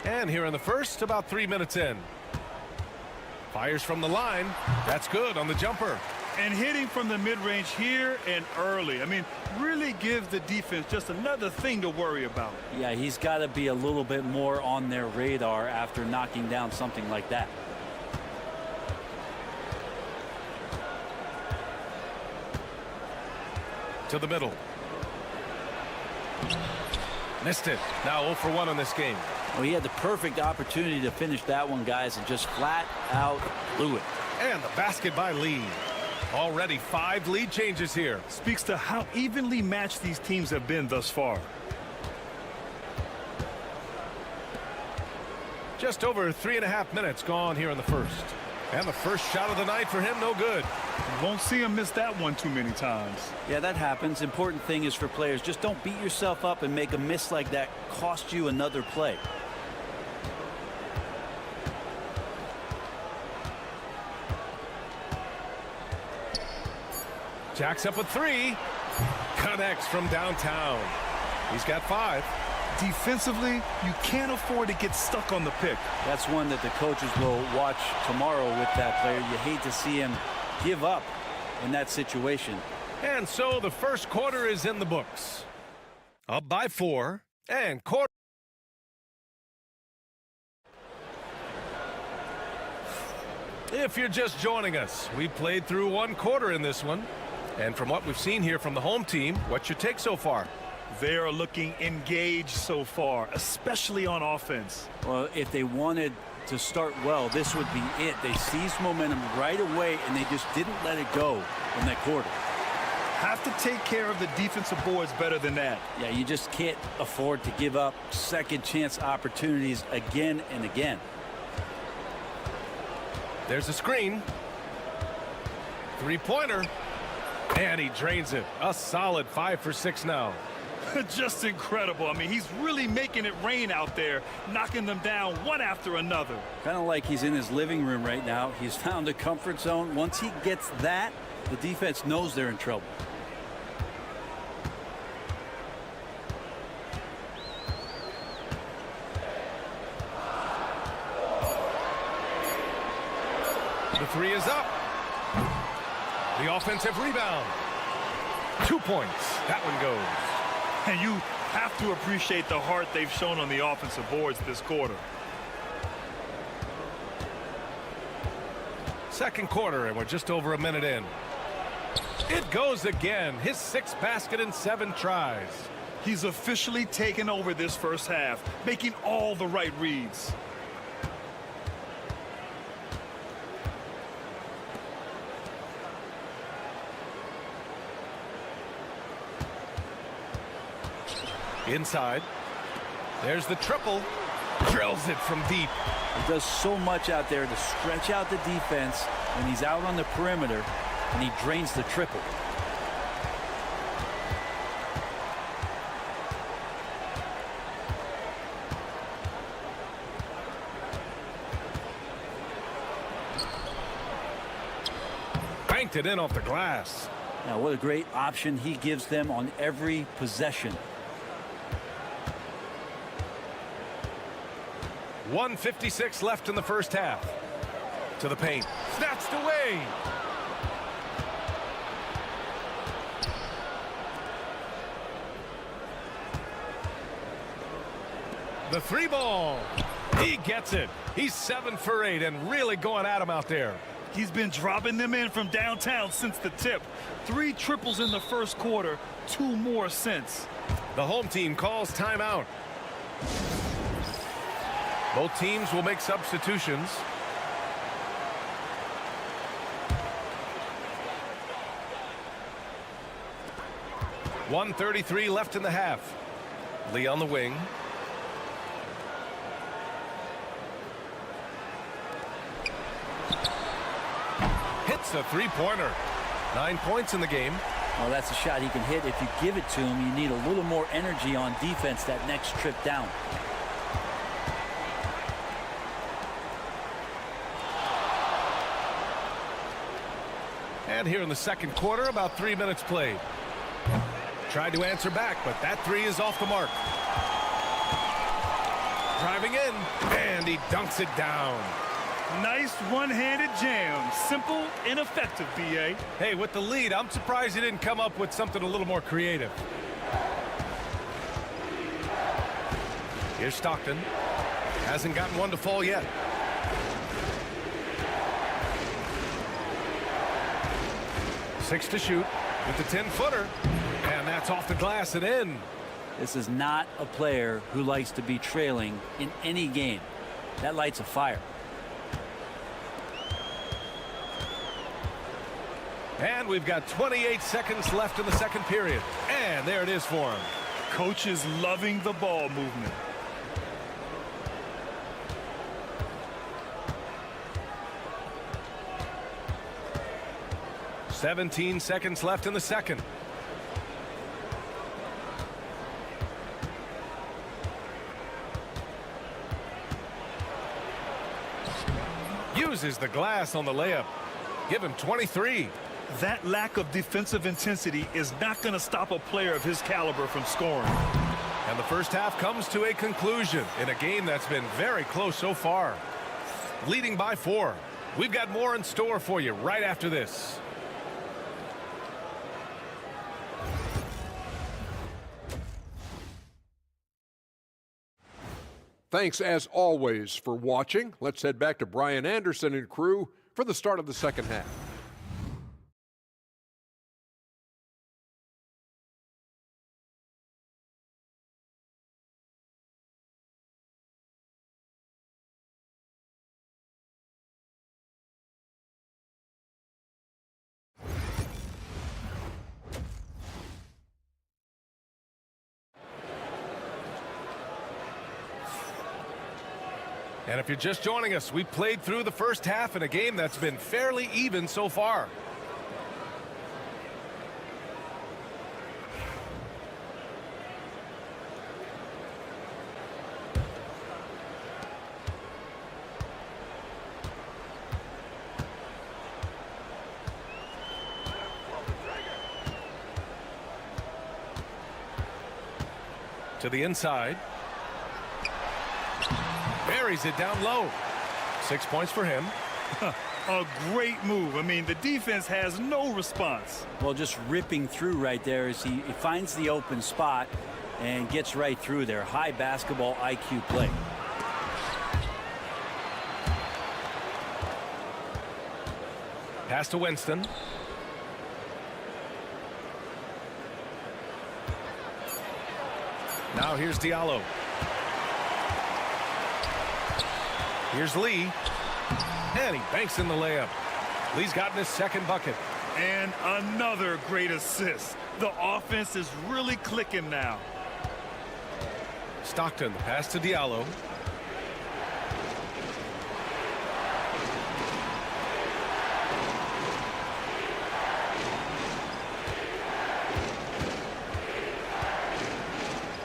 Speaker 1: And here in the first, about 3 minutes in. Fires from the line. That's good on the jumper.
Speaker 2: And hitting from the mid-range here and early. I mean, really gives the defense just another thing to worry about.
Speaker 8: Yeah, he's got to be a little bit more on their radar after knocking down something like that.
Speaker 1: To the middle. Missed it. Now 0 for 1 in this game.
Speaker 8: Well, he had the perfect opportunity to finish that one, guys, and just flat out blew it.
Speaker 1: And the basket by Lee. Already 5 lead changes here.
Speaker 2: Speaks to how evenly matched these teams have been thus far.
Speaker 1: Just over 3.5 minutes gone here in the first. And the first shot of the night for him, no good.
Speaker 2: You won't see him miss that one too many times.
Speaker 8: Yeah, that happens. Important thing is for players, just don't beat yourself up and make a miss like that cost you another play.
Speaker 1: Jacks up a 3. Connects from downtown. He's got 5.
Speaker 2: Defensively, you can't afford to get stuck on the pick.
Speaker 8: That's one that the coaches will watch tomorrow with that player. You hate to see him give up in that situation.
Speaker 1: And so the first quarter is in the books. Up by 4. And quarter. If you're just joining us, we played through 1 quarter in this one. And from what we've seen here from the home team, what's your take so far?
Speaker 2: They are looking engaged so far, especially on offense.
Speaker 8: Well, if they wanted to start well, this would be it. They seized momentum right away, and they just didn't let it go in that quarter.
Speaker 2: Have to take care of the defensive boards better than that.
Speaker 8: Yeah, you just can't afford to give up second chance opportunities again and again.
Speaker 1: There's a screen. 3-pointer. And he drains it. A solid 5 for 6 now.
Speaker 2: Just incredible. I mean, he's really making it rain out there, knocking them down one after another.
Speaker 8: Kind of like he's in his living room right now. He's found a comfort zone. Once he gets that, the defense knows they're in trouble.
Speaker 1: The 3 is up. The offensive rebound. 2 points. That one goes.
Speaker 2: And you have to appreciate the heart they've shown on the offensive boards this quarter.
Speaker 1: Second quarter, and we're just over a minute in. It goes again. His 6th basket in 7 tries.
Speaker 2: He's officially taken over this first half, making all the right reads.
Speaker 1: Inside. There's the triple. Drills it from deep.
Speaker 8: He does so much out there to stretch out the defense when he's out on the perimeter, and he drains the triple.
Speaker 1: Banked it in off the glass.
Speaker 8: Now, what a great option he gives them on every possession.
Speaker 1: 1:56 left in the first half. To the paint. Snatched away. The 3 ball. He gets it. He's 7 for 8 and really going at him out there.
Speaker 2: He's been dropping them in from downtown since the tip. 3 triples in the first quarter, 2 more since.
Speaker 1: The home team calls timeout. Both teams will make substitutions. .133 left in the half. Lee on the wing. Hits a 3-pointer. 9 points in the game.
Speaker 8: Well, that's a shot he can hit. If you give it to him, you need a little more energy on defense that next trip down.
Speaker 1: And here in the second quarter, about 3 minutes played. Tried to answer back, but that 3 is off the mark. Driving in, and he dunks it down.
Speaker 2: Nice one-handed jam. Simple and effective, B.A.
Speaker 1: Hey, with the lead, I'm surprised he didn't come up with something a little more creative. Here's Stockton. Hasn't gotten one to fall yet. Six to shoot with the 10-footer. And that's off the glass and in.
Speaker 8: This is not a player who likes to be trailing in any game. That lights a fire.
Speaker 1: And we've got 28 seconds left in the second period. And there it is for him.
Speaker 2: Coach is loving the ball movement.
Speaker 1: "17 seconds left in the second. Uses the glass on the layup. Give him 23.
Speaker 2: That lack of defensive intensity is not going to stop a player of his caliber from scoring.
Speaker 1: And the first half comes to a conclusion in a game that's been very close so far. Leading by 4. We've got more in store for you right after this.
Speaker 4: Thanks, as always, for watching. Let's head back to Brian Anderson and crew for the start of the second half.
Speaker 1: And if you're just joining us, we played through the first half in a game that's been fairly even so far. To the inside. Buries it down low. 6 points for him.
Speaker 2: A great move. I mean, the defense has no response.
Speaker 8: Well, just ripping through right there as he finds the open spot and gets right through there. High basketball IQ play.
Speaker 1: Pass to Winston. Now here's Diallo. Here's Lee. And he banks in the layup. Lee's gotten his second bucket.
Speaker 2: And another great assist. The offense is really clicking now.
Speaker 1: Stockton, the pass to Diallo.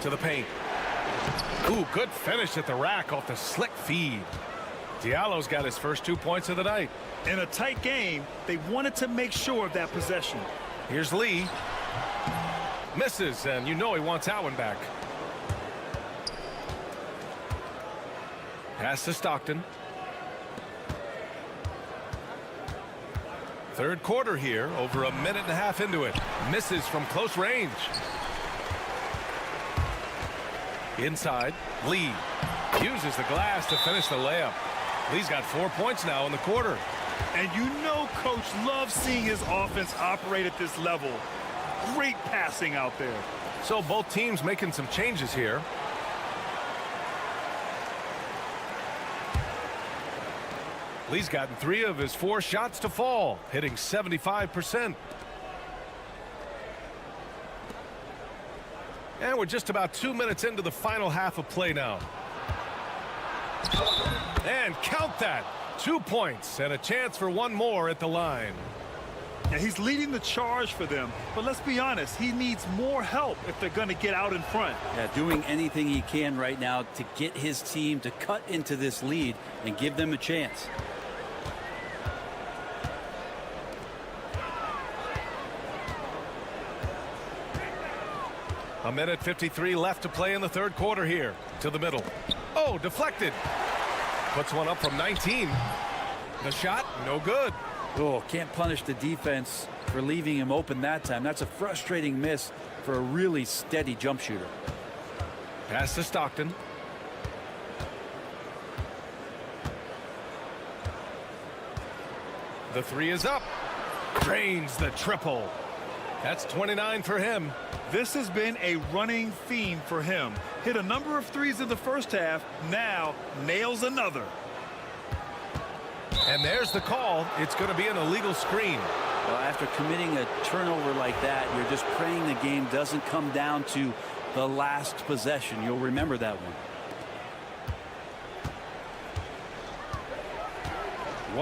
Speaker 1: To the paint. Ooh, good finish at the rack off the slick feed. Diallo's got his first 2 points of the night.
Speaker 2: In a tight game, they wanted to make sure of that possession.
Speaker 1: Here's Lee. Misses, and you know he wants that one back. Pass to Stockton. Third quarter here, over a minute and a half into it. Misses from close range. Inside, Lee uses the glass to finish the layup. Lee's got 4 points now in the quarter.
Speaker 2: And you know Coach loves seeing his offense operate at this level. Great passing out there.
Speaker 1: So both teams making some changes here. Lee's gotten 3 of his 4 shots to fall, hitting 75%. And we're just about 2 minutes into the final half of play now. And count that. 2 points and a chance for one more at the line.
Speaker 2: And he's leading the charge for them. But let's be honest, he needs more help if they're going to get out in front.
Speaker 8: Yeah, doing anything he can right now to get his team to cut into this lead and give them a chance.
Speaker 1: A minute 53 left to play in the third quarter here. To the middle. Oh, deflected. Puts one up from 19. The shot, no good.
Speaker 8: Oh, can't punish the defense for leaving him open that time. That's a frustrating miss for a really steady jump shooter.
Speaker 1: Pass to Stockton. The 3 is up. Drains the triple. That's 29 for him.
Speaker 2: This has been a running theme for him. Hit a number of threes in the first half, now nails another.
Speaker 1: And there's the call. It's going to be an illegal screen.
Speaker 8: Well, after committing a turnover like that, you're just praying the game doesn't come down to the last possession. You'll remember that one.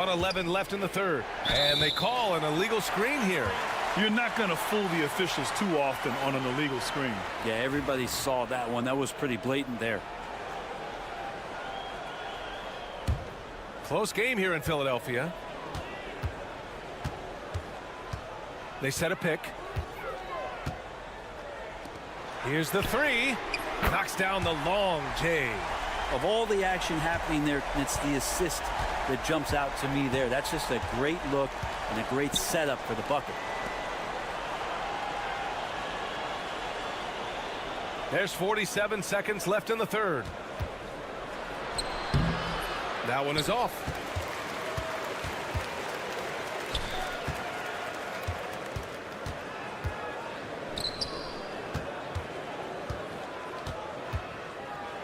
Speaker 1: 1:11 left in the third. And they call an illegal screen here.
Speaker 2: You're not going to fool the officials too often on an illegal screen.
Speaker 8: Yeah, everybody saw that one. That was pretty blatant there.
Speaker 1: Close game here in Philadelphia. They set a pick. Here's the three. Knocks down the long J.
Speaker 8: Of all the action happening there, it's the assist that jumps out to me there. That's just a great look and a great setup for the bucket.
Speaker 1: There's 47 seconds left in the third. That one is off.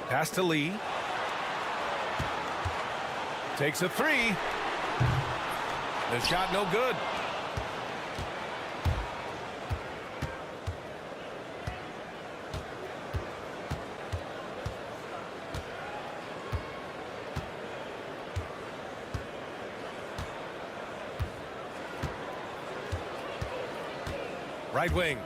Speaker 1: Pass to Lee. Takes a three. The shot no good. Right wing.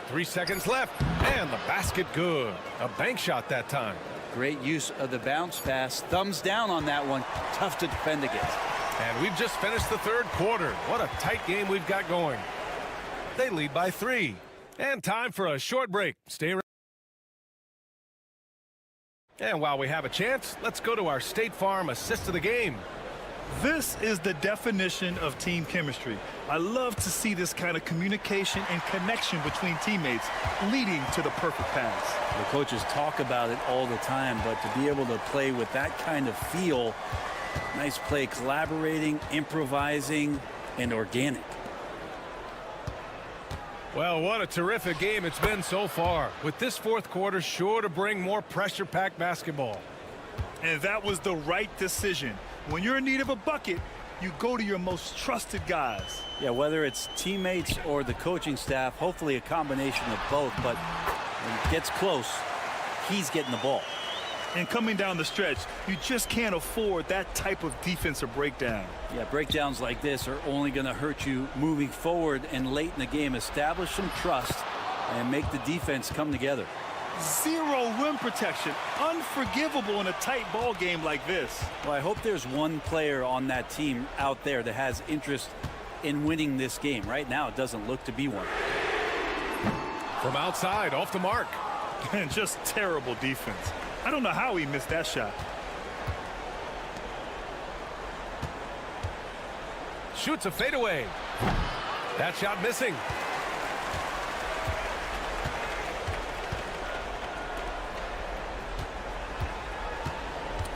Speaker 1: 3 seconds left. And the basket good. A bank shot that time.
Speaker 8: Great use of the bounce pass. Thumbs down on that one. Tough to defend against.
Speaker 1: And we've just finished the third quarter. What a tight game we've got going. They lead by 3. And time for a short break. Stay right. And while we have a chance, let's go to our State Farm assist of the game.
Speaker 2: This is the definition of team chemistry. I love to see this kind of communication and connection between teammates leading to the perfect pass.
Speaker 8: The coaches talk about it all the time, but to be able to play with that kind of feel, nice play, collaborating, improvising, and organic.
Speaker 1: Well, what a terrific game it's been so far, with this fourth quarter sure to bring more pressure-packed basketball.
Speaker 2: And that was the right decision. When you're in need of a bucket, you go to your most trusted guys.
Speaker 8: Yeah, whether it's teammates or the coaching staff, hopefully a combination of both, but when it gets close, he's getting the ball.
Speaker 2: And coming down the stretch, you just can't afford that type of defensive breakdown.
Speaker 8: Yeah, breakdowns like this are only going to hurt you moving forward and late in the game. Establish some trust and make the defense come together.
Speaker 2: Zero rim protection. Unforgivable in a tight ball game like this.
Speaker 8: Well, I hope there's one player on that team out there that has interest in winning this game. Right now, it doesn't look to be one.
Speaker 1: From outside, off the mark.
Speaker 2: And just terrible defense. I don't know how he missed that shot.
Speaker 1: Shoots a fadeaway. That shot missing.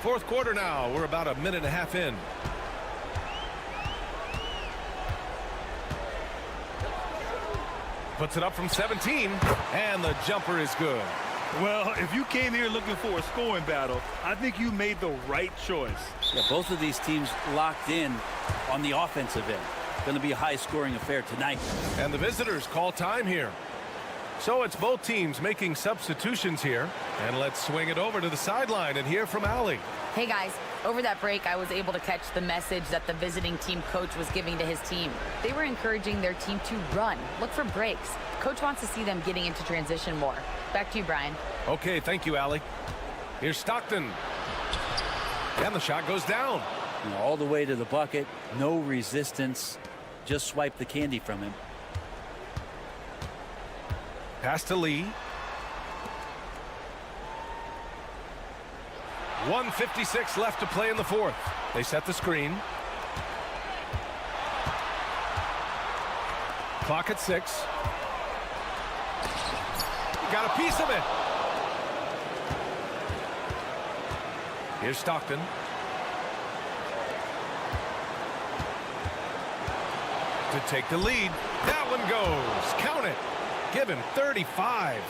Speaker 1: Fourth quarter now. We're about a minute and a half in. Puts it up from 17, and the jumper is good.
Speaker 2: Well, if you came here looking for a scoring battle, I think you made the right choice.
Speaker 8: Yeah, both of these teams locked in on the offensive end. Going to be a high-scoring affair tonight.
Speaker 1: And the visitors call time here. So it's both teams making substitutions here. And let's swing it over to the sideline and hear from Allie.
Speaker 5: Hey guys, over that break I was able to catch the message that the visiting team coach was giving to his team. They were encouraging their team to run, look for breaks. Coach wants to see them getting into transition more. Back to you, Brian.
Speaker 1: Okay, thank you, Allie. Here's Stockton. And the shot goes down.
Speaker 8: All the way to the bucket, no resistance. Just swipe the candy from him.
Speaker 1: Pass to Lee. 1:56 left to play in the fourth. They set the screen. Clock at 6. Got a piece of it. Here's Stockton. To to take the lead. That one goes. Count it. Give him 35.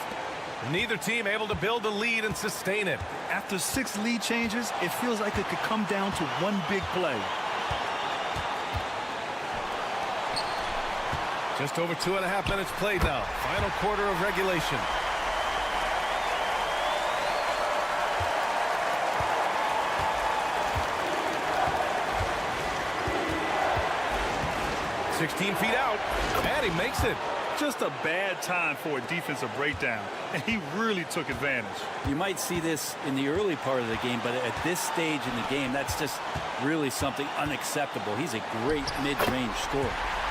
Speaker 1: Neither team able to build a lead and sustain it.
Speaker 2: After 6 lead changes, it feels like it could come down to one big play.
Speaker 1: Just over 2.5 minutes played now. Final quarter of regulation. "16 feet out, and he makes it."
Speaker 2: Just a bad time for a defensive breakdown, and he really took advantage.
Speaker 8: You might see this in the early part of the game, but at this stage in the game, that's just really something unacceptable. He's a great mid-range scorer.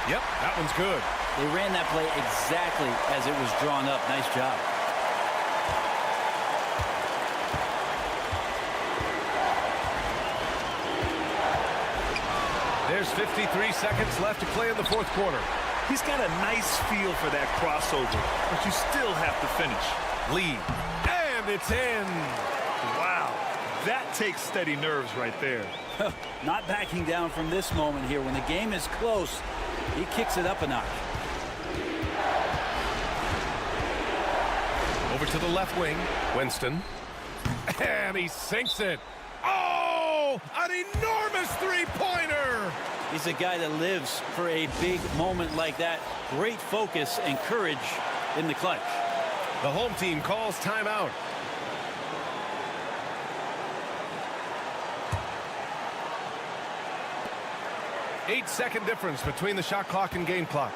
Speaker 1: Yep, that one's good.
Speaker 8: They ran that play exactly as it was drawn up. Nice job.
Speaker 1: There's 53 seconds left to play in the fourth quarter.
Speaker 2: He's got a nice feel for that crossover, but you still have to finish.
Speaker 1: Lead, and it's in.
Speaker 2: Wow, that takes steady nerves right there.
Speaker 8: Not backing down from this moment here. When the game is close, he kicks it up a notch.
Speaker 1: Over to the left wing, Winston. And he sinks it. Oh, an enormous three-pointer.
Speaker 8: He's a guy that lives for a big moment like that. Great focus and courage in the clutch.
Speaker 1: The home team calls timeout. Eight-second difference between the shot clock and game clock.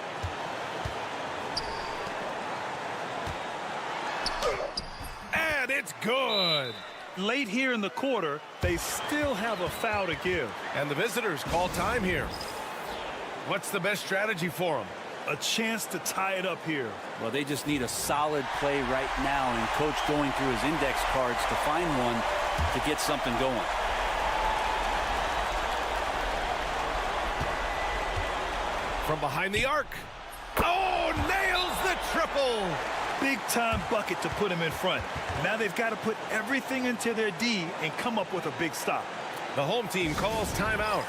Speaker 1: And it's good.
Speaker 2: Late here in the quarter, they still have a foul to give.
Speaker 1: And the visitors call time here. What's the best strategy for them?
Speaker 2: A chance to tie it up here.
Speaker 8: Well, they just need a solid play right now, and Coach going through his index cards to find one to get something going.
Speaker 1: From behind the arc. Oh, nails the triple.
Speaker 2: Big-time bucket to put him in front. Now they've got to put everything into their D and come up with a big stop.
Speaker 1: The home team calls timeout.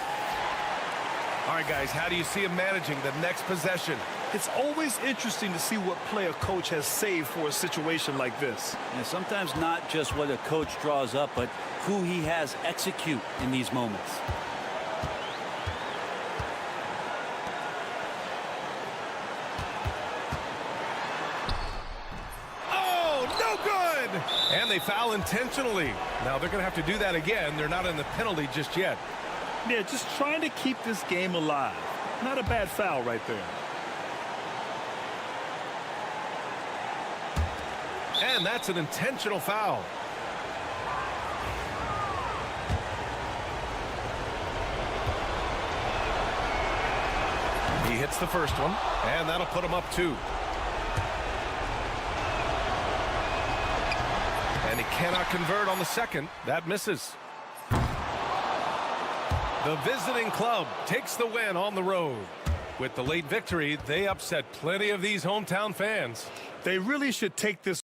Speaker 1: All right, guys, how do you see him managing the next possession?
Speaker 2: It's always interesting to see what play a coach has saved for a situation like this.
Speaker 8: And sometimes not just what a coach draws up, but who he has execute in these moments.
Speaker 1: And they foul intentionally. Now they're going to have to do that again. They're not in the penalty just yet.
Speaker 2: Yeah, just trying to keep this game alive. Not a bad foul right there.
Speaker 1: And that's an intentional foul. He hits the first one, and that'll put him up 2. And he cannot convert on the second. That misses. The visiting club takes the win on the road. With the late victory, they upset plenty of these hometown fans.
Speaker 2: They really should take this.